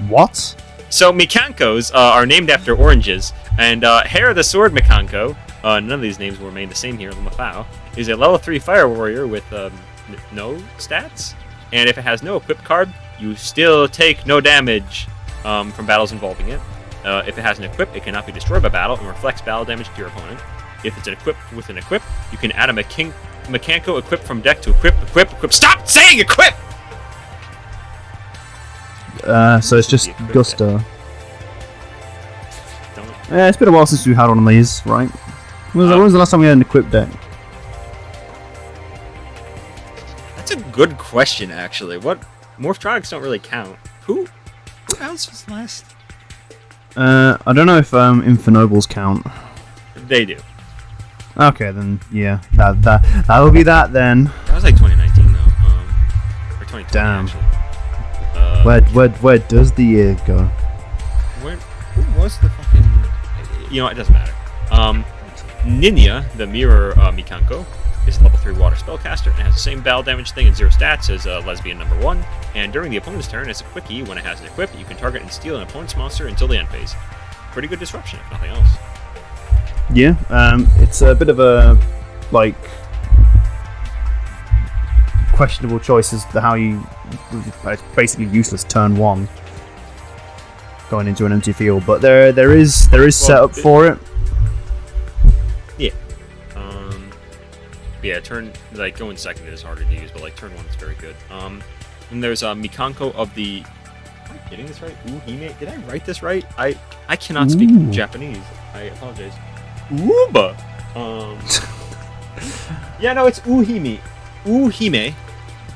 Speaker 2: What?
Speaker 1: So Mikankos are named after oranges, and Hair the Sword Mikanko. None of these names will remain the same here. Lamafao is a level 3 fire warrior with no stats, and if it has no equipped card, you still take no damage from battles involving it. If it has an equip, it cannot be destroyed by battle and reflects battle damage to your opponent. If it's an equip with an equip, you can add a Mikanko equip from deck to equip. Stop saying equip!
Speaker 2: So it's just Gusto. It's been a while since we had one of these, right? When was the last time we had an equipped deck?
Speaker 1: good question, actually. What Morphotronics don't really count. Who else was last?
Speaker 2: I don't know if Infernobles count.
Speaker 1: They do.
Speaker 2: Okay, then yeah, that'll be that then.
Speaker 1: That was like 2019 though, or 2020
Speaker 2: Damn.
Speaker 1: actually.
Speaker 2: Where does the year go?
Speaker 1: Who was the fucking? You know, it doesn't matter. Ninya, the mirror Mikanko, is a level 3 water spellcaster and has the same battle damage thing and 0 stats as lesbian number 1. And during the opponent's turn, it's a quickie. When it has it equipped, you can target and steal an opponent's monster until the end phase. Pretty good disruption, if nothing else.
Speaker 2: Yeah, it's a bit of a like questionable choice as to how you. It's basically useless turn 1 going into an empty field, but there is setup for it.
Speaker 1: Yeah. Yeah, turn like going second is harder to use, but like turn 1 is very good. And there's Mikanko of the. Am I getting this right? Uhime? Did I write this right? I cannot speak Japanese. I apologize. Uba. Yeah, no, it's Uhime. Uhime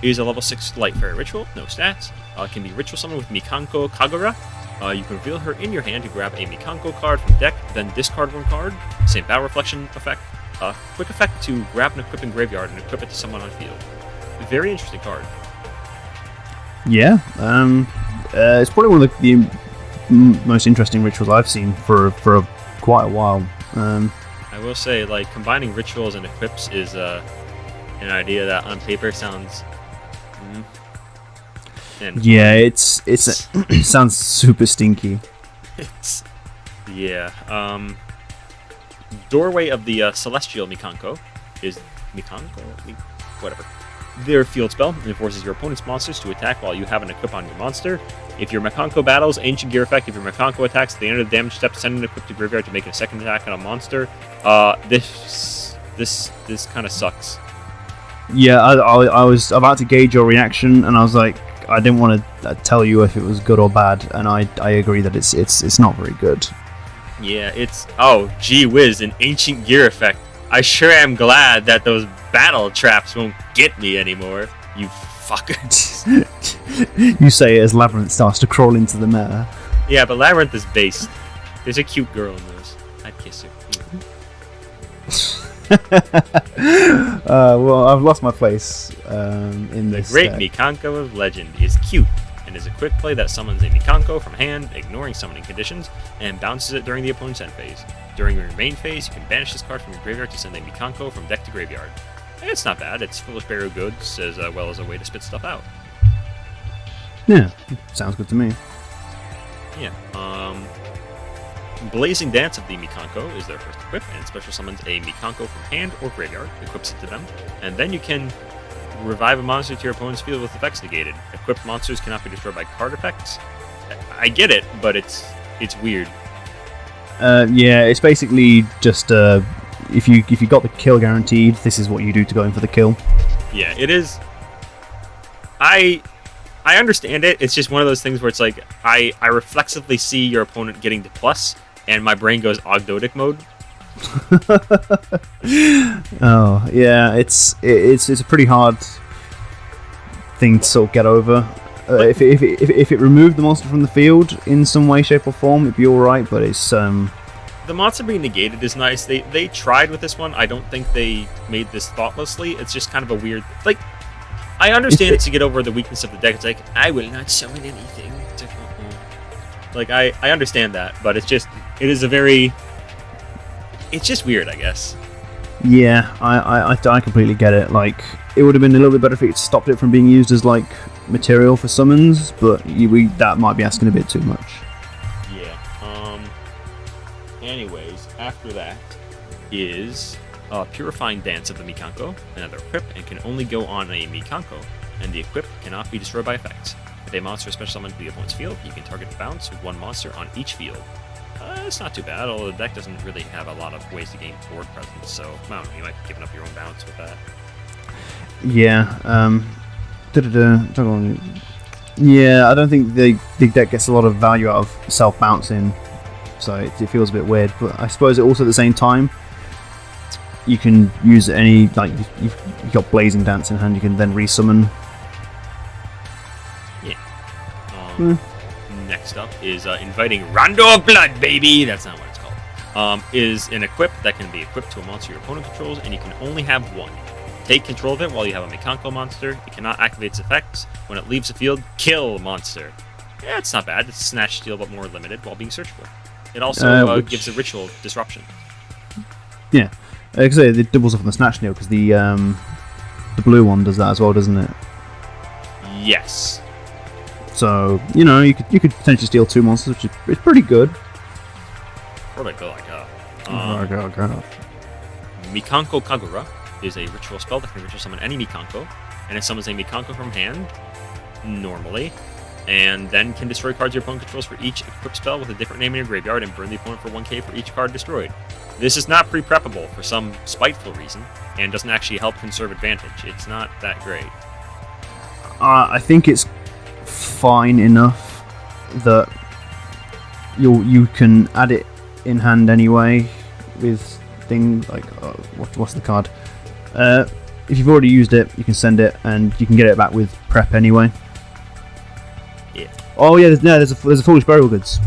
Speaker 1: is a level 6 light fairy ritual, no stats. Can be ritual summoned with Mikanko Kagura. You can reveal her in your hand to grab a Mikanko card from deck, then discard 1 card. Same battle reflection effect. Quick effect to grab and equip in graveyard and equip it to someone on field. Very interesting card.
Speaker 2: Yeah, it's probably one of the most interesting rituals I've seen for quite a while.
Speaker 1: I will say, like, combining rituals and equips is an idea that on paper sounds.
Speaker 2: Yeah, it sounds super stinky.
Speaker 1: Yeah. Doorway of the Celestial Mikanko is Mikanko? Whatever. Their field spell forces your opponent's monsters to attack while you have an equip on your monster. If your Mikanko battles, ancient gear effect. If your Mikanko attacks at the end of the damage step, send an equip to graveyard to make a second attack on a monster. This kind of sucks.
Speaker 2: Yeah, I was about to gauge your reaction, and I was like, I didn't want to tell you if it was good or bad, and I agree that it's not very good.
Speaker 1: Yeah, it's gee whiz, an ancient gear effect. I sure am glad that those battle traps won't get me anymore. You fuckers.
Speaker 2: You say it as Labyrinth starts to crawl into the meta.
Speaker 1: Yeah, but Labyrinth is based. There's a cute girl in those. I'd kiss her.
Speaker 2: Well, I've lost my place in this.
Speaker 1: The Great Mikanko of Legend is cute and is a quick play that summons a Mikanko from hand, ignoring summoning conditions, and bounces it during the opponent's end phase. During your main phase, you can banish this card from your graveyard to send a Mikanko from deck to graveyard. It's not bad. It's Foolish Pharaohs Gods as well as a way to spit stuff out.
Speaker 2: Yeah, sounds good to me.
Speaker 1: Yeah. Blazing Dance of the Mikanko is their first equip, and special summons a Mikanko from hand or graveyard, equips it to them, and then you can revive a monster to your opponent's field with effects negated. Equipped monsters cannot be destroyed by card effects. I get it, but it's weird.
Speaker 2: Yeah, it's basically just if you got the kill guaranteed, this is what you do to go in for the kill.
Speaker 1: Yeah, it is. I understand it. It's just one of those things where it's like I reflexively see your opponent getting to plus, and my brain goes Ogdotic mode.
Speaker 2: Oh yeah, it's a pretty hard thing to sort of get over. If it removed the monster from the field in some way, shape, or form, it'd be all right. But it's
Speaker 1: the monster being negated is nice. They tried with this one. I don't think they made this thoughtlessly. It's just kind of a weird like. I understand it's to get over the weakness of the deck. It's like I will not summon anything. It's like, like I understand that, but it's just it's just weird, I guess.
Speaker 2: Yeah, I completely get it. Like, it would have been a little bit better if it stopped it from being used as like material for summons, but that might be asking a bit too much.
Speaker 1: Yeah. Anyways, after that is Purifying Dance of the Mikanko, another equip, and can only go on a Mikanko, and the equip cannot be destroyed by effects. If a monster is special summoned to the opponent's field, you can target the bounce with one monster on each field. It's not too bad, although the deck doesn't really have a lot of ways to gain board presence, so I don't know, you might be giving up your own bounce with that.
Speaker 2: Yeah, yeah, I don't think the deck gets a lot of value out of self-bouncing, so it feels a bit weird, but I suppose it also at the same time, you can use any, like, you've got Blazing Dance in hand, you can then resummon
Speaker 1: Next up is inviting Rondo of Blood, baby! That's not what it's called. Is an equip that can be equipped to a monster your opponent controls, and you can only have one. Take control of it while you have a Mikanko monster. It cannot activate its effects. When it leaves the field, kill a monster. Yeah, it's not bad. It's Snatch Steal, but more limited while being searchable. It also gives a ritual disruption.
Speaker 2: Yeah, like I say, it doubles up on the Snatch Steal because the blue one does that as well, doesn't it?
Speaker 1: Yes.
Speaker 2: So you could potentially steal 2 monsters, which is it's pretty good.
Speaker 1: Probably go like Mikanko Kagura is a ritual spell that can ritual summon any Mikanko, and it summons a Mikanko from hand, normally, and then can destroy cards your opponent controls for each equipped spell with a different name in your graveyard and burn the opponent for 1k for each card destroyed. This is not pre-preppable for some spiteful reason, and doesn't actually help conserve advantage. It's not that great.
Speaker 2: I think it's fine enough that you can add it in hand anyway with things like what's the card? If you've already used it, you can send it and you can get it back with prep anyway.
Speaker 1: Yeah.
Speaker 2: Oh yeah, there's a Foolish Burial Goods.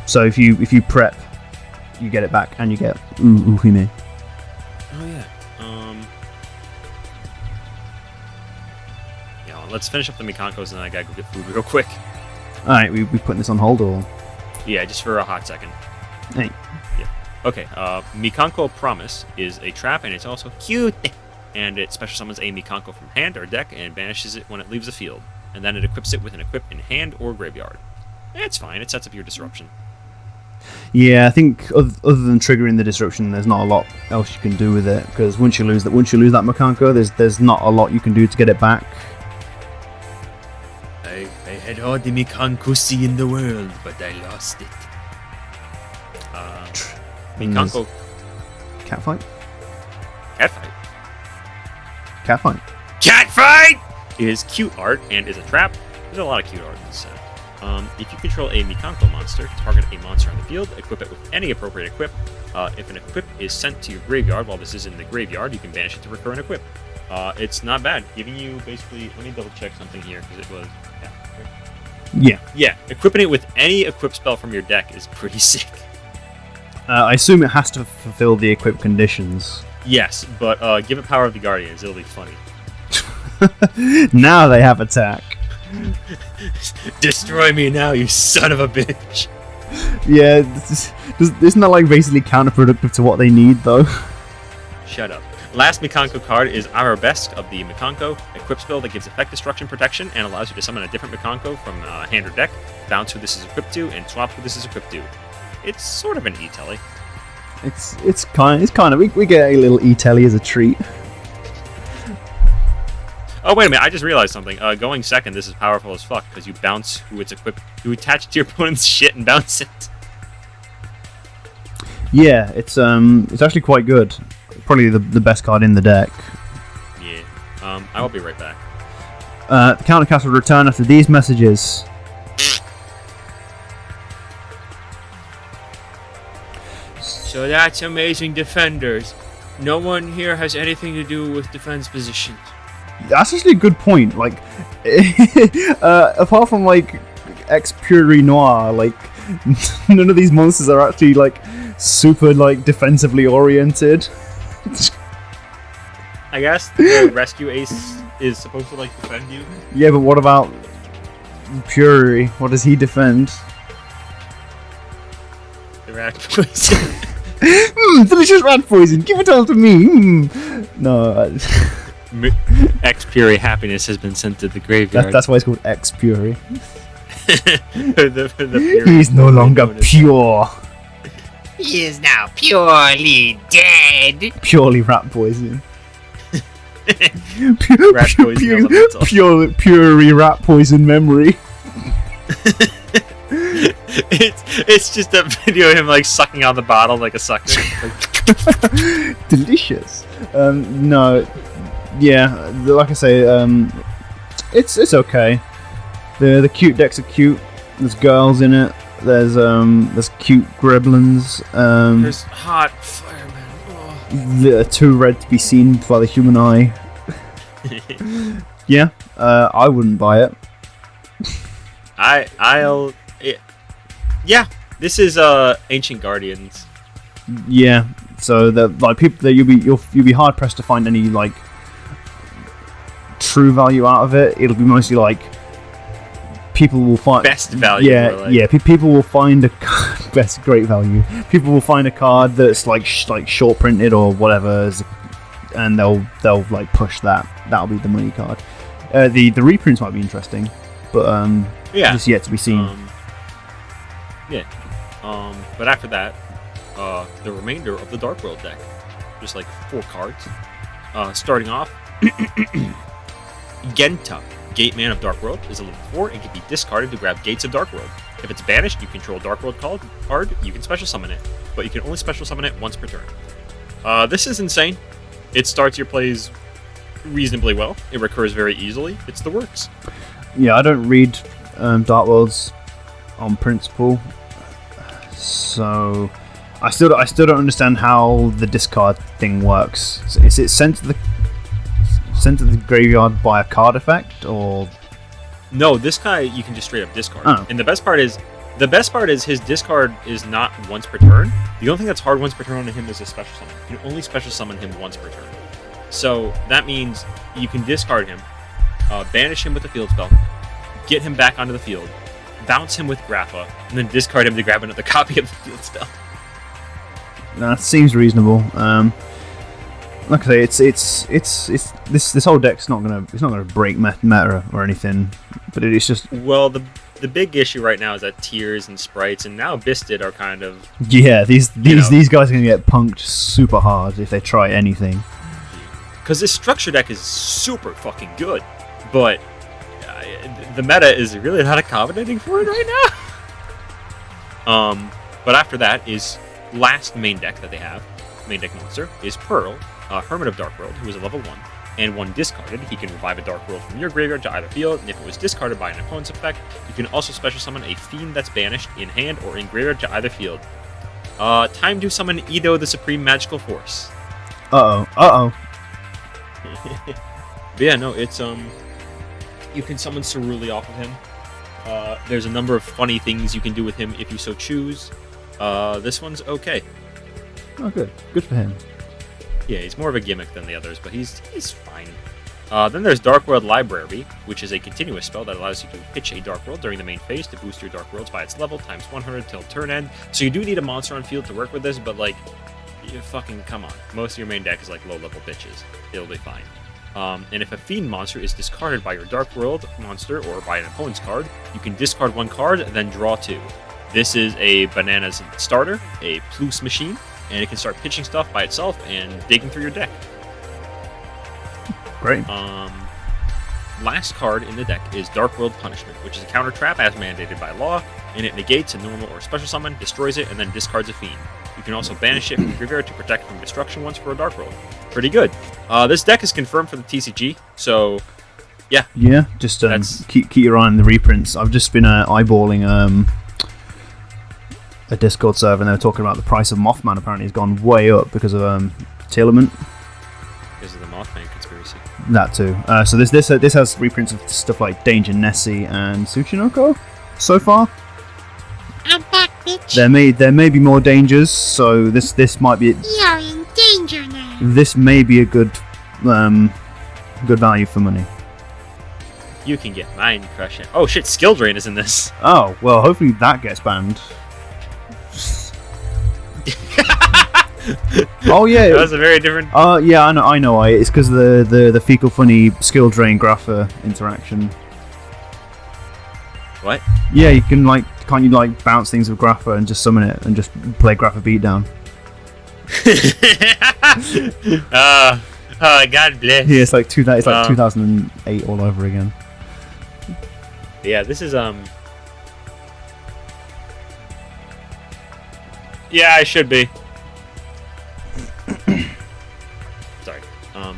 Speaker 2: So if you prep, you get it back and you get Uhime.
Speaker 1: Oh yeah. Let's finish up the Mikankos and then I gotta go get food real quick.
Speaker 2: Alright, we putting this on hold or?
Speaker 1: Yeah, just for a hot second.
Speaker 2: Hey.
Speaker 1: Yeah. Okay, Mikanko Promise is a trap and it's also cute. And it special summons a Mikanko from hand or deck and banishes it when it leaves the field. And then it equips it with an equip in hand or graveyard. It's fine, it sets up your disruption.
Speaker 2: Yeah, I think other than triggering the disruption, there's not a lot else you can do with it because once you lose that Mikanko, there's not a lot you can do to get it back.
Speaker 4: I had all the Mikankusi in the world, but I lost it.
Speaker 1: Mikanko.
Speaker 2: Catfight?
Speaker 1: Catfight.
Speaker 2: Catfight.
Speaker 1: Catfight is cute art and is a trap. There's a lot of cute art in this set. If you control a Mikanko monster, target a monster on the field, equip it with any appropriate equip. If an equip is sent to your graveyard while this is in the graveyard, you can banish it to recur an equip. It's not bad, giving you basically. Let me double check something here because it was. Yeah, equipping it with any equip spell from your deck is pretty sick.
Speaker 2: I assume it has to fulfill the equip conditions.
Speaker 1: Yes, but give it Power of the Guardians, it'll be funny.
Speaker 2: Now they have attack.
Speaker 1: Destroy me now, you son of a bitch!
Speaker 2: Yeah, isn't that like basically counterproductive to what they need though?
Speaker 1: Shut up. Last Mikanko card is Arabesque of the Mikanko, equip spell that gives effect destruction protection and allows you to summon a different Mikanko from hand or deck, bounce who this is equipped to, and swap who this is equipped to. It's sort of an E-Telly.
Speaker 2: It's kind of we get a little E-Telly as a treat.
Speaker 1: Oh wait a minute! I just realized something. Going second, this is powerful as fuck because you bounce who it's equipped. You attach it to your opponent's shit and bounce it.
Speaker 2: Yeah, it's actually quite good. Probably the best card in the deck.
Speaker 1: Yeah. I will be right back.
Speaker 2: The CounterCast will return after these messages.
Speaker 1: So that's amazing defenders. No one here has anything to do with defense positions.
Speaker 2: That's actually a good point. Like, apart from like Purery Noir, like none of these monsters are actually like super like defensively oriented.
Speaker 1: I guess the rescue ace is supposed to like defend you.
Speaker 2: Yeah, but what about Purery? What does he defend?
Speaker 1: The rat poison.
Speaker 2: Delicious rat poison. Give it all to me. No.
Speaker 1: X-Purery happiness has been sent to the graveyard.
Speaker 2: That's why it's called X-Purery.
Speaker 1: the
Speaker 2: He's no longer pure.
Speaker 3: He is now purely dead.
Speaker 2: Purely rat poison.
Speaker 1: Rat poison elemental.
Speaker 2: Purery rat poison memory.
Speaker 1: It's just a video of him like sucking on the bottle like a sucker.
Speaker 2: Delicious. No. Yeah, like I say, it's okay. The cute decks are cute. There's girls in it. There's cute gremlins.
Speaker 1: There's hot firemen.
Speaker 2: They're too red to be seen by the human eye. Yeah, I wouldn't buy it.
Speaker 1: Yeah, this is Ancient Guardians.
Speaker 2: Yeah. So that like people that you'll be hard pressed to find any like true value out of it. It'll be mostly like people will find
Speaker 1: Best value.
Speaker 2: Yeah,
Speaker 1: more like.
Speaker 2: yeah. People will find a best great value. People will find a card that's like short printed or whatever, and they'll like push that. That'll be the money card. The reprints might be interesting, but
Speaker 1: Yeah.
Speaker 2: just yet to be seen.
Speaker 1: But after that, the remainder of the Dark World deck, just like 4 cards. Starting off, Genta, Gate Man of Dark World, is a level 4 and can be discarded to grab Gates of Dark World. If it's banished, you control Dark World card, you can special summon it, but you can only special summon it once per turn. This is insane. It starts your plays reasonably well. It recurs very easily. It's the works.
Speaker 2: Yeah, I don't read Dark Worlds on principle, so I still don't understand how the discard thing works. Is it sent to the graveyard by a card effect, or
Speaker 1: No, this guy you can just straight up discard.
Speaker 2: Oh.
Speaker 1: And the best part is his discard is not once per turn. The only thing that's hard once per turn on him is a special summon. You can only special summon him once per turn. So that means you can discard him, banish him with a field spell, get him back onto the field, bounce him with Grappa, and then discard him to grab another copy of the field spell.
Speaker 2: that seems reasonable. Like I say, it's this whole deck's not gonna break meta or anything, but it's just
Speaker 1: Well, the big issue right now is that Tears and Sprites and now Bisted are kind of
Speaker 2: these
Speaker 1: know.
Speaker 2: guys are gonna get punked super hard if they try anything.
Speaker 1: because this structure deck is super fucking good, but the meta is really not accommodating for it right now. But after that is last main deck that they have. Main deck monster is Pearl, Hermit of Dark World, who is a level 1, and when discarded, he can revive a Dark World from your graveyard to either field, and if it was discarded by an opponent's effect, you can also special summon a Fiend that's banished in hand or in graveyard to either field. Time to summon Ido, the Supreme Magical Force.
Speaker 2: Uh-oh.
Speaker 1: But yeah, no, it's you can summon Purrely off of him. There's a number of funny things you can do with him if you so choose. This one's okay.
Speaker 2: Oh, good for him.
Speaker 1: Yeah, he's more of a gimmick than the others, but he's fine. Then there's Dark World Library, which is a continuous spell that allows you to pitch a Dark World during the main phase to boost your Dark Worlds by its level times 100 till turn end. So you do need a monster on field to work with this, but like, you fucking come on. Most of your main deck is like low level bitches. It'll be fine. And if a Fiend monster is discarded by your Dark World monster or by an opponent's card, you can discard 1 card, then draw 2. This is a Bananas starter, a Plus machine, and it can start pitching stuff by itself and digging through your deck.
Speaker 2: Great.
Speaker 1: Last card in the deck is Dark World Punishment, which is a counter trap as mandated by law, and it negates a normal or special summon, destroys it, and then discards a Fiend. You can also banish it from the graveyard to protect from destruction once for a Dark World. Pretty good. This deck is confirmed for the TCG, so yeah.
Speaker 2: Yeah, just keep your eye on the reprints. I've just been eyeballing a Discord server, and they were talking about the price of Mothman apparently has gone way up because of Telemant.
Speaker 1: Because of the Mothman conspiracy.
Speaker 2: That too. So this has reprints of stuff like Danger Nessie and Tsuchinoko so far.
Speaker 3: I'm back, bitch.
Speaker 2: There may be more dangers, so this might be
Speaker 3: You're in danger now.
Speaker 2: this may be a good value for money.
Speaker 1: You can get Mind Crushing. Oh shit, Skill Drain is in this.
Speaker 2: Oh well, hopefully that gets banned. Oh yeah,
Speaker 1: That was a very different.
Speaker 2: yeah, I know. It's because of the fecal funny skill drain grapher interaction.
Speaker 1: What?
Speaker 2: Yeah, you can can't you bounce things with grapher and just summon it and just play grapher beatdown?
Speaker 1: God bless.
Speaker 2: Yeah, it's like 2008 all over again.
Speaker 1: Yeah, this is Yeah, I should be. Sorry. So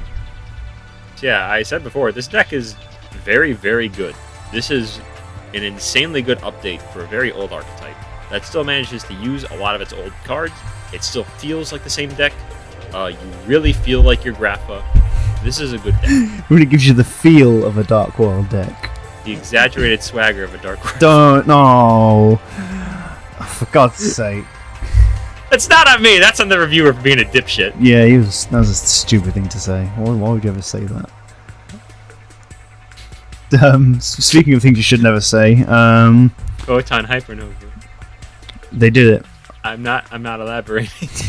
Speaker 1: yeah, I said before, this deck is very, very good. This is an insanely good update for a very old archetype that still manages to use a lot of its old cards. It still feels like the same deck. You really feel like your Grappa. This is a good deck.
Speaker 2: Really gives you the feel of a Dark World deck.
Speaker 1: the exaggerated swagger of a Dark World.
Speaker 2: Don't, no. For God's sake.
Speaker 1: That's not on me. That's on the reviewer for being a dipshit.
Speaker 2: Yeah, that was a stupid thing to say. Why would you ever say that? Speaking of things you should never say,
Speaker 1: Photon Hypernova.
Speaker 2: they did it.
Speaker 1: I'm not elaborating.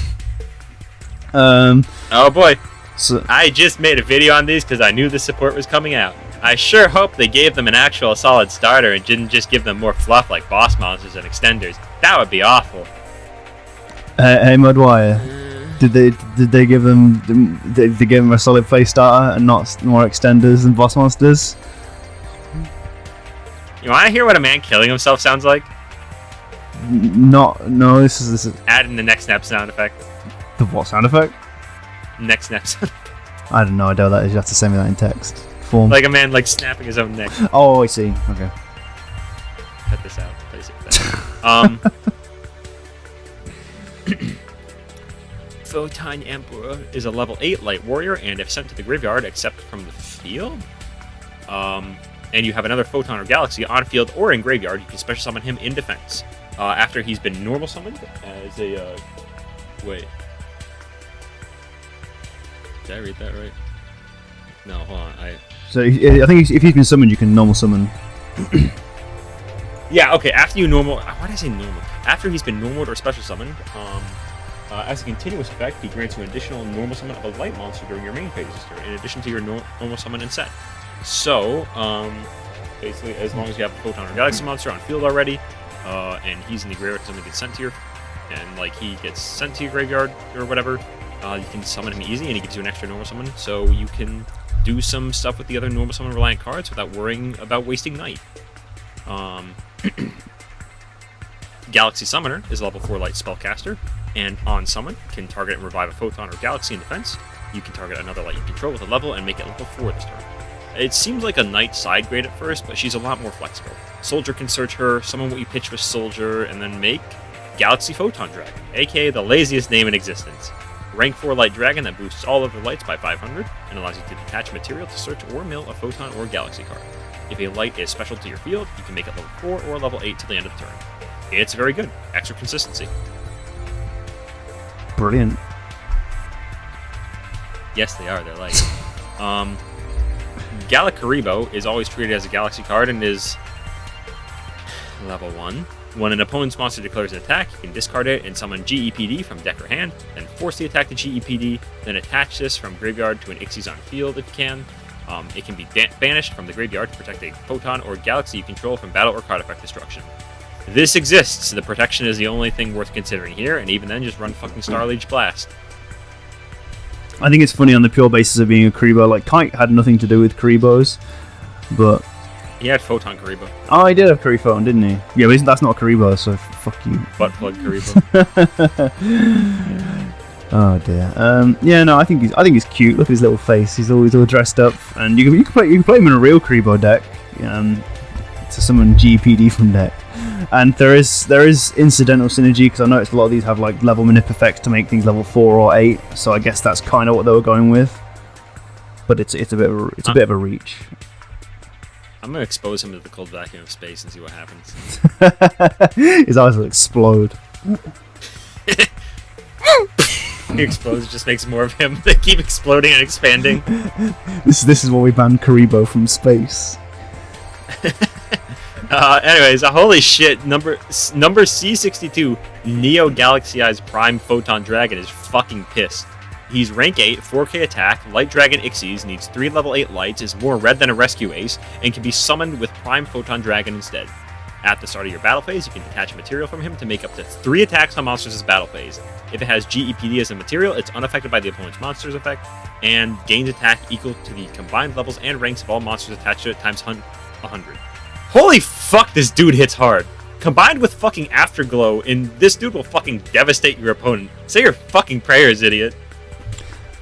Speaker 2: Um,
Speaker 1: Oh boy.
Speaker 2: so,
Speaker 1: I just made a video on these because I knew the support was coming out. I sure hope they gave them an actual solid starter and didn't just give them more fluff like boss monsters and extenders. That would be awful.
Speaker 2: hey, Mudwire, did they give them a solid play starter and not more extenders and boss monsters?
Speaker 1: You want to hear what a man killing himself sounds like?
Speaker 2: No. This is
Speaker 1: Add in the next snap sound effect.
Speaker 2: the what sound effect?
Speaker 1: Next snap sound.
Speaker 2: I don't know. I doubt that. You have to send me that in text form.
Speaker 1: Like a man like snapping his own neck.
Speaker 2: Oh, I see. Okay.
Speaker 1: Cut this out. Place it back. Photon Emperor is a level 8 light warrior, and if sent to the graveyard, except from the field, and you have another Photon or Galaxy on field or in graveyard, you can special summon him in defense. After he's been normal summoned as a wait, did I read that right? No, hold on.
Speaker 2: So I think if he's been summoned, you can normal summon.
Speaker 1: Yeah, okay. After you normal, why did I say normal? After he's been normaled or special summoned, as a continuous effect, he grants you an additional normal summon of a light monster during your main phase this turn, in addition to your normal summon and set. So, basically, as long as you have a Photon or Galaxy monster on field already, and he's in the graveyard, something gets sent to your, and like he gets sent to your graveyard or whatever, you can summon him easy, and he gives you an extra normal summon, so you can do some stuff with the other normal summon reliant cards without worrying about wasting night. Galaxy Summoner is a level 4 light spellcaster, and on summon can target and revive a Photon or Galaxy in defense. You can target another light you control with a level and make it level 4 this turn. It seems like a knight side grade at first, but she's a lot more flexible. Soldier can search her, summon what you pitch with Soldier, and then make Galaxy Photon Dragon, aka the laziest name in existence. Rank 4 light dragon that boosts all other lights by 500 and allows you to detach material to search or mill a Photon or Galaxy card. If a light is special to your field, you can make it level 4 or level 8 till the end of the turn. It's very good. Extra consistency.
Speaker 2: Brilliant.
Speaker 1: Yes, they are. They're like... Galakaribo is always treated as a Galaxy card and is level 1. When an opponent's monster declares an attack, you can discard it and summon GEPD from deck or hand, then force the attack to GEPD, then attach this from graveyard to an Ixies on field if you can. It can be banished from the graveyard to protect a Photon or Galaxy you control from battle or card effect destruction. This exists. The protection is the only thing worth considering here, and even then, just run fucking Starliege Blast.
Speaker 2: I think it's funny on the pure basis of being a Karibo. Like, Kite had nothing to do with Karibos, but...
Speaker 1: He had Photon Karibo.
Speaker 2: Oh, he did have Kariphone, didn't he? Yeah, but that's not a Karibo, so fuck you.
Speaker 1: Butt plug Karibo.
Speaker 2: Oh dear. Yeah, no, I think he's cute. Look at his little face. He's always all dressed up, and you can play him in a real Karibo deck to summon GPD from deck. And there is incidental synergy because I noticed a lot of these have like level manip effects to make things level 4 or 8. So I guess that's kind of what they were going with. But it's a bit of a reach.
Speaker 1: I'm gonna expose him to the cold vacuum of space and see what happens.
Speaker 2: His eyes will explode.
Speaker 1: He explodes, it just makes more of him. They keep exploding and expanding.
Speaker 2: This is what we banned Karibo from space.
Speaker 1: Anyways, holy shit, number C62, Neo Galaxy Eyes Prime Photon Dragon is fucking pissed. He's rank 8, 4k attack, Light Dragon Ixies, needs 3 level 8 lights, is more red than a Rescue Ace, and can be summoned with Prime Photon Dragon instead. At the start of your battle phase, you can detach material from him to make up to 3 attacks on monsters' battle phase. If it has GEPD as a material, it's unaffected by the opponent's monster's effect, and gains attack equal to the combined levels and ranks of all monsters attached to it times 100. Holy fuck, this dude hits hard. Combined with fucking Afterglow, and this dude will fucking devastate your opponent. Say your fucking prayers, idiot.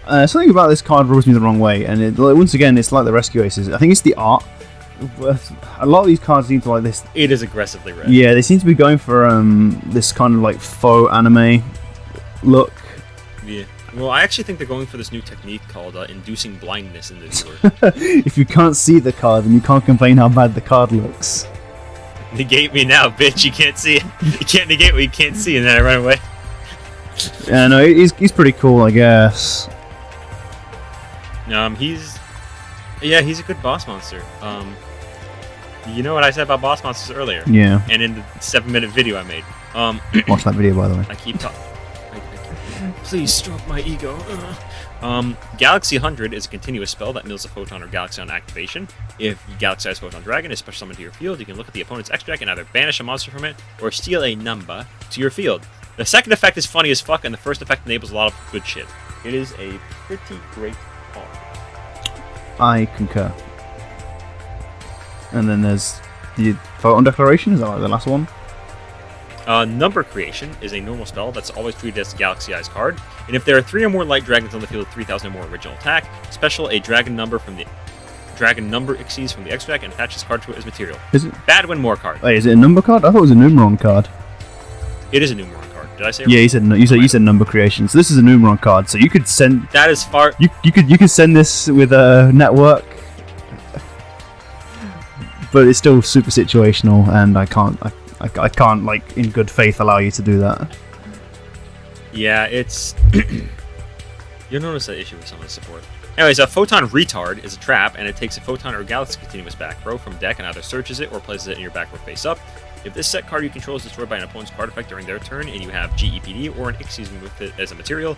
Speaker 2: Something about this card rubs me the wrong way, and once again, it's like the Rescue Aces. I think it's the art. A lot of these cards seem to like this.
Speaker 1: It is aggressively red.
Speaker 2: Yeah, they seem to be going for this kind of like faux anime look.
Speaker 1: Yeah. Well, I actually think they're going for this new technique called inducing blindness in the viewer.
Speaker 2: If you can't see the card, then you can't complain how bad the card looks.
Speaker 1: Negate me now, bitch. You can't see it. You can't negate what you can't see, and then I run away.
Speaker 2: Yeah, no, he's pretty cool, I guess.
Speaker 1: He's a good boss monster. You know what I said about boss monsters earlier?
Speaker 2: Yeah.
Speaker 1: And in the 7-minute video I made.
Speaker 2: Watch that video, by the way.
Speaker 1: I keep talking. Please stroke my ego. Galaxy 100 is a continuous spell that mills a photon or galaxy on activation. If Galaxy-sized Photon Dragon is special summoned to your field, you can look at the opponent's extract and either banish a monster from it or steal a number to your field. The second effect is funny as fuck, and the first effect enables a lot of good shit. It is a pretty great card.
Speaker 2: I concur. And then there's the Photon Declaration, is that like the last one?
Speaker 1: Number Creation is a normal spell that's always treated as a Galaxy-Eyes card, and if there are 3 or more light dragons on the field with 3,000 or more original attack, special a dragon number exceeds from the extract and attach this card to it as material.
Speaker 2: Is it?
Speaker 1: Bad when more card.
Speaker 2: Wait, is it a number card? I thought it was a Numeron card.
Speaker 1: It is a Numeron card. Did I say?
Speaker 2: Yeah, you said Number Creation. So this is a Numeron card. So you could send.
Speaker 1: That is far.
Speaker 2: You could send this with a network, but it's still super situational, and I can't like in good faith allow you to do that.
Speaker 1: Yeah, it's. You'll notice that issue with some of the support. Anyways, a Photon Retard is a trap, and it takes a Photon or Galaxy Continuous back row from deck and either searches it or places it in your back row face up. If this set card you control is destroyed by an opponent's card effect during their turn, and you have GEPD or an Exclusion with it as a material,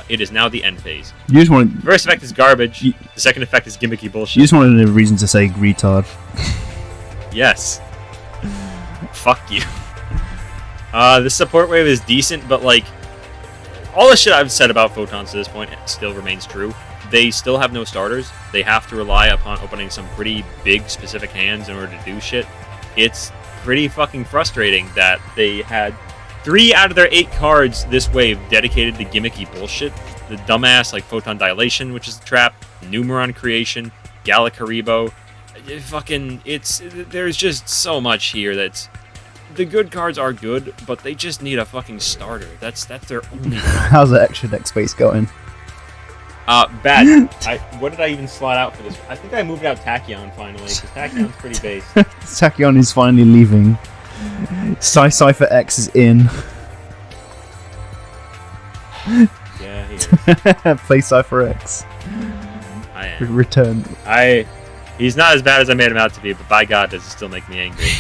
Speaker 1: it is now the end phase.
Speaker 2: You just wanted.
Speaker 1: The first effect is garbage. The second effect is gimmicky bullshit.
Speaker 2: You just wanted a reason to say retard.
Speaker 1: Yes. Fuck you. The support wave is decent, but like all the shit I've said about photons to this point still remains true. They still have no starters. They have to rely upon opening some pretty big specific hands in order to do shit. It's pretty fucking frustrating that they had 3 out of their 8 cards this wave dedicated to gimmicky bullshit. The dumbass like Photon Dilation, which is the trap, Numeron Creation, Galacaribo. There's just so much here that's. The good cards are good, but they just need a fucking starter. That's their only problem.
Speaker 2: How's the extra deck space going?
Speaker 1: Bad. What did I even slot out for this? I think I moved out Tachyon finally, because Tachyon's pretty base.
Speaker 2: Tachyon is finally leaving. Cypher X is in.
Speaker 1: Yeah, he is.
Speaker 2: Play Cypher X.
Speaker 1: I am.
Speaker 2: Return.
Speaker 1: He's not as bad as I made him out to be, but by God, does he still make me angry.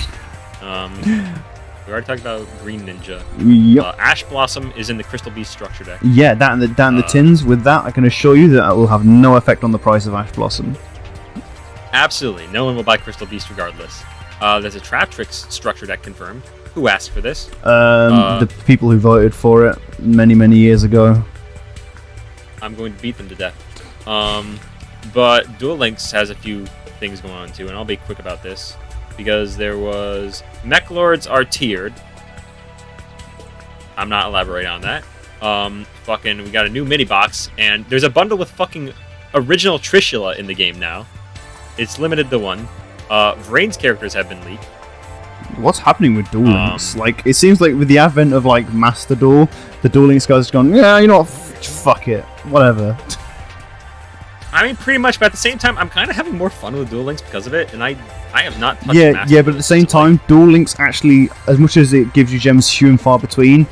Speaker 1: We already talked about Green Ninja.
Speaker 2: Yep.
Speaker 1: Ash Blossom is in the Crystal Beast structure deck.
Speaker 2: Yeah, that and the tins. With that, I can assure you that it will have no effect on the price of Ash Blossom.
Speaker 1: Absolutely. No one will buy Crystal Beast regardless. There's a Trap Tricks structure deck confirmed. Who asked for this?
Speaker 2: The people who voted for it many years ago.
Speaker 1: I'm going to beat them to death. But Duel Links has a few things going on too, and I'll be quick about this. Because there was... Mech Lords are tiered. I'm not elaborating on that. We got a new mini box, and there's a bundle with fucking original Kshatri-la in the game now. It's limited to 1. Vrain's characters have been leaked.
Speaker 2: What's happening with Duel Links? Like, it seems like with the advent of, like, Master Duel, the Duel Links guys have gone, yeah, you know what, fuck it. Whatever.
Speaker 1: I mean, pretty much, but at the same time, I'm kind of having more fun with Duel Links because of it, and I have not touched Master
Speaker 2: Yeah, but at the same time, Duel Links actually, as much as it gives you gems few and far between,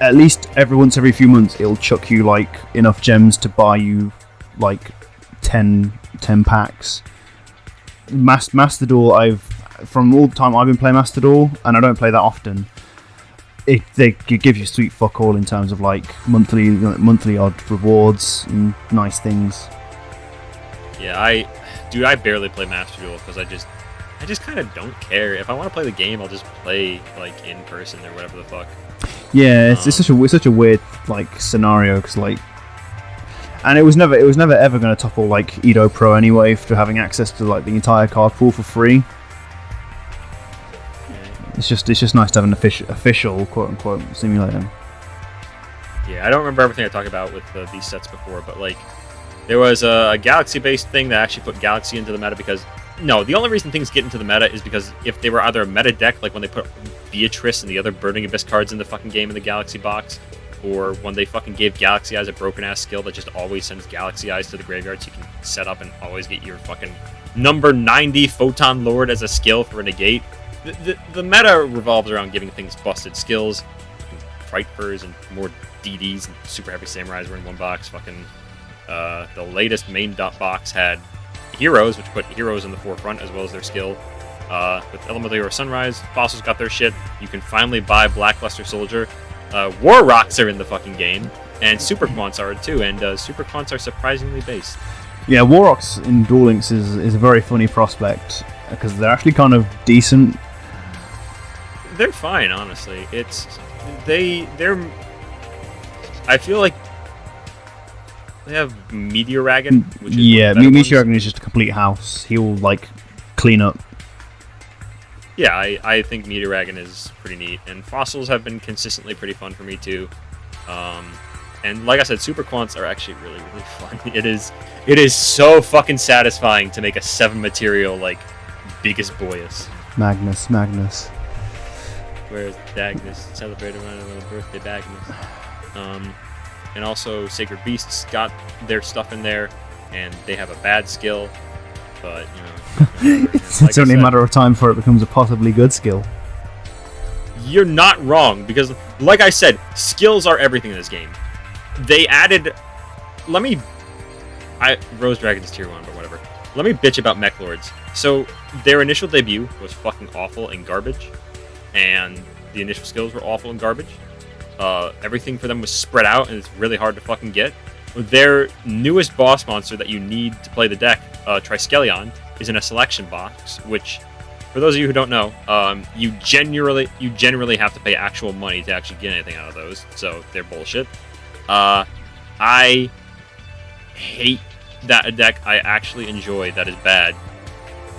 Speaker 2: at least every few months, it'll chuck you, like, enough gems to buy you, like, 10 packs. Master Duel, from all the time I've been playing Master Duel, and I don't play that often, it gives you sweet fuck all in terms of, like, monthly odd rewards and nice things.
Speaker 1: Yeah, I barely play Master Duel because I just kind of don't care. If I want to play the game, I'll just play like in person or whatever the fuck.
Speaker 2: Yeah, it's such a weird like scenario because like, and it was never ever going to topple like Edo Pro anyway for having access to like the entire card pool for free. Yeah. It's just nice to have an official quote unquote simulator.
Speaker 1: Yeah, I don't remember everything I talked about with these sets before, but like. There was a Galaxy-based thing that actually put Galaxy into the meta because... No, the only reason things get into the meta is because if they were either a meta deck, like when they put Beatrice and the other Burning Abyss cards in the fucking game in the Galaxy box, or when they fucking gave Galaxy Eyes a broken-ass skill that just always sends Galaxy Eyes to the graveyard so you can set up and always get your fucking number 90 Photon Lord as a skill for a negate. The meta revolves around giving things busted skills. Fright Furs and more DDs and Super Heavy Samurais were in one box. Fucking the latest main box had Heroes, which put Heroes in the forefront as well as their skill. With Elemental Hero Sunrise, Fossils got their shit. You can finally buy Blackluster Soldier. War Rocks are in the fucking game, and Super Quants are too, and Super Quants are surprisingly based.
Speaker 2: Yeah, Warrocks in Duel Links is a very funny prospect because they're actually kind of decent.
Speaker 1: They're fine, honestly. They're. I feel like they have Meteoragon, which is
Speaker 2: Meteoragon is just a complete house. He'll like clean up.
Speaker 1: Yeah, I think Meteoragon is pretty neat, and Fossils have been consistently pretty fun for me too. And like I said, Super Quants are actually really, really fun. It is so fucking satisfying to make a 7 material like Biggest Boyus.
Speaker 2: Magnus.
Speaker 1: Where's Dagnus? Celebrated my little birthday, Dagnus. And also Sacred Beasts got their stuff in there, and they have a bad skill, but
Speaker 2: it's only a matter of time before it becomes a possibly good skill.
Speaker 1: You're not wrong, because like I said, skills are everything in this game. They added... Rose Dragon's tier 1, but whatever. Let me bitch about Mech Lords. So, their initial debut was fucking awful and garbage, and the initial skills were awful and garbage. Everything for them was spread out, and it's really hard to fucking get. Their newest boss monster that you need to play the deck, Triskelion, is in a selection box, which, for those of you who don't know, you generally have to pay actual money to actually get anything out of those, so they're bullshit. I hate that a deck I actually enjoy that is bad,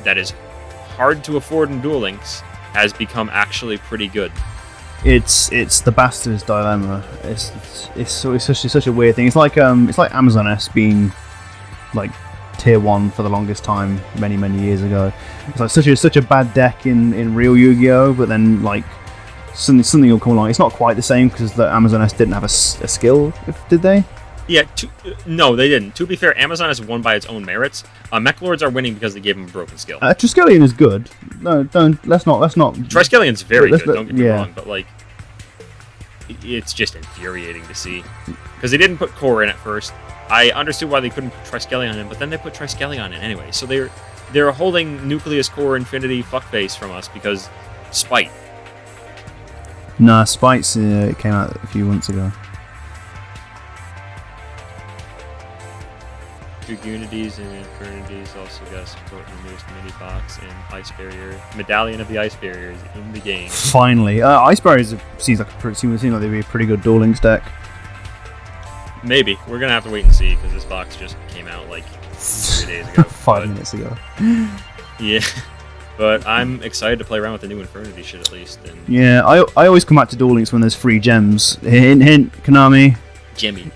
Speaker 1: that is hard to afford in Duel Links, has become actually pretty good.
Speaker 2: It's the bastard's dilemma. It's such a weird thing. It's like Amazon S being like tier 1 for the longest time many years ago. It's like such a bad deck in real Yu-Gi-Oh, but then like something will come along. It's not quite the same because the Amazon S didn't have a skill. Did they?
Speaker 1: Yeah, no, they didn't. To be fair, Amazon has won by its own merits. Mech Lords are winning because they gave him a broken skill.
Speaker 2: Triskelion is good. No, let's not.
Speaker 1: Triskellion's very good. Don't get me wrong, but like, it's just infuriating to see because they didn't put Core in at first. I understood why they couldn't put Triskelion in, but then they put Triskelion in anyway. So they're holding Nucleus Core Infinity fuckface from us because spite.
Speaker 2: Nah, Spite's came out a few months ago.
Speaker 1: Unities and Infernities also got support in the newest mini box, and Ice Barrier, Medallion of the Ice Barrier is in the game.
Speaker 2: Finally, Ice Barrier seems like they'd be a pretty good Duel Links deck.
Speaker 1: Maybe we're gonna have to wait and see because this box just came out like 3 days ago,
Speaker 2: 5 minutes ago.
Speaker 1: Yeah, but I'm excited to play around with the new Infernity shit at least. And
Speaker 2: yeah, I always come back to Duel Links when there's free gems. Hint, Konami.
Speaker 1: Jimmy.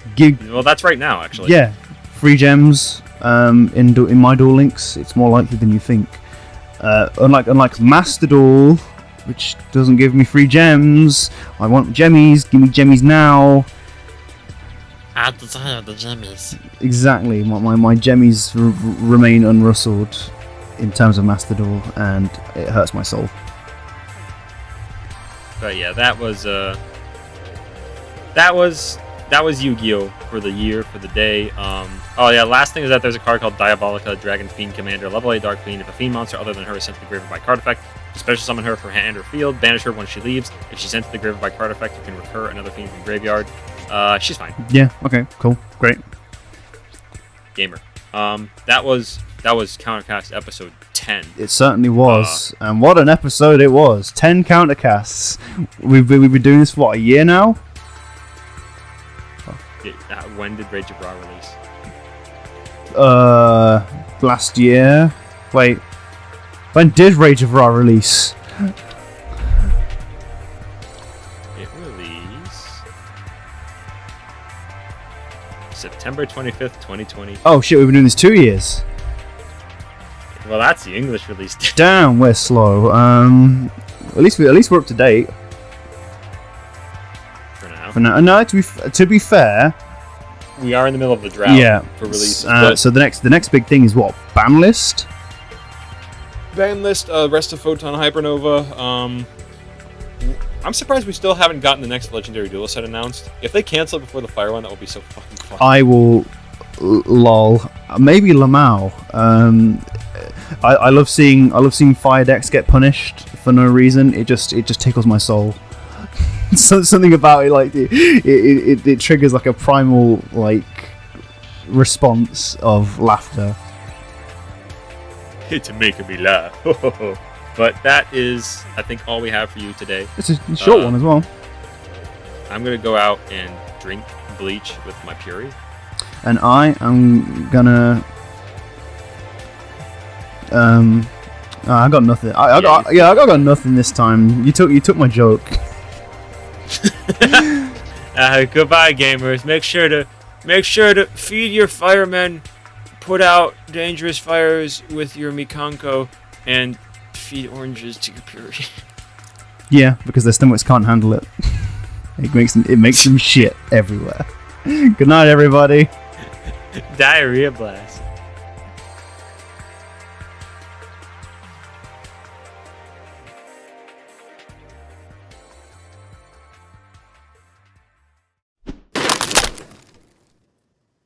Speaker 1: Well, that's right now, actually.
Speaker 2: Yeah. Free gems in my Duel Links, it's more likely than you think. Unlike Master Duel, which doesn't give me free gems. I want gemmies. Give me gemmies now.
Speaker 3: I desire the gemmies.
Speaker 2: Exactly. My gemmies remain unrustled in terms of Master Duel, and it hurts my soul.
Speaker 1: But yeah, that was Yu-Gi-Oh! For the year, for the day. Oh yeah, last thing is that there's a card called Diabolica, Dragon Fiend Commander, level 8 Dark Fiend. If a Fiend monster other than her is sent to the graveyard by card effect, special summon her for hand or field, banish her when she leaves. If she's sent to the graveyard by card effect, you can recur another Fiend from graveyard. She's fine.
Speaker 2: Yeah, okay, cool, great.
Speaker 1: Gamer. That was CounterCast episode 10.
Speaker 2: It certainly was, and what an episode it was. 10 CounterCasts. We've been doing this for what, a year now?
Speaker 1: When did Rage of Ra release?
Speaker 2: Last year. Wait, when did Rage of Ra release?
Speaker 1: It released September 25th, 2020.
Speaker 2: Oh shit, we've been doing this 2 years.
Speaker 1: Well, that's the English release date.
Speaker 2: Damn, we're slow. At least we're up to date.
Speaker 1: For now.
Speaker 2: for now. No, to be fair,
Speaker 1: We are in the middle of the drought
Speaker 2: yeah.
Speaker 1: for releases. But
Speaker 2: So the next big thing is what? Ban list?
Speaker 1: ban list, rest of Photon Hypernova. I'm surprised we still haven't gotten the next Legendary Duel set announced. If they cancel it before the Fire one, that would be so fucking fun.
Speaker 2: I will. Lol. Maybe Lamau. I love seeing fire decks get punished for no reason. It just tickles my soul. Something about it, like it triggers like a primal like response of laughter.
Speaker 1: It's making me laugh. But that is, I think, all we have for you today.
Speaker 2: It's a short one as well.
Speaker 1: I'm gonna go out and drink bleach with my Purrely.
Speaker 2: And I am gonna. I got nothing. I got nothing this time. You took my joke.
Speaker 1: Goodbye, gamers. Make sure to feed your firemen, put out dangerous fires with your Mikanko, and feed oranges to your Purrely.
Speaker 2: Yeah, because their stomachs can't handle it. It makes them shit everywhere. Good night, everybody.
Speaker 1: Diarrhea blast.